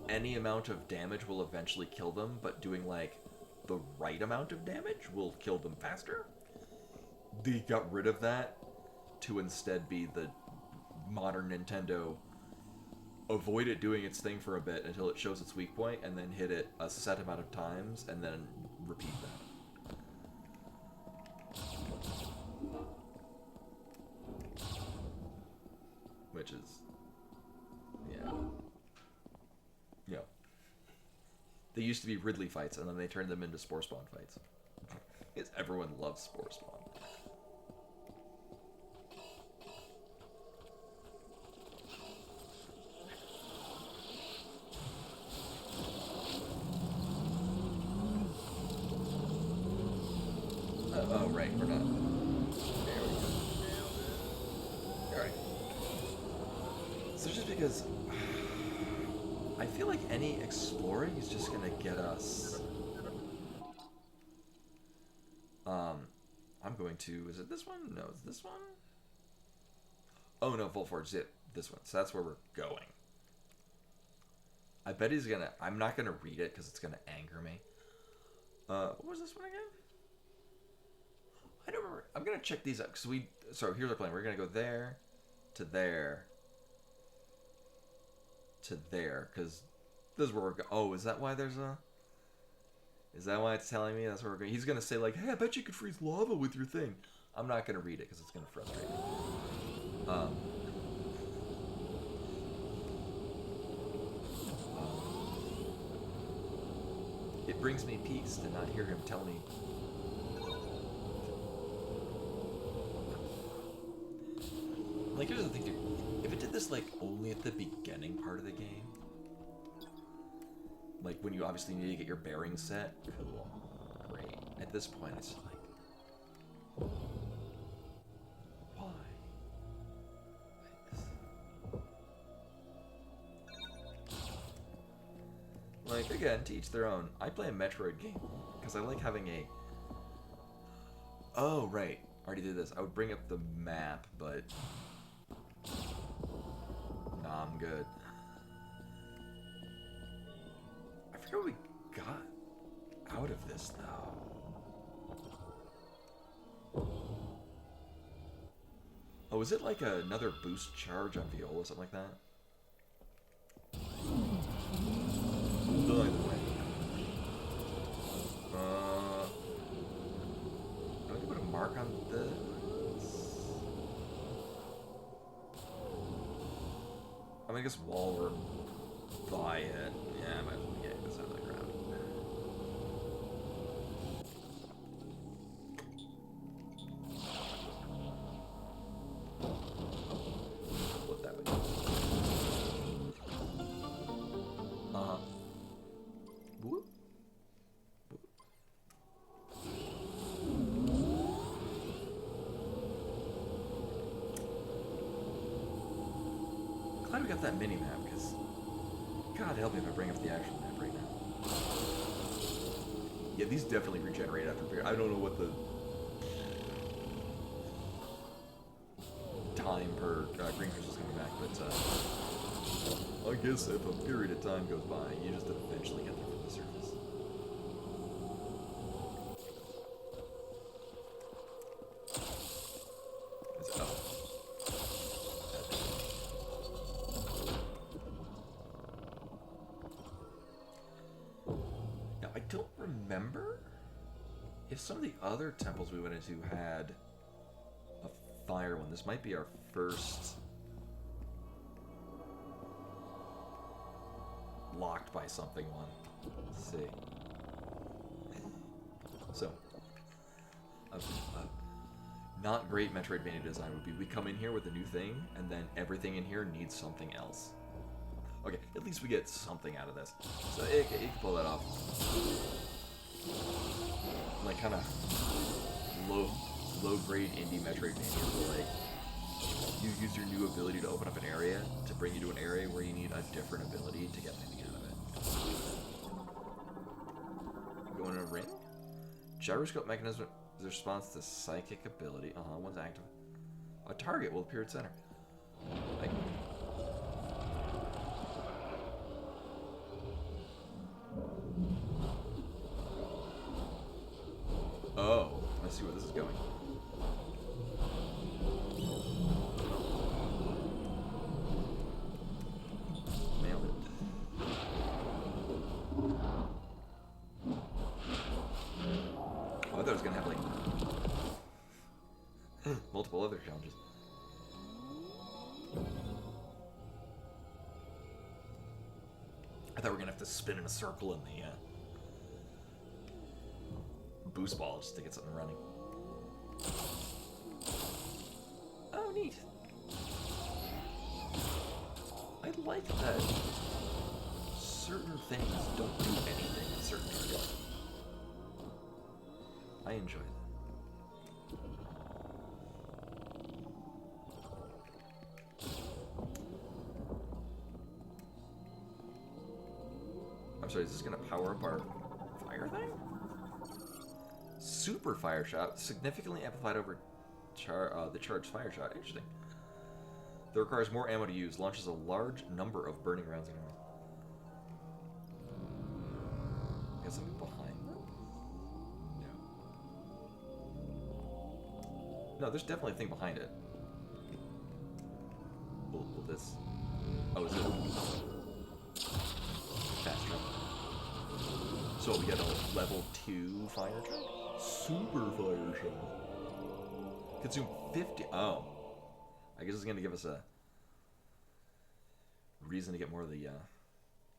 any amount of damage will eventually kill them, but doing like the right amount of damage will kill them faster. They got rid of that to instead be the modern Nintendo. Avoid it doing its thing for a bit until it shows its weak point, and then hit it a set amount of times, and then repeat that. Which is, yeah. Yeah. They used to be Ridley fights, and then they turned them into Spore Spawn fights. Because everyone loves Spore Spawn. Oh, right, we're not. There we go. Alright. So just because I feel like any exploring is just gonna get us. I'm going to. Is it this one? No, it's this one. Oh no, Volforge Zip. This one. So that's where we're going. I bet he's gonna. I'm not gonna read it because it's gonna anger me. What was this one again? I don't remember. I'm gonna check these out. So here's our plan. We're gonna go there, to there, to there, because this is where we're going. Oh, is that why there's a? Is that why it's telling me that's where we're going? He's gonna say like, "Hey, I bet you could freeze lava with your thing." I'm not gonna read it because it's gonna frustrate me. It brings me peace to not hear him tell me. Like, here's the thing, dude. If it did this, like, only at the beginning part of the game, like, when you obviously need to get your bearings set, cool, great. At this point, it's like, why? Like, again, to each their own. I play a Metroid game, because I like having a... Oh, right. Already did this. I would bring up the map, but... Nah, I'm good. I forget what we got out of this, though. Oh, is it like another boost charge on Viola, something like that? Either way. Do I need to put a mark on this? I mean, I guess while we're by it, yeah, I might as well get this out of the ground. glad we got that mini map, because God help me if I bring up the actual map right now. Yeah, these definitely regenerate after a period. I don't know what the time per green crystals coming back, but I guess if a period of time goes by, you just eventually get there from the surface. Now, I don't remember if some of the other temples we went into had a fire one. This might be our first locked by something one. Let's see. So, a not great Metroidvania design would be we come in here with a new thing, and then everything in here needs something else. Okay, at least we get something out of this. So it can pull that off. Like kind of low grade indie Metroidvania where like you use your new ability to open up an area to bring you to an area where you need a different ability to get anything out of it. Going in a ring? Gyroscope mechanism is a response to psychic ability. One's active. A target will appear at center. Like, oh, I see where this is going. Nailed it. Oh, I thought it was gonna have like multiple other challenges. I thought we were gonna have to spin in a circle in the boost ball just to get something running. Oh, neat. I like that certain things don't do anything in certain areas. I enjoy that. I'm sorry, is this gonna power up our fire thing? Super fire shot, significantly amplified over the charged fire shot. Interesting. That requires more ammo to use. Launches a large number of burning rounds. Got something behind them? No. No, there's definitely a thing behind it. Will this? Oh, is it? Fast jump. So we got a level 2 fire truck? Super fire shot. Consume 50. Oh. I guess it's going to give us a reason to get more of the.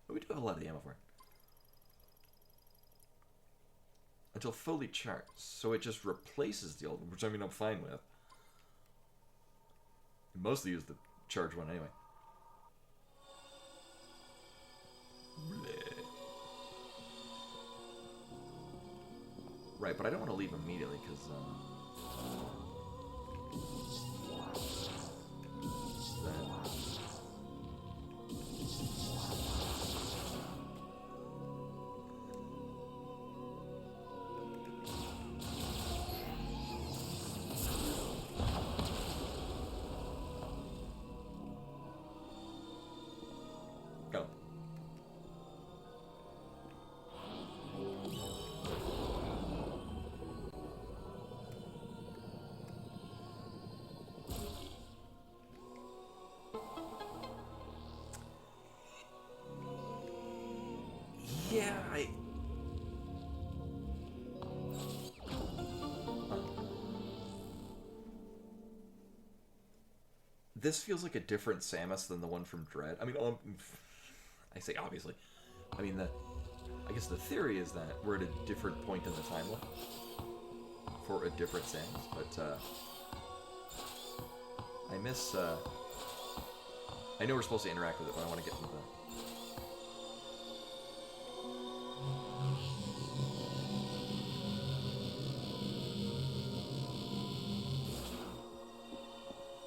But we do have a lot of the ammo for it. Until fully charged. So it just replaces the old one, which I mean I'm fine with. We mostly use the charged one anyway. Bleh. Right, but I don't want to leave immediately because go. Yeah, this feels like a different Samus than the one from Dread. I mean, I say obviously. I mean, I guess the theory is that we're at a different point in the timeline for a different Samus, but I miss. I know we're supposed to interact with it, but I want to get into the.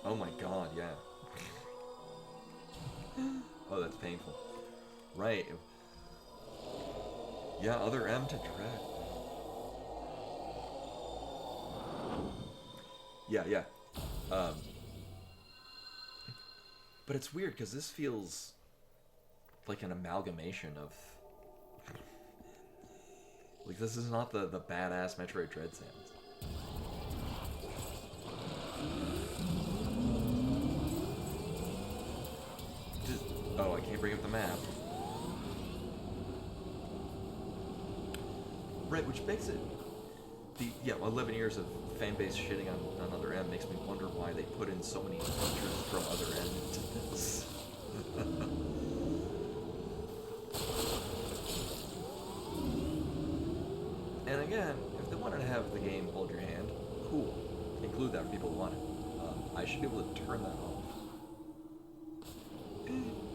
Oh my god, yeah. Oh, that's painful. Right. Yeah, other M to dread. Yeah, yeah. But it's weird because this feels like an amalgamation of. Like, this is not the badass Metroid Dread sounds. Oh, I can't bring up the map. Right, which makes it... 11 years of fan base shitting on Other M makes me wonder why they put in so many features from Other M into this. And again, if they wanted to have the game hold your hand, cool. Include that for people who want it. I should be able to turn that off. Immediately.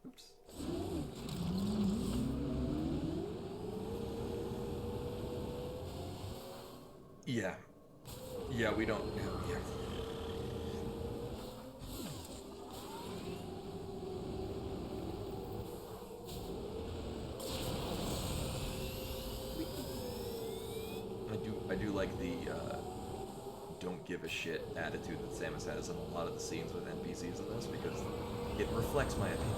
Oops. Yeah. Yeah, we don't. Yeah. I do like the don't give a shit attitude that Samus has in a lot of the scenes with NPCs in this because it reflects my opinion.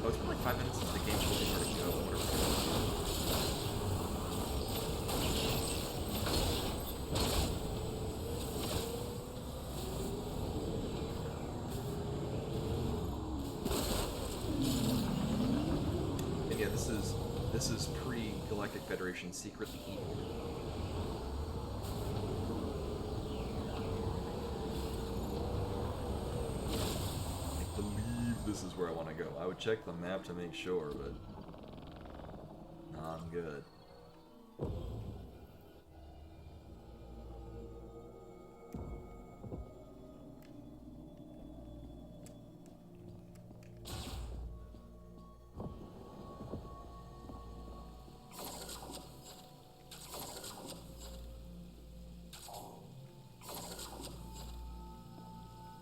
Oh, it's been like 5 minutes since the game told me where to go. I wonder And yeah, this is pre-Galactic Federation secretly evil. I believe this is where I want to go. I would check the map to make sure, but nah, I'm good.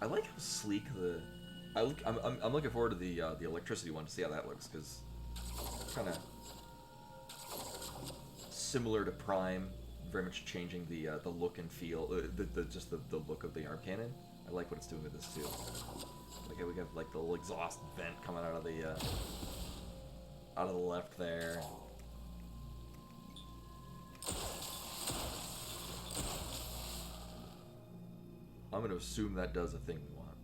I like how sleek the. I'm looking forward to the electricity one to see how that looks because kind of similar to Prime, very much changing the look and feel, just the look of the arm cannon. I like what it's doing with this too. Like we got like the little exhaust vent coming out of the left there. I'm going to assume that does a thing we want.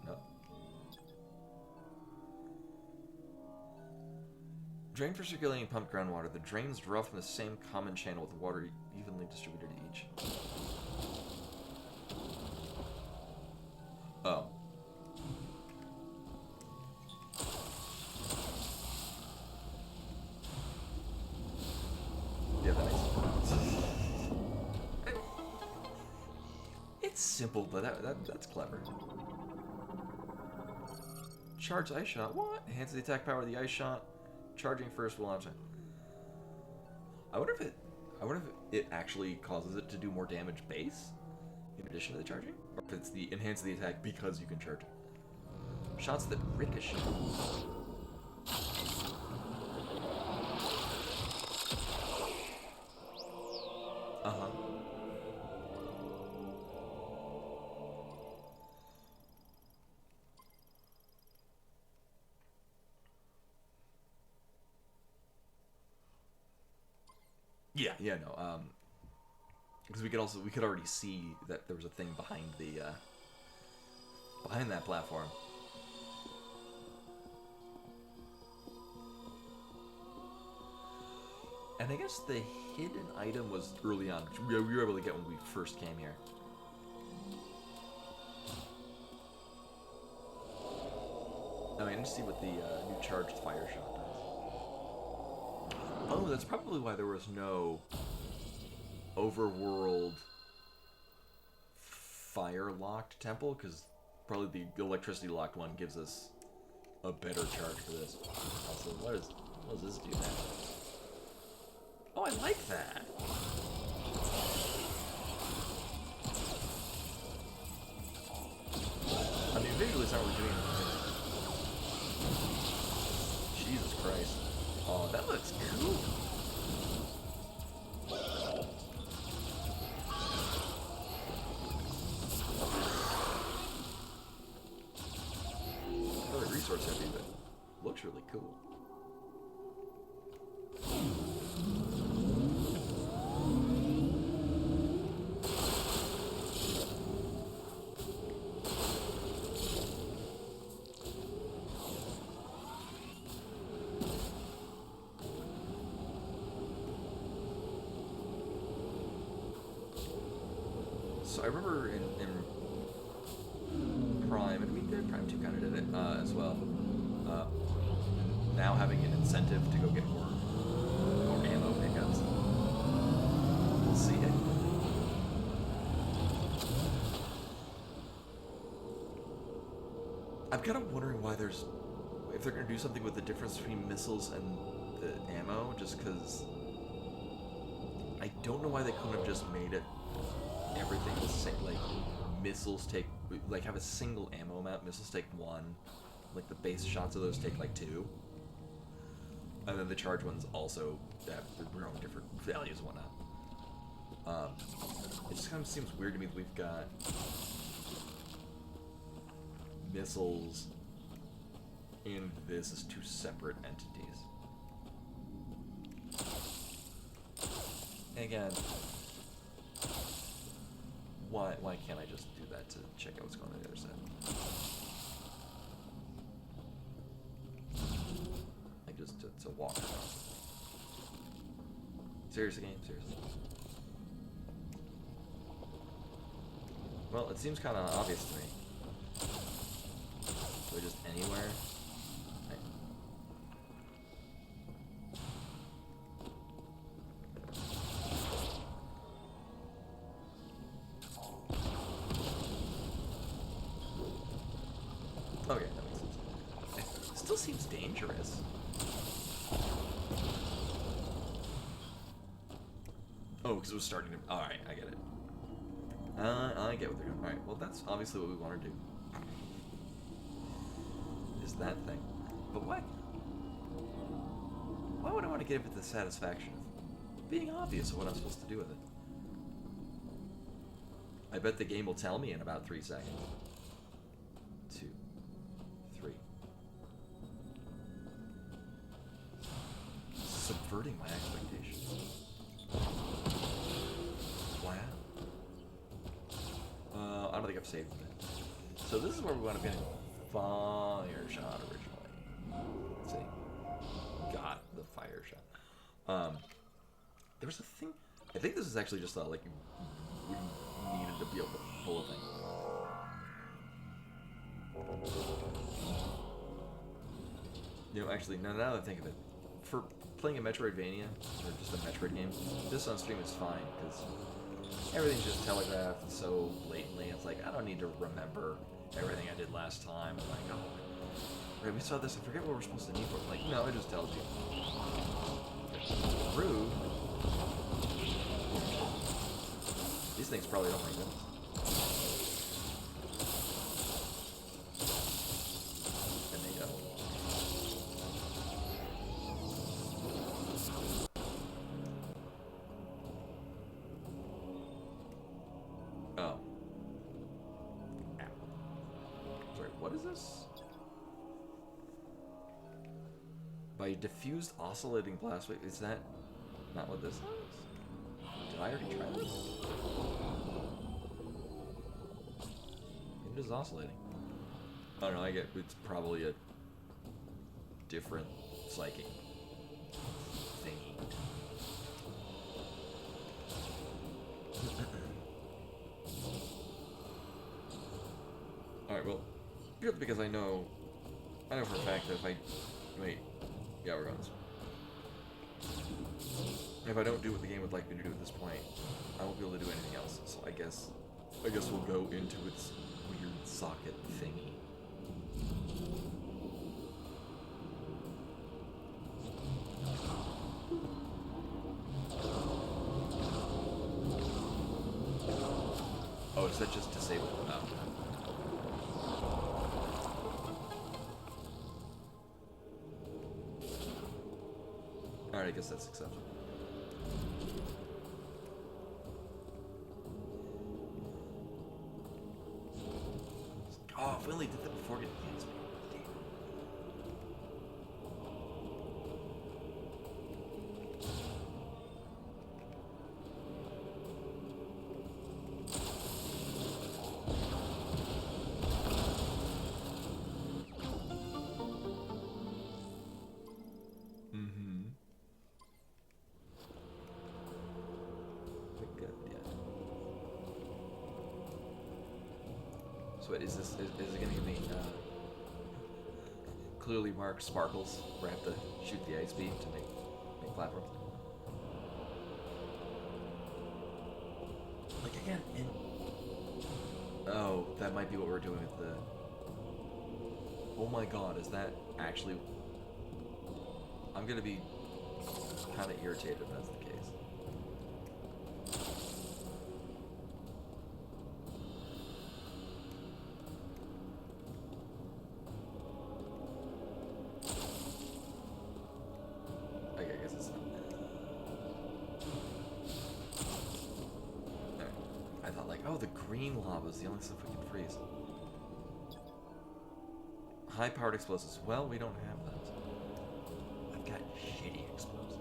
No. Drain for circulating pumped groundwater. The drains draw from the same common channel with water evenly distributed to each. Oh. Yeah, that makes sense. It's simple, but that's clever. Charge ice shot. What? Enhance the attack power of the ice shot. Charging first will launch it. I wonder if it actually causes it to do more damage base in addition to the charging, or if it's the enhance the attack because you can charge it. Shots that ricochet. Uh-huh. Yeah, no, because we could already see that there was a thing behind behind that platform. And I guess the hidden item was early on. We were able to get when we first came here. I mean, to see what the new charged fire shot does. Oh, that's probably why there was no overworld fire locked temple, because probably the electricity locked one gives us a better charge for this. Also, what does this do now? Oh, I like that. I mean, visually, it's not really doing anything. Jesus Christ. Oh, that looks cool. Really resource heavy, but looks really cool. So I remember in Prime, and we did Prime 2 kind of did it as well. Now having an incentive to go get more ammo pickups. We'll see it. I'm kind of wondering why if they're going to do something with the difference between missiles and the ammo, just because I don't know why they couldn't have just made it everything the same. Like, missiles take, like, have a single ammo amount, missiles take 1, like the base shots of those take like 2, and then the charge ones also have their own different values and whatnot. It just kind of seems weird to me that we've got missiles and this as 2 separate entities. And again, why can't I just do that to check out what's going on the other side? Like, just to walk across it. Seriously, game? Seriously? Well, it seems kind of obvious to me. So just anywhere? Right. Okay, that makes sense. It still seems dangerous. Oh, because it was starting to... Alright, I get it. I get what they're doing. Alright, well, that's obviously what we want to do. Is that thing. But why? Why would I want to give it the satisfaction of being obvious of what I'm supposed to do with it? I bet the game will tell me in about 3 seconds. 2, 3. Subverting my expectations. Wow. I don't think I've saved it. So this is where we want to be getting fire shot originally. Let's see. Got the fire shot. There was a thing. I think this is actually just like we needed to be able to pull a thing. You know, actually, now that I think of it, for playing a Metroidvania or just a Metroid game, this on stream is fine because everything's just telegraphed so blatantly. It's like I don't need to remember everything I did last time. I'm like, oh, right, we saw this. I forget what we're supposed to need for it. Like, no, it just tells you. Rude. These things probably don't make sense. And they don't. Oh. Ow. Sorry, what is this? By diffused oscillating blast wave. Is that not what this is? Did I already try this? It is oscillating. I don't know, I get it's probably a different psychic thingy. Alright, well, purely because I know I know for a fact that if I... Wait. Yeah, we're going this way. If I don't do what the game would like me to do at this point, I won't be able to do anything else. So I guess we'll go into its weird socket thingy. Oh, is that just disabled? Oh. Alright, I guess that's acceptable. Oh, if we only did that before getting hands me. So wait, is it going to give me clearly marked sparkles where I have to shoot the ice beam to make platforms? Like again, oh, that might be what we're doing with the... Oh my god, is that actually... I'm going to be kind of irritated if that's the case. Lava is the only stuff we can freeze. High-powered explosives. Well, we don't have those. I've got shitty explosives.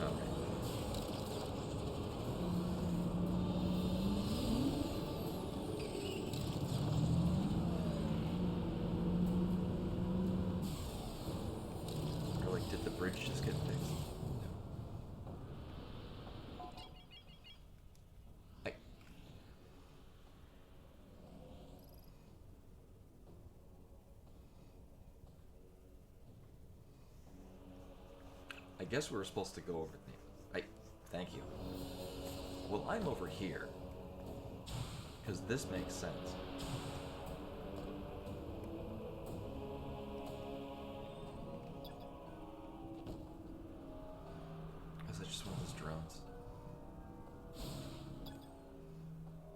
Okay. Or like, did the bridge just get fixed? I guess we were supposed to go over there. Thank you. Well, I'm over here. Because this makes sense. Is that just one of those drones?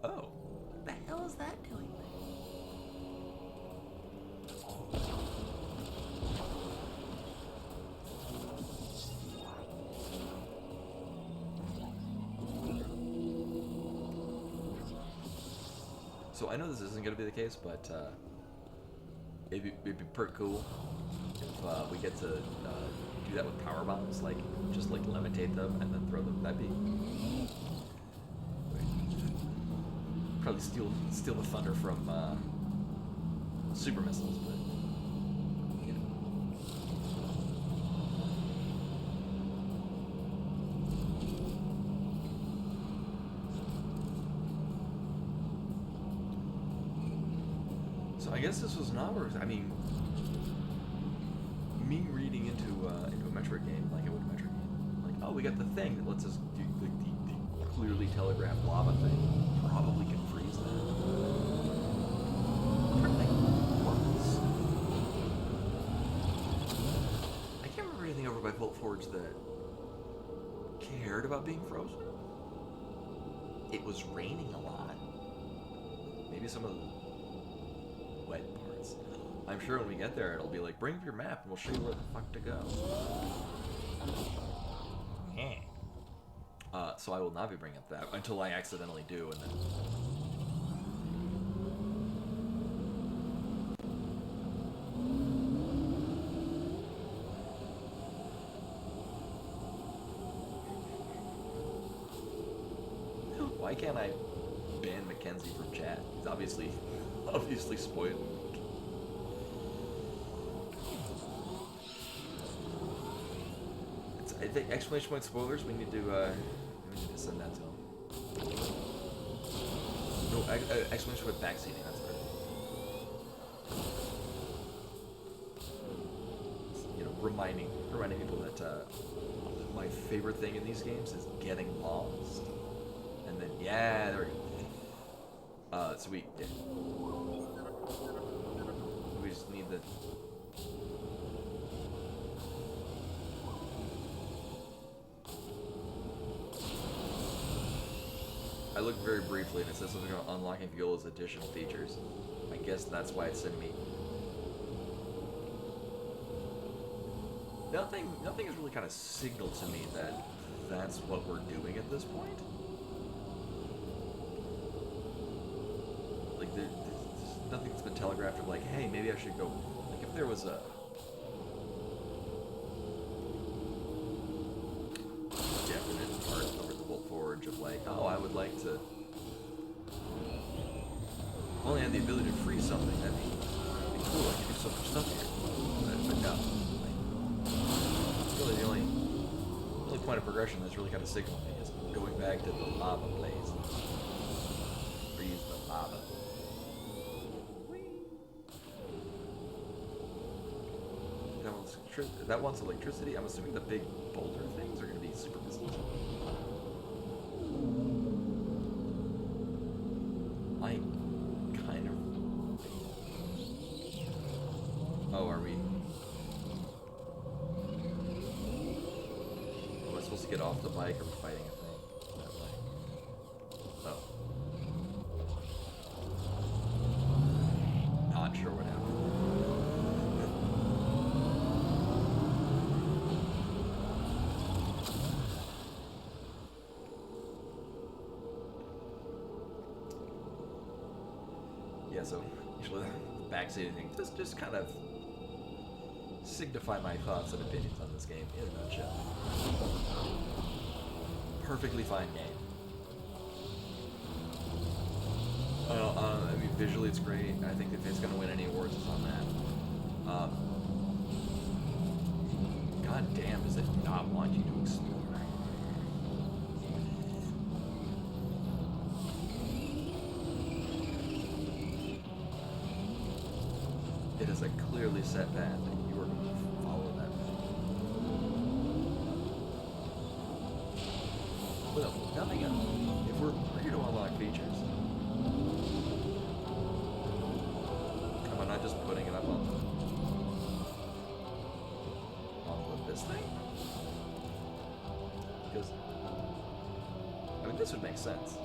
Oh. What the hell is that doing? So I know this isn't going to be the case, but it'd be pretty cool if we get to do that with power bombs, like just like levitate them and then throw them. That'd be probably steal the thunder from super missiles, but you know. So I guess this was not where, I mean, me reading into a Metroid game, like it would a Metroid game, like, oh, we got the thing that lets us do the clearly telegraphed lava thing. Probably can freeze that. I can't remember anything over by Volt Forge that cared about being frozen. It was raining a lot. Maybe some of the wet parts. I'm sure when we get there, it'll be like, bring up your map and we'll show you where the fuck to go. So I will not be bringing up that until I accidentally do, and then... Why can't I ban Mackenzie from chat? He's obviously spoiled. I think exclamation point spoilers. We need to send that to him. No, explanation with backseating. That's better. You know, reminding people that my favorite thing in these games is getting lost. And then there we go. So we just need the. I looked very briefly and it says something about unlocking Viola's additional features. I guess that's why it's sending me. Nothing has really kind of signaled to me that that's what we're doing at this point. Like, there's nothing that's been telegraphed of like, hey, maybe I should go. Like, if there was a definite part over the Bolt Forge of like, oh, I would like to. If I only had the ability to freeze something, that'd be cool. I could do so much stuff here. But no. Really, the only point of progression that's really kind of signaling is going back to the lava blaze. Freeze the lava. That one's electricity. I'm assuming the big boulder things are going to be super missiles. I kind of. Oh, are we? Am I supposed to get off the bike or are we fighting a thing? That way. Oh. Not sure what happened. Yeah, so usually the backseating thing just kind of signify my thoughts and opinions on this game in a nutshell. Perfectly fine game. I mean, visually it's great. I think if it's going to win any awards, it's on that. God damn, does it not want you to explore? It is a clearly set path, and you are going to follow that path. Well, nothing else. If we're here to unlock features, am I not just putting it up on this thing? Because, I mean, this would make sense.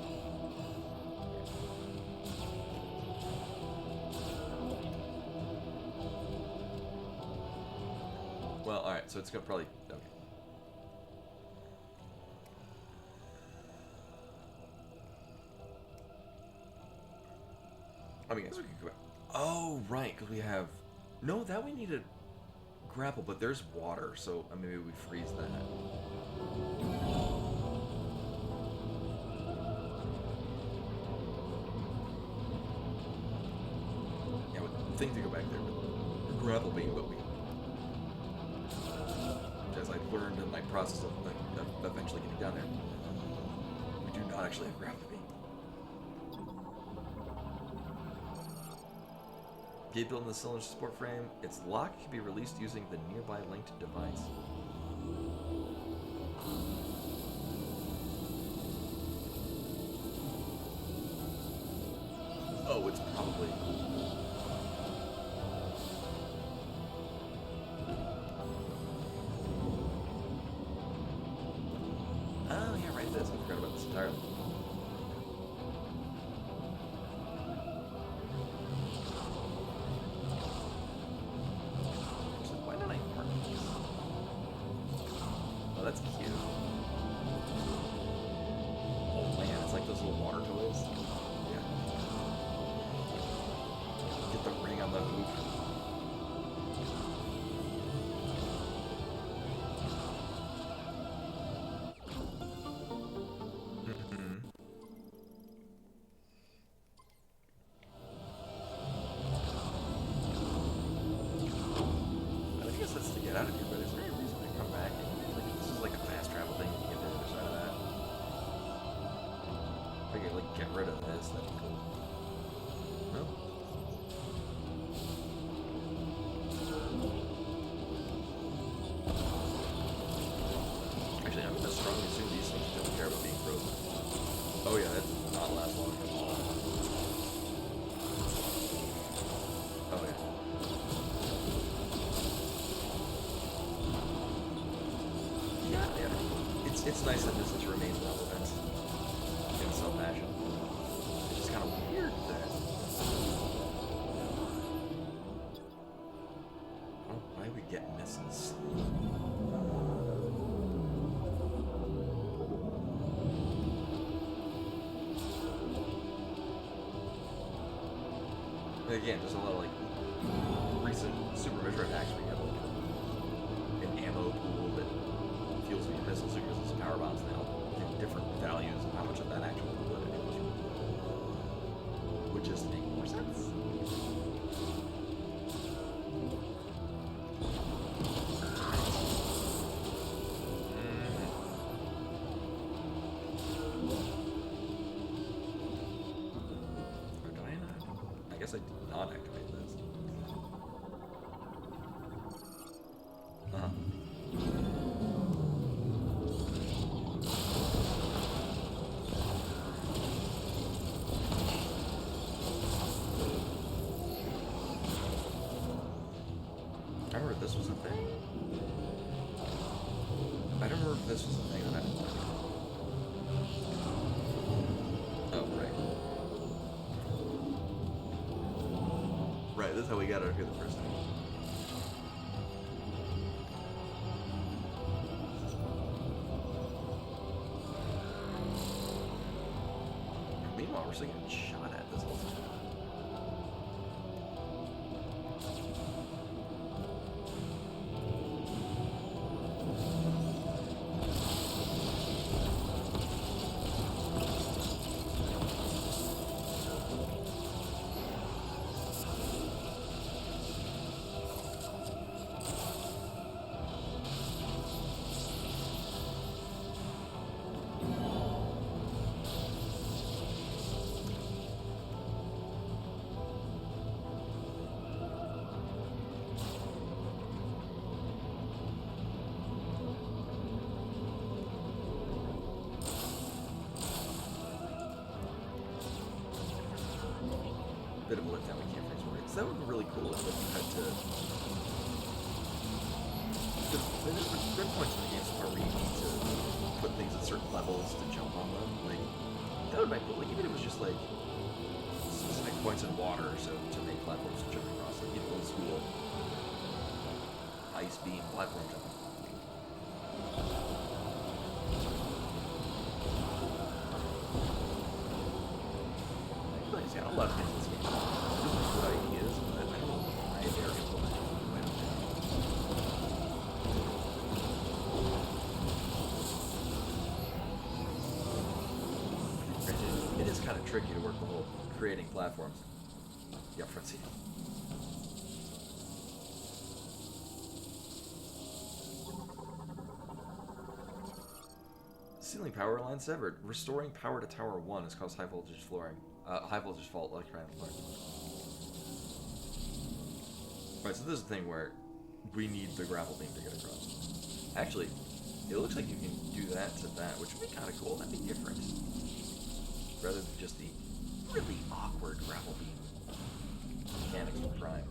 Well, alright, so it's gonna probably. Okay. I mean, I guess we could go. Oh, right, because we have. No, that we need to grapple, but there's water, so maybe we freeze that. Yeah, we think to go back there with grapple beam, but we. As I learned in my process of eventually getting down there, we do not actually have grapple beam. Gate built in the cylinder support frame. Its lock can be released using the nearby linked device. Oh, it's probably. Oh, yeah, right, this. I forgot about this entirely. Actually, why don't I mark these? Oh, that's cute. Oh, man, it's like those little water toys. Yeah. Get the ring on the hoof. Out of here, but is there any reason to come back? Like, this is like a fast travel thing. You can get to the other side of that. could like get rid of this, that'd be cool. No? Actually, I'm gonna strongly assume these things don't care about being frozen. Oh yeah, that does not last long at all. Oh yeah. Yeah. It's nice that this remains relevant in some fashion. It's just kind of weird that. Oh, why we get misses? Again, there's a lot of like recent Super Metroid hacks where you have like an ammo pool that fuels me missiles or uses power bombs now in different values and how much of that actual bullet it is. Would just make more sense. Or do I not? I guess I did not activate this. Uh-huh. I remember this was a thing. I don't remember if this was a thing that I didn't. Oh, right. Right, this is how we got out here the first time. Meanwhile, we're still getting shot at this whole time. Bit of a letdown we can't fix words. That would be really cool if you had to. There's been points in the game so far where you need to put things at certain levels to jump on them. Like, that would be cool. Like, even if it was just like specific points in water so to make platforms to jump across. Like, old school ice beam platform jumping. It's got a lot of things in this game. Those are good ideas, but I don't know why they're implemented the way they're doing. It is kind of tricky to work the whole creating platforms. Yeah, front seat. Ceiling power line severed. Restoring power to Tower 1 has caused high voltage flooring. High voltage fault, electronic flooring. Alright, so this is the thing where we need the grapple beam to get across. Actually, it looks like you can do that to that, which would be kind of cool. That'd be different. Rather than just the really awkward grapple beam mechanics from Prime.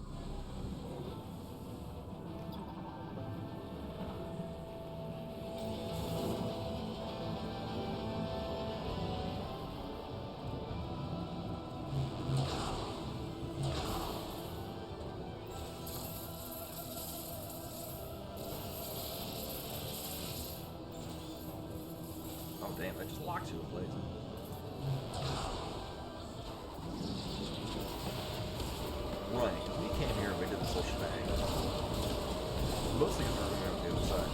Oh damn, that just locks you in place. Right, we came here and we did this whole shebang. Mostly because we're going on the other side.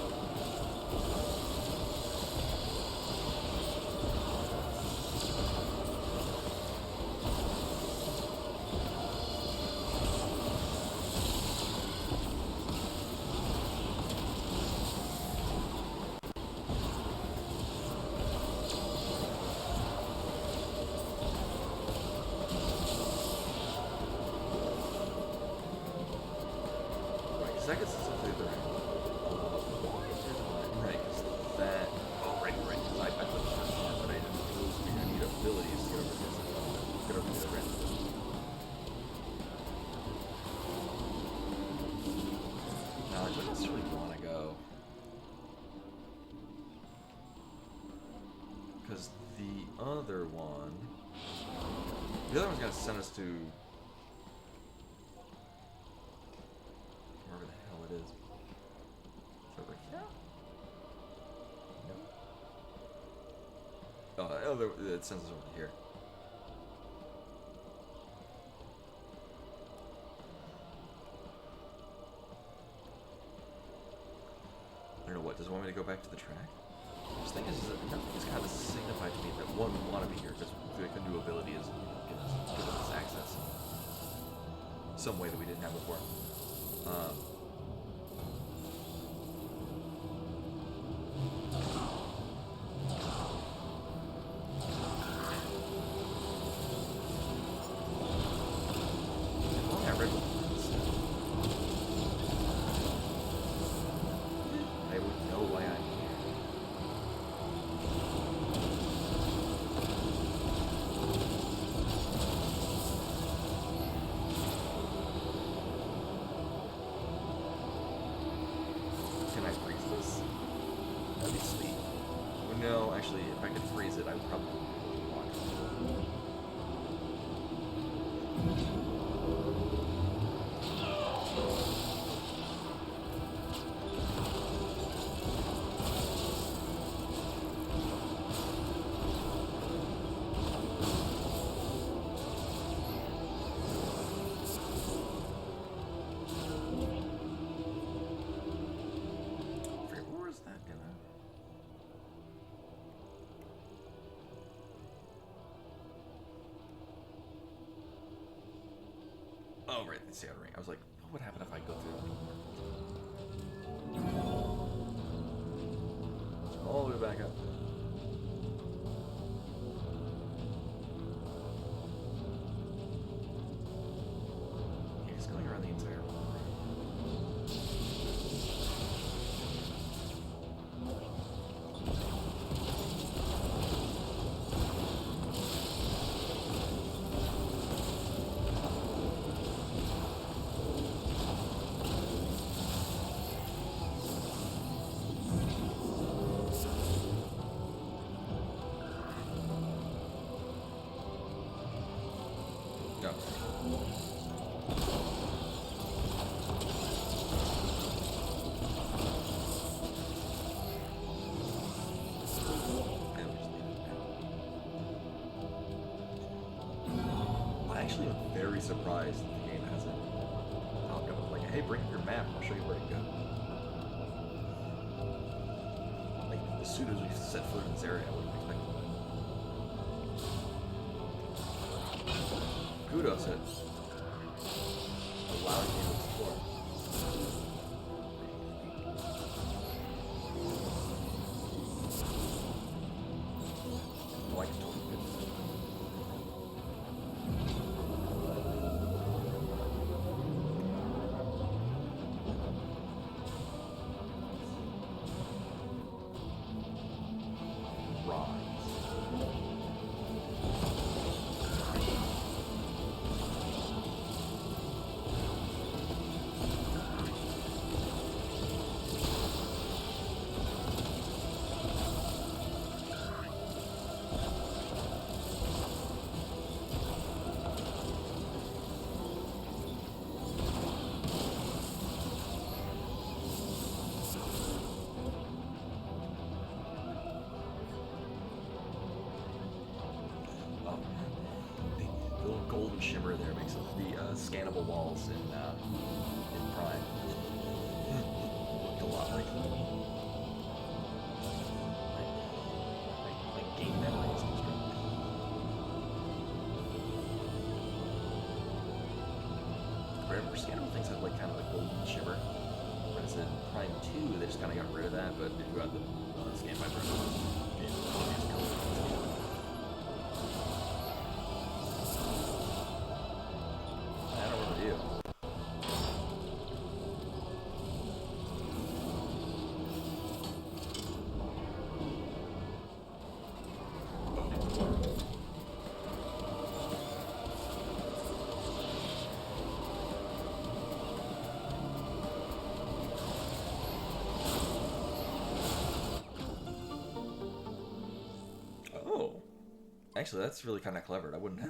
The other one... The other one's gonna send us to... wherever the hell it is. It's over here? No. It sends us over here. I don't know what, does it want me to go back to the track? The thing is that nothing has kind of signified to me that one would want to be here, because the new ability is give us access some way that we didn't have before. I would know why I'm here. Can I freeze this? That'd be sweet. Well, no, actually, if I could freeze it, I would probably walk. Where is that gonna? Oh, right, that's the outer ring. I was like, what would happen if I go through all the way back up? Yeah, just going around the entire room. No. I actually am very surprised that the game hasn't popped up with like, hey, bring up your map, I'll show you where to go. Like, as soon as we set foot in this area, I wouldn't expect that. Kudos at allowing me to explore. Oh, I can totally do this. The little golden shimmer there makes the scannable walls in Prime look a lot like game memories. Remember, scannable things have like kind of a golden shimmer, whereas in Prime 2 they just kind of got rid of that. But if you got the scan by Prime, it's color. I don't remember you. Actually, that's really kind of clever. I wouldn't.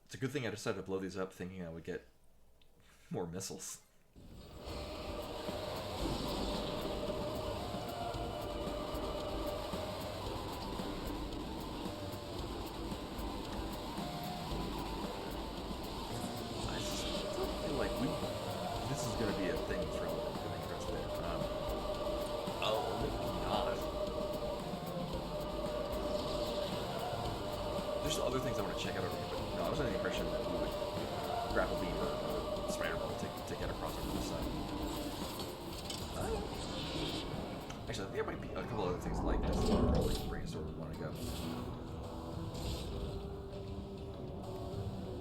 It's a good thing I decided to blow these up, thinking I would get more missiles. I still feel like this is going to be a thing for a little bit of there. Oh, maybe not. There's other things I want to check out over here, but no, I was under the impression that we would grapple beam or spider ball to get across over this side. Actually, I think there might be a couple other things like this that would probably bring us where we want to go.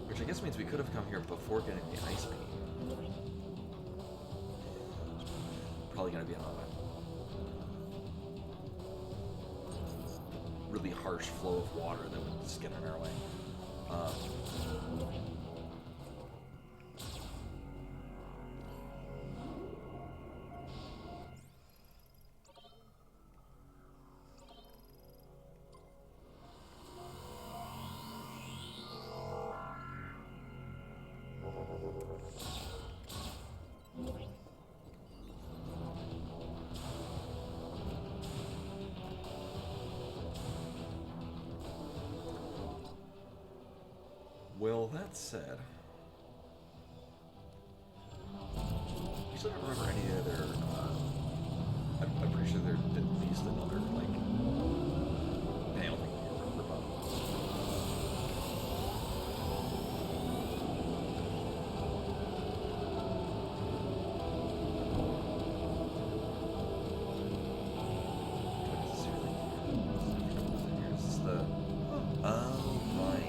Which I guess means we could have come here before getting the ice beam. Probably going to be on a really harsh flow of water that would just get in our way. Well, that said, I still don't remember any other. I'm pretty sure there's at least another like. I don't think I remember about. Here's the. Oh my.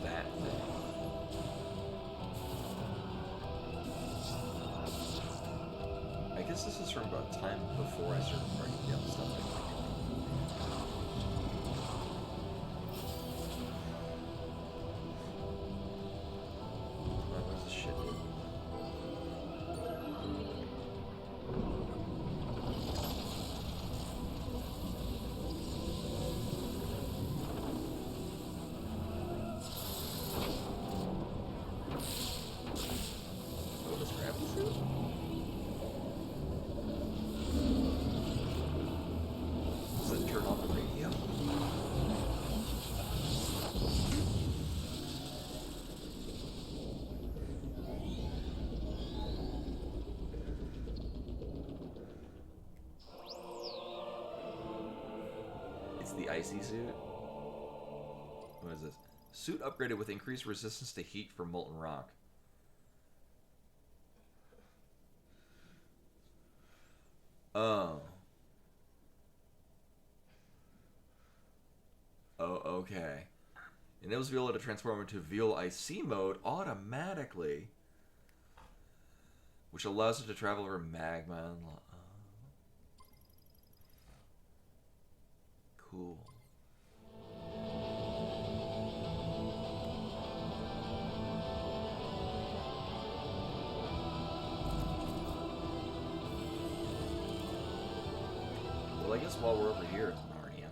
That thing. I guess this is from about time before I started writing down stuff. What was this shit? What was gravity suit? Does it turn on the radio? It's the icy suit. What is this? Suit upgraded with increased resistance to heat from molten rock. Oh. Oh, okay. Enables Viola to transform into Viola IC mode automatically, which allows it to travel over magma and cool. Well, I guess while we're over here in Narnia,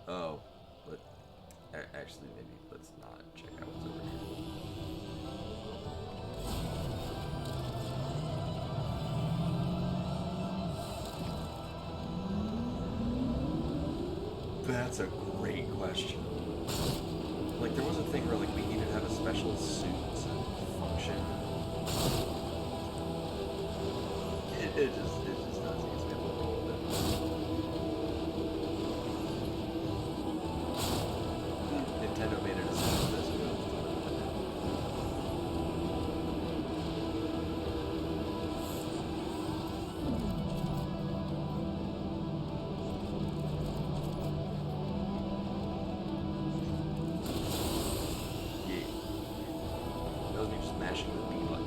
oh, but actually maybe let's not check out what's over here. That's a great question. Like, there was a thing where, like, we needed to have a special suit to function. It just does. It gets me a little roll with it. Nintendo made a decision for this. That was me just mashing the B button.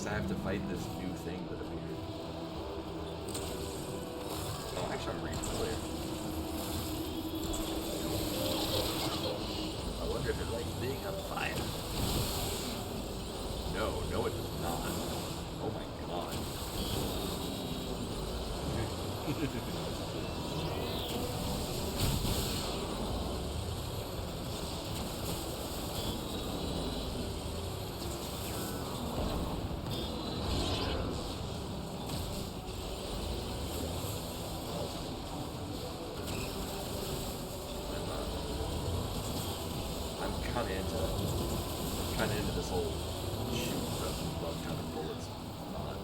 because I have to fight this new thing that appeared. Oh, actually, I'm reading it later. I wonder if it likes being on fire. No, no, it does not. Oh my god. I'm kind of into this whole shoot stuff and love kind of bullets. Not.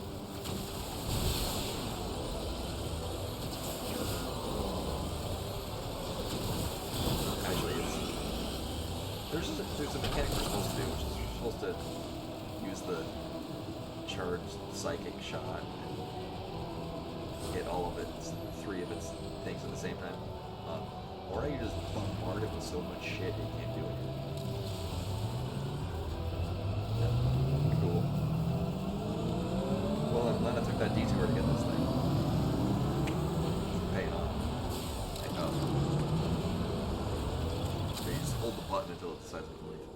Actually, there's a mechanic we're supposed to do, which is we're supposed to use the charged psychic shot and hit all of its 3 of its things at the same time. Or you just bombard it with so much shit you can't do it. Cool. Well, I'm glad I took that detour to get this thing. It's paying off. I know. So you just hold the button until it decides to leave.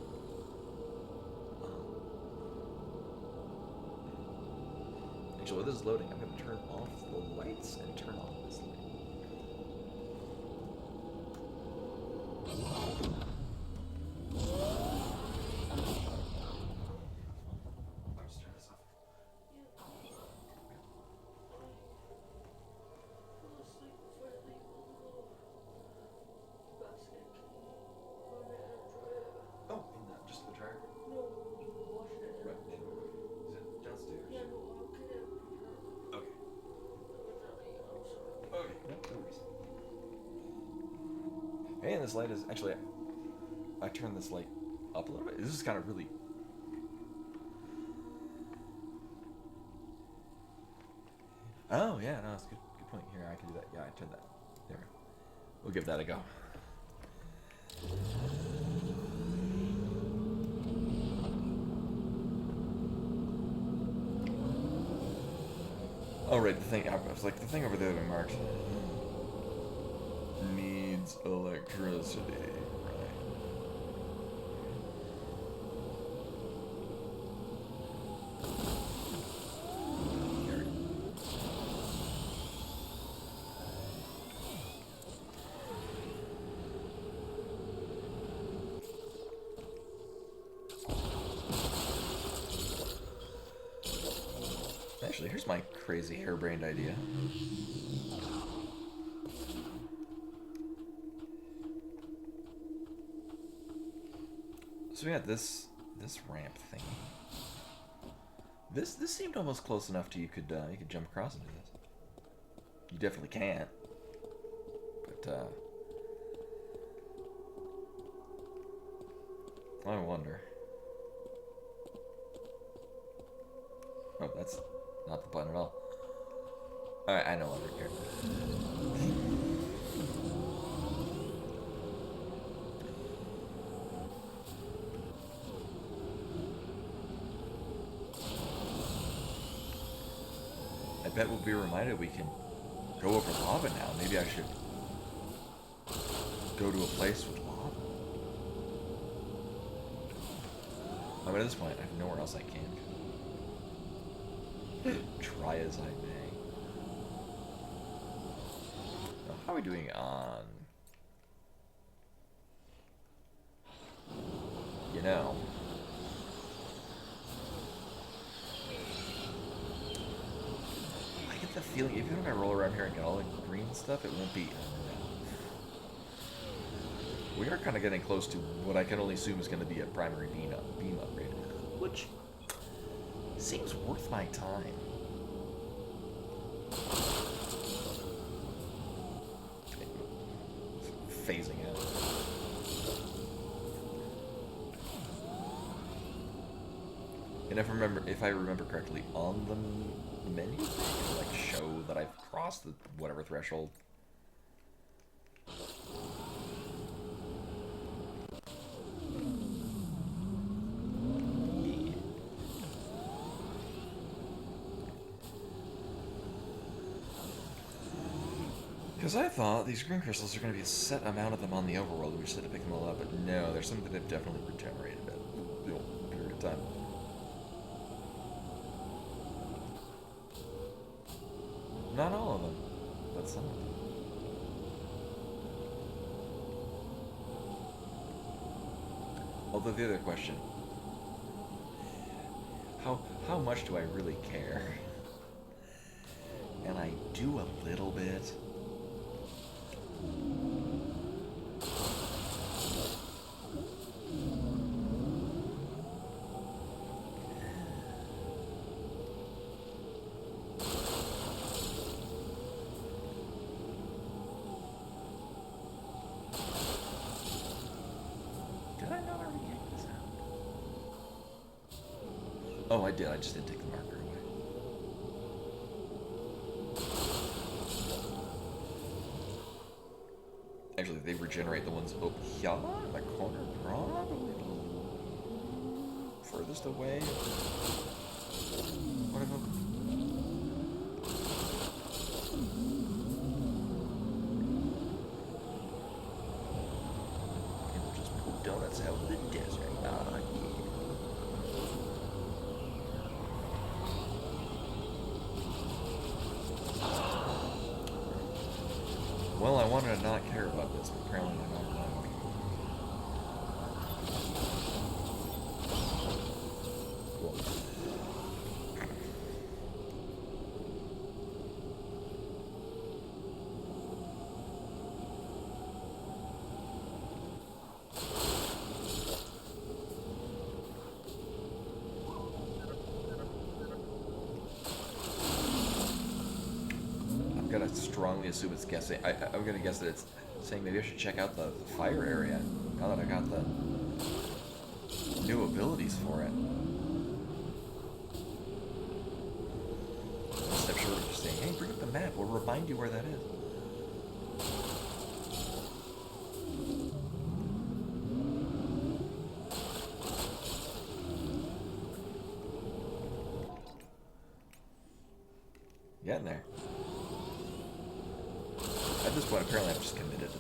Actually, while this is loading, I'm going to turn off the lights and turn on this light. And this light is actually, I turned this light up a little bit. This is kind of really. Oh yeah, no, that's a good point. Here, I can do that. Yeah, I turned that. There, we'll give that a go. Oh right, the thing. I was like the thing over there that I marked. Needs electricity, right? Actually, here's my crazy harebrained idea. So we got this ramp thing. This seemed almost close enough to you could jump across into this. You definitely can't. But I wonder. Oh, that's not the button at all. Alright, I no longer care. I bet we'll be reminded we can go over lava now. Maybe I should go to a place with lava. I mean, at this point, I have nowhere else I can go. Try as I may. Now, how are we doing on... You know... The feeling, even if I roll around here and get all the green stuff, it won't be enough. We are kind of getting close to what I can only assume is going to be a primary beam upgrade, which seems worth my time. Phasing out. And if I remember correctly, on the menu thing, it'll like show that I've crossed the whatever threshold. Because I thought these green crystals are going to be a set amount of them on the overworld, and we just had to pick them all up, but no, there's some that have definitely regenerated at a period of time. Not all of them, but some of them. Although the other question, how much do I really care? And I do a little bit. Did I not already yank this out? Oh, I did. I just didn't take the marker away. Actually, they regenerate the ones up here in the corner, probably a little furthest away. One of them. And we'll just pull donuts out of the desert. Ah, yeah. Well, I wanted to not care about this, but apparently I'm not allowed. Cool. I'm gonna strongly assume it's guessing. I'm gonna guess that it's saying maybe I should check out the fire area now that I got the new abilities for it. One step short of just saying, hey, bring up the map. We'll remind you where that is. Getting there. At this point, apparently I'm just committed to this.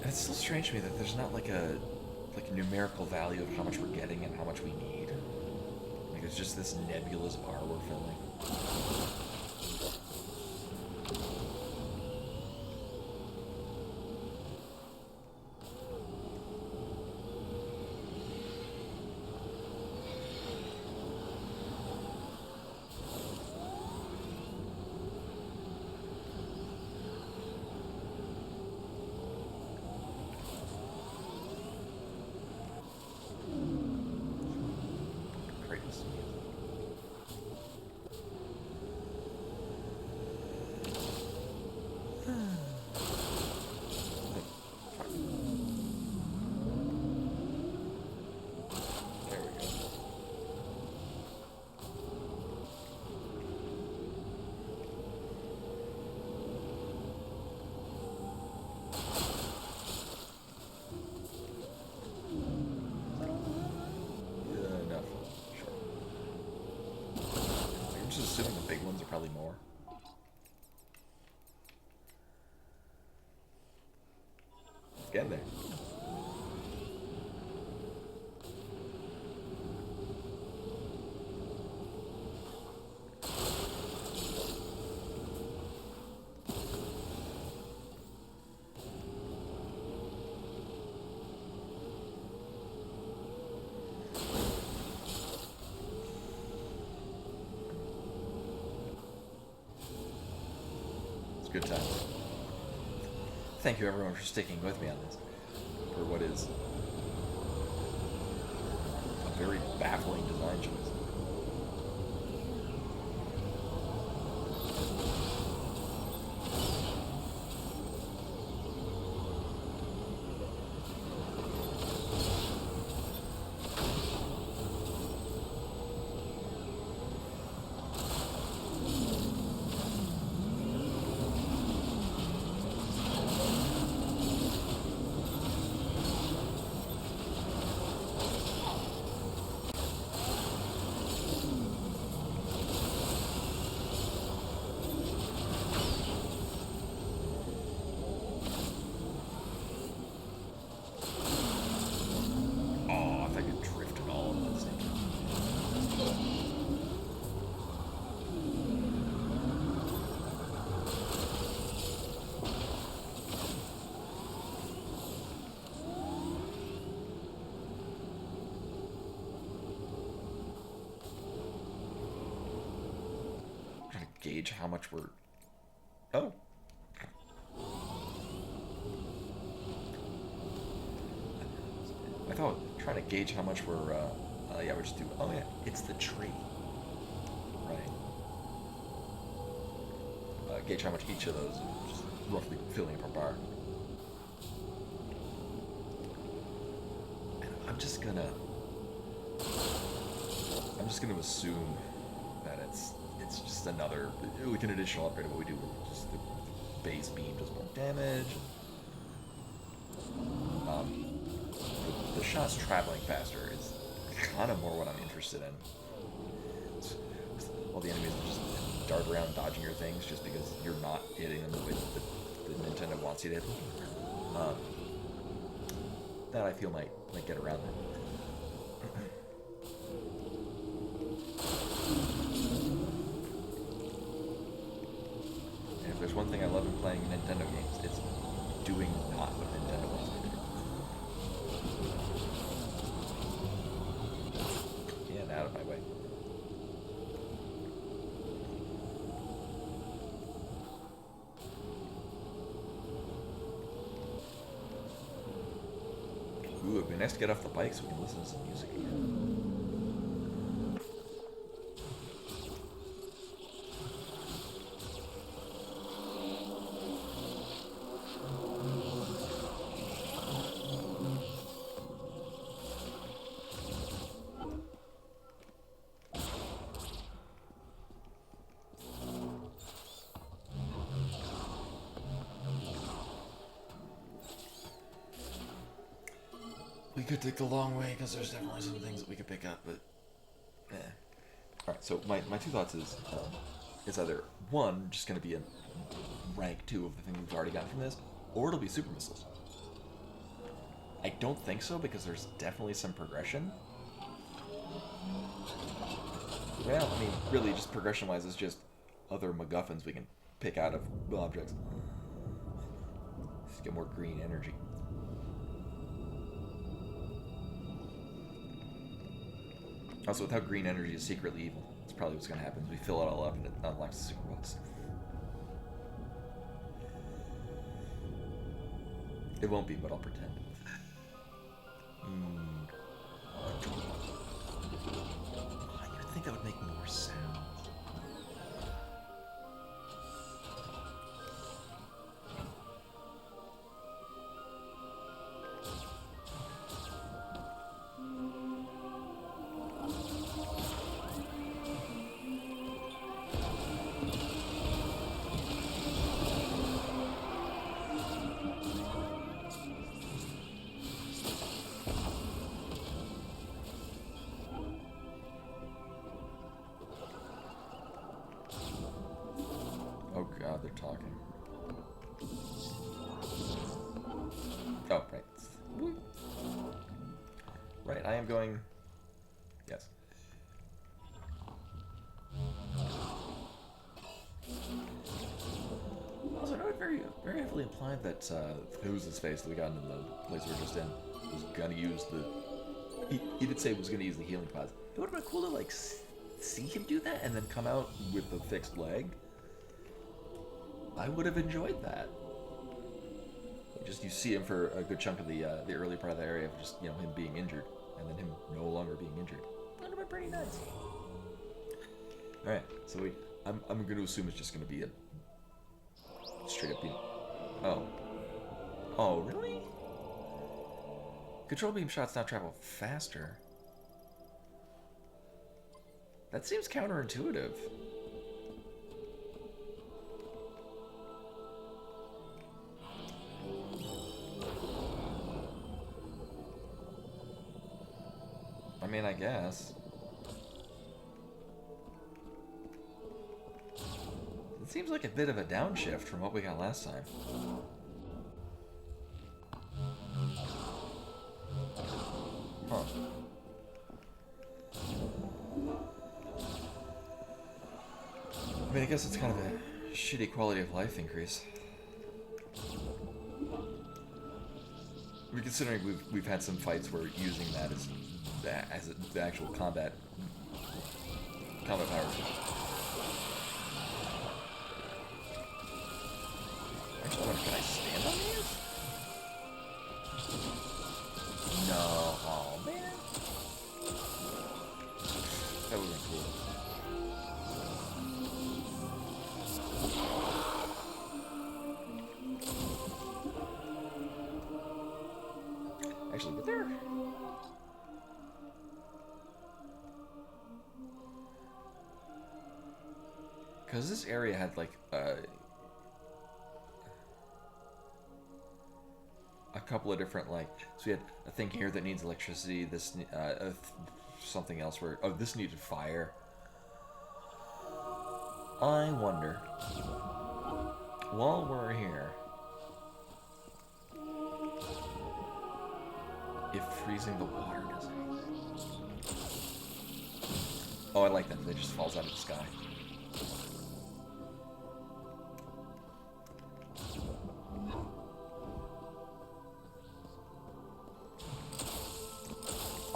And it's still strange to me that there's not like a numerical value of how much we're getting and how much we need. Like it's just this nebulous bar we're filling. Assuming the big ones are probably more. Getting there. Good times. Thank you everyone for sticking with me on this. For what is a very baffling design choice. gauge how much we're... Oh. I thought trying to gauge how much we're, yeah, we're just doing... Oh, yeah, it's the tree. Right. Gauge how much each of those are just roughly filling up our bar. And I'm just gonna assume that it's just another, like an additional upgrade of what we do. Just the base beam does more damage. The shots traveling faster is kind of more what I'm interested in. All the enemies just dart around dodging your things just because you're not hitting them the way that Nintendo wants you to hit them. That I feel might get around that. And if there's one thing I love in playing Nintendo games, it's doing not what Nintendo wants me to do. Get out of my way. Ooh, it'd be nice to get off the bike so we can listen to some music again. We could take the long way because there's definitely some things that we could pick up, but Alright, so my two thoughts is it's either one, just going to be a rank 2 of the thing we've already gotten from this, or it'll be super missiles. I don't think so because there's definitely some progression. Well, I mean, really, just progression-wise, it's just other MacGuffins we can pick out of objects. Just get more green energy. Also, with how green energy is secretly evil, it's probably what's going to happen. We fill it all up and it unlocks the super box. It won't be, but I'll pretend. You'd think that would make more sound. Oh god, they're talking. Oh, right. Right, I am going... Yes. Also, no, it very heavily implied that who's his face that we got in the place we were just in was gonna use the... He did say he was gonna use the healing pods. It would have been cool to, like, see him do that and then come out with a fixed leg. I would have enjoyed that. Just you see him for a good chunk of the early part of the area of just, you know, him being injured and then him no longer being injured. That would have been pretty nice. All right, so I'm going to assume it's just going to be a straight up beam. Oh, really? Control beam shots now travel faster. That seems counterintuitive. I mean, I guess. It seems like a bit of a downshift from what we got last time. Huh. I mean, I guess it's kind of a shitty quality of life increase. I mean, considering we've had some fights where using that as the actual combat power Actually, can I stand on these? No. Oh, man. That would have been cool. Actually, but there... Because this area had, like, a couple of different, like... So we had a thing here that needs electricity, this... something else where... Oh, this needed fire. I wonder... While we're here... If freezing the water does anything. Oh, I like that. It just falls out of the sky.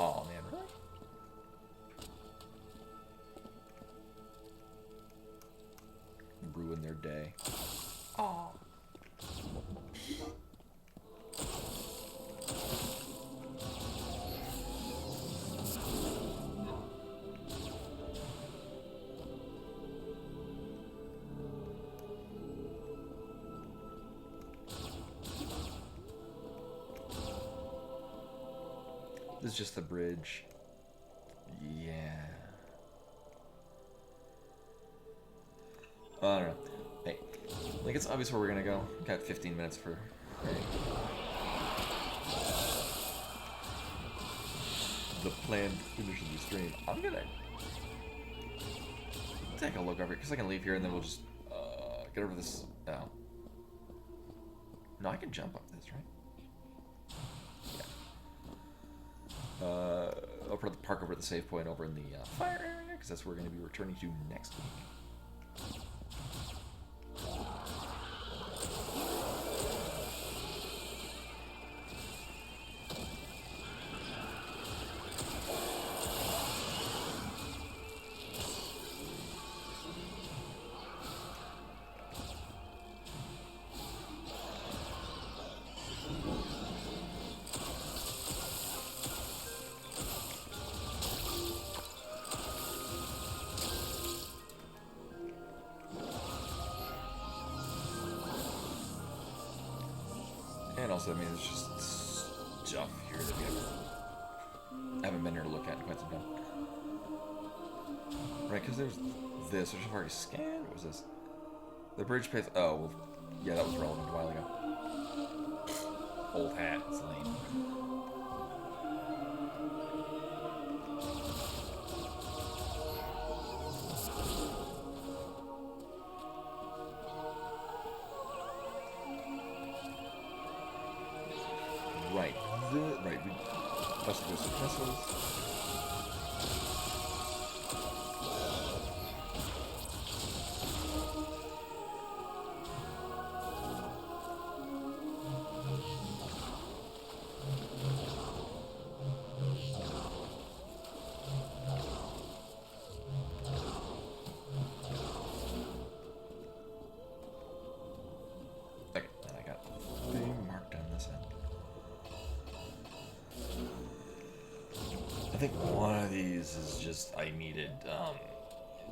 Oh man, really? Ruin their day. Oh. This is just the bridge. Yeah. Oh, I don't know. Hey, like it's obvious where we're gonna go. Got 15 minutes for. Right. The planned finish of the stream. I'm gonna take a look over it because I can leave here and then we'll just get over this. Oh. No, I can jump up this, right? I'll probably park over at the save point over in the fire area, because that's where we're going to be returning to next week. And also, I mean, there's just stuff here that we haven't been here to look at in quite some time. Right, because there's this, which I've already scanned. What was this? The bridge pays. Oh, well, yeah, that was relevant a while ago. Old hat, it's lame. Right, we busted those missiles. Okay, and I got the thing marked on this end. I think one of these is just I needed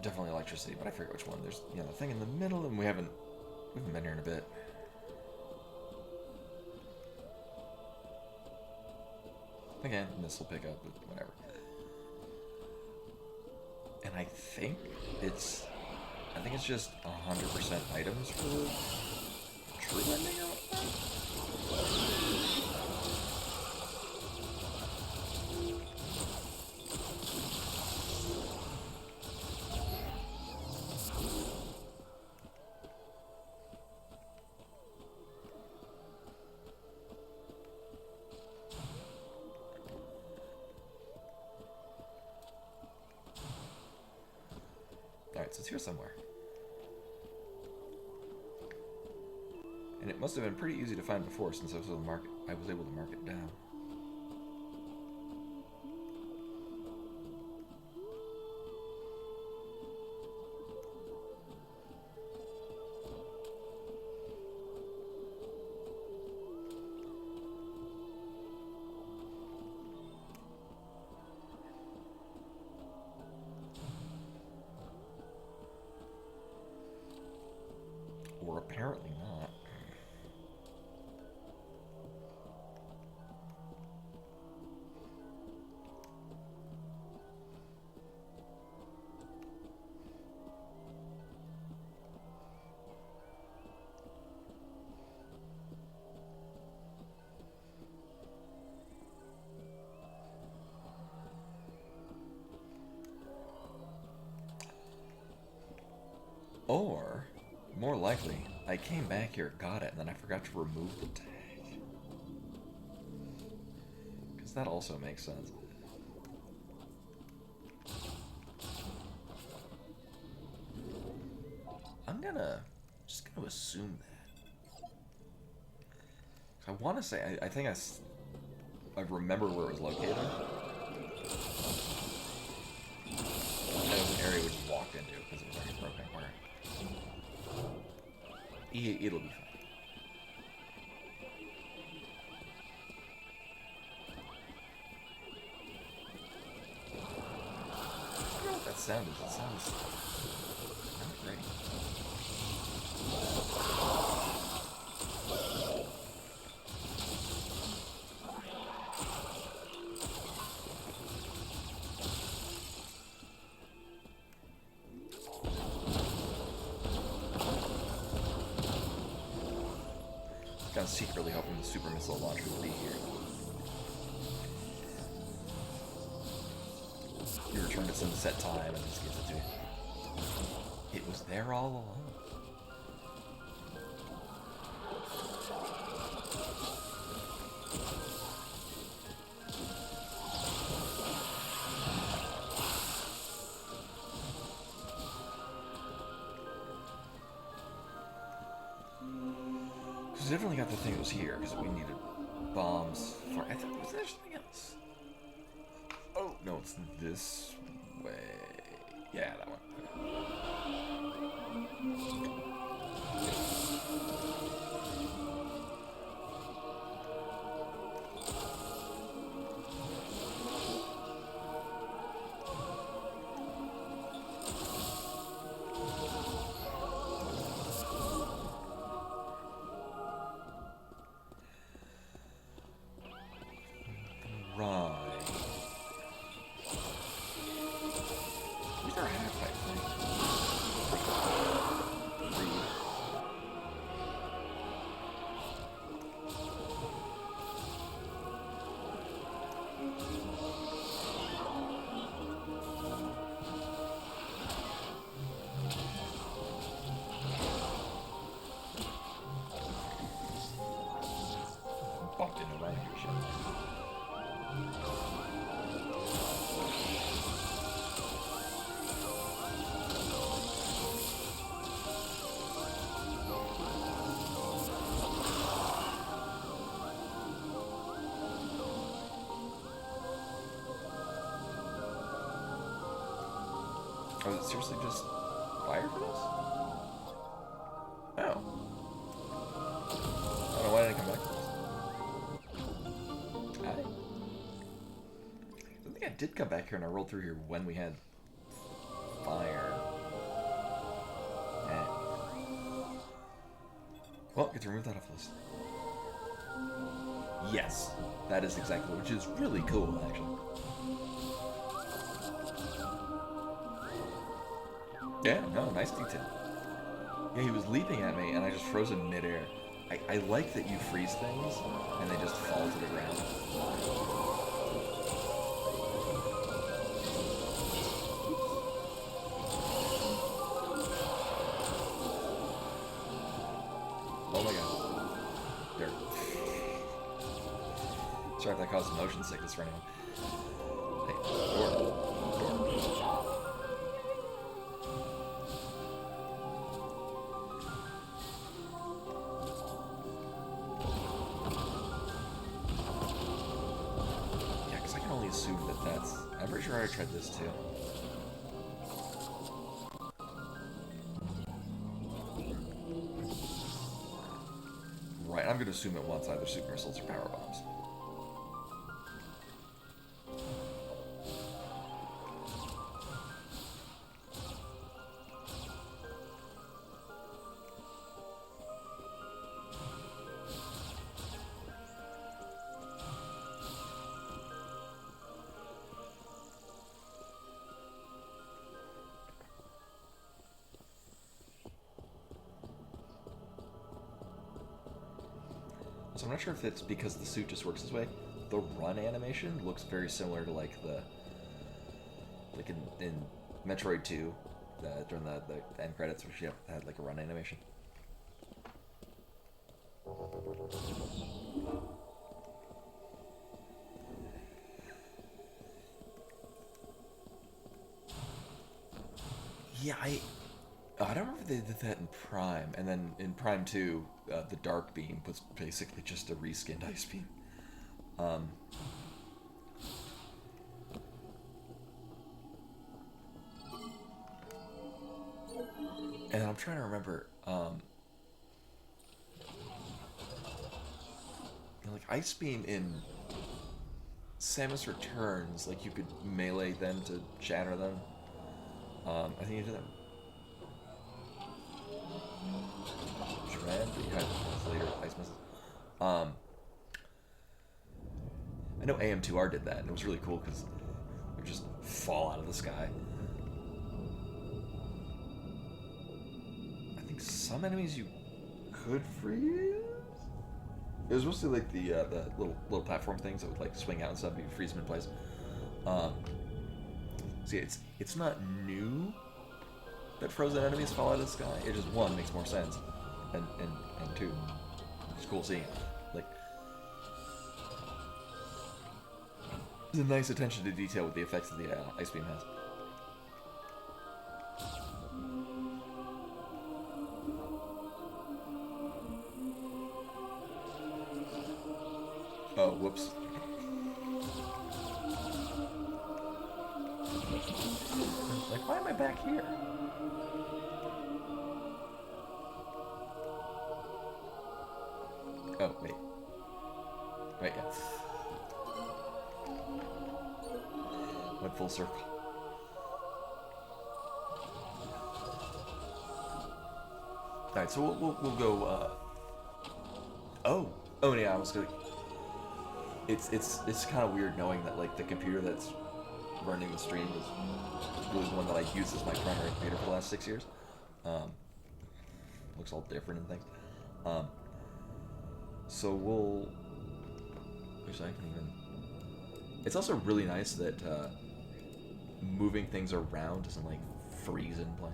definitely electricity, but I forget which one. There's the thing in the middle, and we haven't been here in a bit. Again, this will pick up, but whatever. And I think it's just 100% items for the true ending of it. Alright, so it's here somewhere. And it must have been pretty easy to find before since I was able to mark it down. Or apparently not. Or, more likely, I came back here, got it, and then I forgot to remove the tag. Because that also makes sense. Just gonna assume that. 'Cause I want to say, I think I remember where it was located. And it was an area we just walked into because it was already broken apart. It'll be fine. I don't know what that sound is. It sounds not great. I was secretly hoping the super missile launcher would be here. You returned at some set time and this gives it to you. It was there all along. We definitely got the thing that was here because we needed bombs for. I thought was there something else? Oh no, it's this way. Yeah, that one. Right. Who's our half-pipe thing? Reed. Bumped into my shit. Oh, is it seriously just fire for this? Oh. I don't know why I didn't come back to this. I think I did come back here and I rolled through here when we had fire. Eh. Well, get to remove that off the list. Yes, that is exactly, which is really cool, actually. Yeah, no, nice detail. Yeah, he was leaping at me, and I just froze in midair. I like that you freeze things, and they just fall to the ground. Oh my god. There. Sorry if that caused motion sickness for anyone. Hey, door. Assume that that's. I'm pretty sure I already tried this too. Right, I'm gonna assume it wants either super missiles or power bombs. So I'm not sure if it's because the suit just works this way. The run animation looks very similar to like in Metroid 2, during the end credits, where she had like a run animation. Yeah, I don't remember if they did that in Prime, and then in Prime 2, the Dark Beam was basically just a reskinned Ice Beam. And I'm trying to remember, like Ice Beam in Samus Returns, like you could melee them to shatter them. I think you did that. Dread, but you had later Ice Missiles. I know AM2R did that, and it was really cool because they would just fall out of the sky. I think some enemies you could freeze. It was mostly like the little platform things that would like swing out and stuff, and you freeze them in place. See, it's not new that frozen enemies fall out of the sky. It just, one, makes more sense, and two, it's cool seeing it. Like, there's a nice attention to detail with the effects that the Ice Beam has. Oh, whoops. Like, why am I back here? Oh, wait. Right, yeah. Went full circle. Alright, so we'll go, Oh, yeah, I was gonna... It's kind of weird knowing that, like, the computer that's running the stream is really the one that I use as my primary computer for the last 6 years. Looks all different and things. So we'll... Which I can even... It's also really nice that moving things around doesn't, like, freeze in place.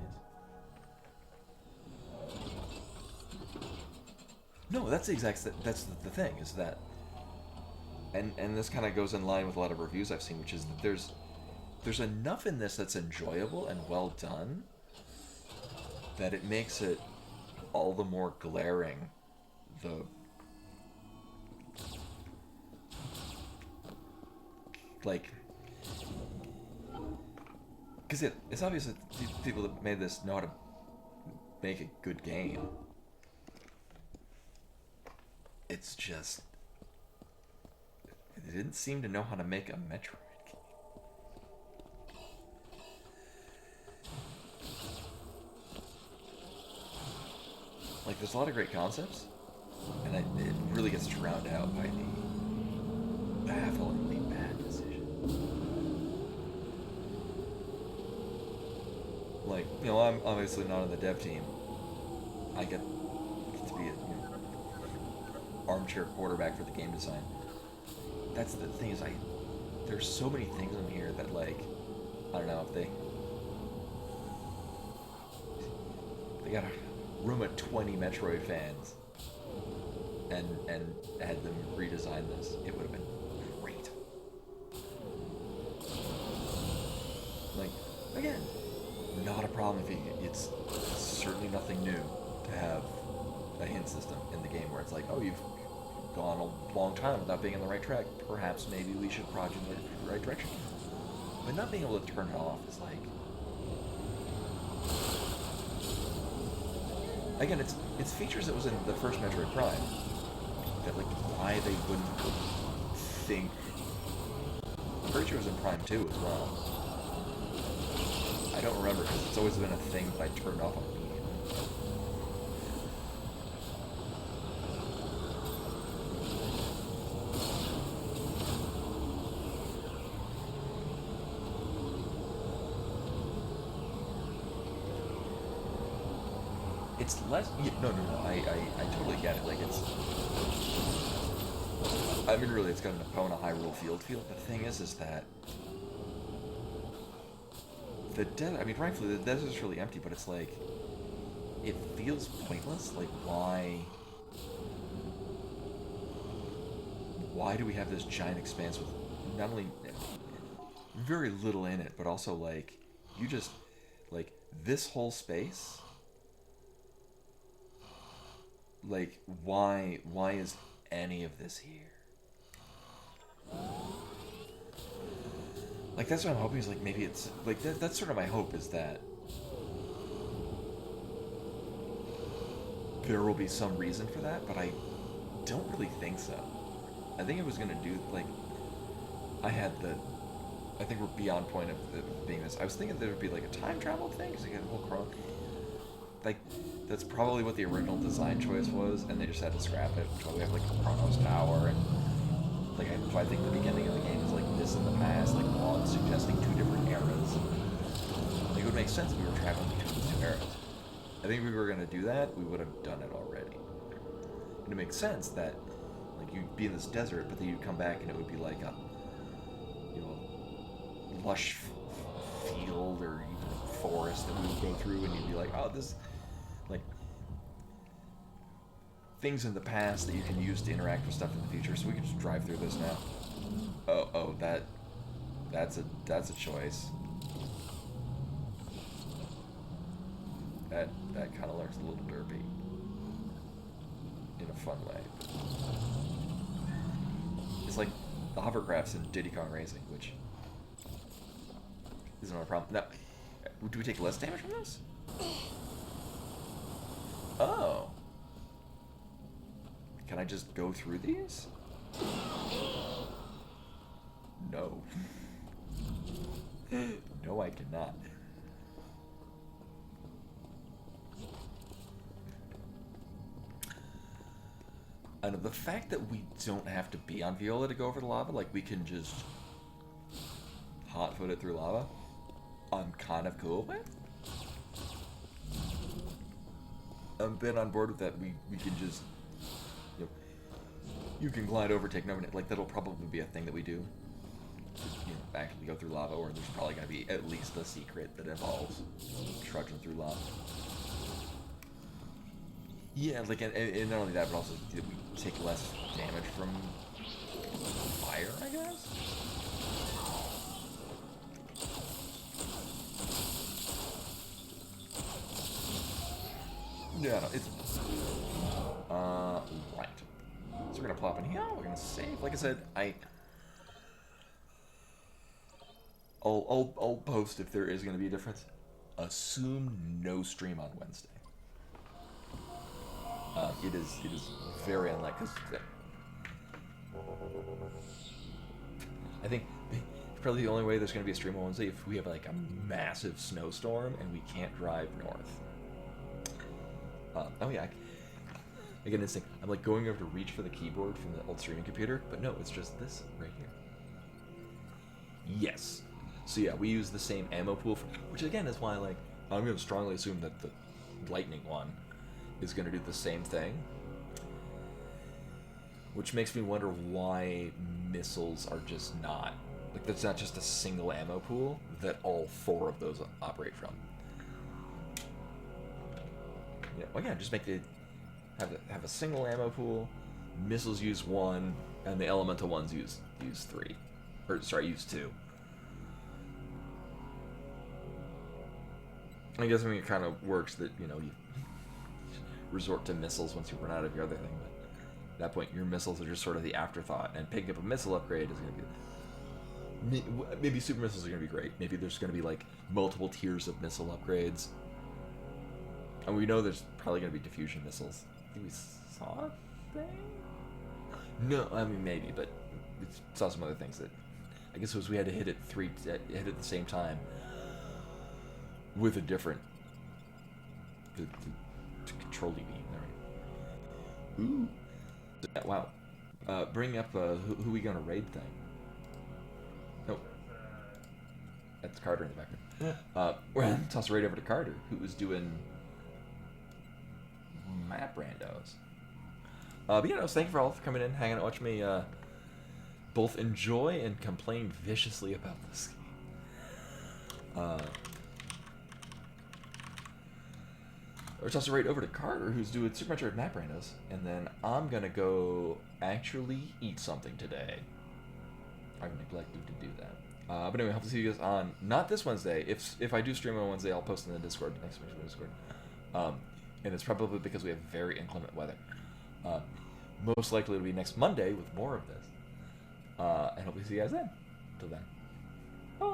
No, that's the exact... That's the thing, is that... And this kind of goes in line with a lot of reviews I've seen, which is that there's enough in this that's enjoyable and well done that it makes it all the more glaring. Because it's obvious that the people that made this know how to make a good game. It's just... They didn't seem to know how to make a Metroid game. Like, there's a lot of great concepts, and it really gets drowned out by the bafflingly bad decision. Like, you know, I'm obviously not on the dev team. I get to be a armchair quarterback for the game design. That's the thing, is there's so many things in here that, like, I don't know, if they got a room of 20 Metroid fans and had them redesign this, it would have been great. Like, again, not a problem if it's certainly nothing new to have a hint system in the game where it's like, oh, you've gone a long time without being on the right track. Perhaps maybe we should prod you in the right direction. But not being able to turn it off is like... Again, it's features that was in the first Metroid Prime that, like, why they wouldn't think... I'm pretty sure it was in Prime 2 as well. I don't remember, because it's always been a thing that I turned off on immediately. It's less... No, I totally get it. Like, it's... I mean, really, it's got an Epona Hyrule field feel. But the thing is that the desert. I mean, rightfully, the desert is really empty, but it's like it feels pointless. Like, why? Why do we have this giant expanse with not only very little in it, but also like you just like this whole space? Like, why is any of this here? Like, that's what I'm hoping is, like, maybe it's, like, that's sort of my hope, is that there will be some reason for that, but I don't really think so. I think it was going to do, like, I think we're beyond point of it being this. I was thinking there would be, like, a time travel thing, because you get a whole chrono. Like, that's probably what the original design choice was, and they just had to scrap it, which is why we have, like, Chronos Tower, and like, I think the beginning of the game is like this in the past, like one suggesting two different eras. Like, it would make sense if we were traveling between those two eras. I think if we were going to do that, we would have done it already. And it makes sense that, like, you'd be in this desert, but then you'd come back and it would be like a, you know, lush field or even a forest that we would go through, and you'd be like, oh, this, like, things in the past that you can use to interact with stuff in the future, so we can just drive through this now. Oh, that's a choice. That kind of looks a little derpy in a fun way. It's like the hovercrafts in Diddy Kong Racing, which isn't a problem. Now, do we take less damage from this? Oh. Can I just go through these? No. No, I cannot. And the fact that we don't have to be on Viola to go over the lava, like we can just hot-foot it through lava, I'm kind of cool with. I'm been on board with that. We can just, you can glide over, take no, like, that'll probably be a thing that we do. You know, actually go through lava, or there's probably going to be at least a secret that involves trudging through lava. Yeah, like, and not only that, but also we take less damage from fire, I guess? Yeah, no, it's... right. So we're gonna plop in here, we're gonna save. Like I said, I'll post if there is gonna be a difference. Assume no stream on Wednesday. It is very unlikely, because I think probably the only way there's gonna be a stream on Wednesday if we have like a massive snowstorm and we can't drive north. Oh yeah. Again, instinct. I'm like going over to reach for the keyboard from the old streaming computer, but no, it's just this right here. Yes. So yeah, we use the same ammo pool, which again is why, like, I'm going to strongly assume that the lightning one is going to do the same thing. Which makes me wonder why missiles are just not, like, that's not just a single ammo pool that all four of those operate from. Yeah, well, yeah, just make it have a single ammo pool. Missiles use one, and the elemental ones use three, or sorry, use two. I guess, I mean, it kind of works that, you know, you resort to missiles once you run out of your other thing, but at that point your missiles are just sort of the afterthought, and picking up a missile upgrade is going to be, maybe super missiles are going to be great. Maybe there's going to be like multiple tiers of missile upgrades. And we know there's probably going to be diffusion missiles. I think we saw a thing? No, I mean, maybe, but we saw some other things that, I guess it was we had to hit it at the same time with a different to control the beam. There. Ooh. Wow. Bring up who we gonna raid thing. Oh. That's Carter in the background. We're gonna toss a raid over to Carter, who was doing map randos. But yeah, no, thank you for all for coming in, hanging out, watching me both enjoy and complain viciously about this game. Or toss it right over to Carter, who's doing Super Metroid map randos, and then I'm gonna go actually eat something today. I neglected to do that. But anyway, hope to see you guys on not this Wednesday. If I do stream on Wednesday, I'll post in the Discord next week's Discord. And it's probably because we have very inclement weather. Most likely it'll be next Monday with more of this. And hope to see you guys then. Till then. Bye.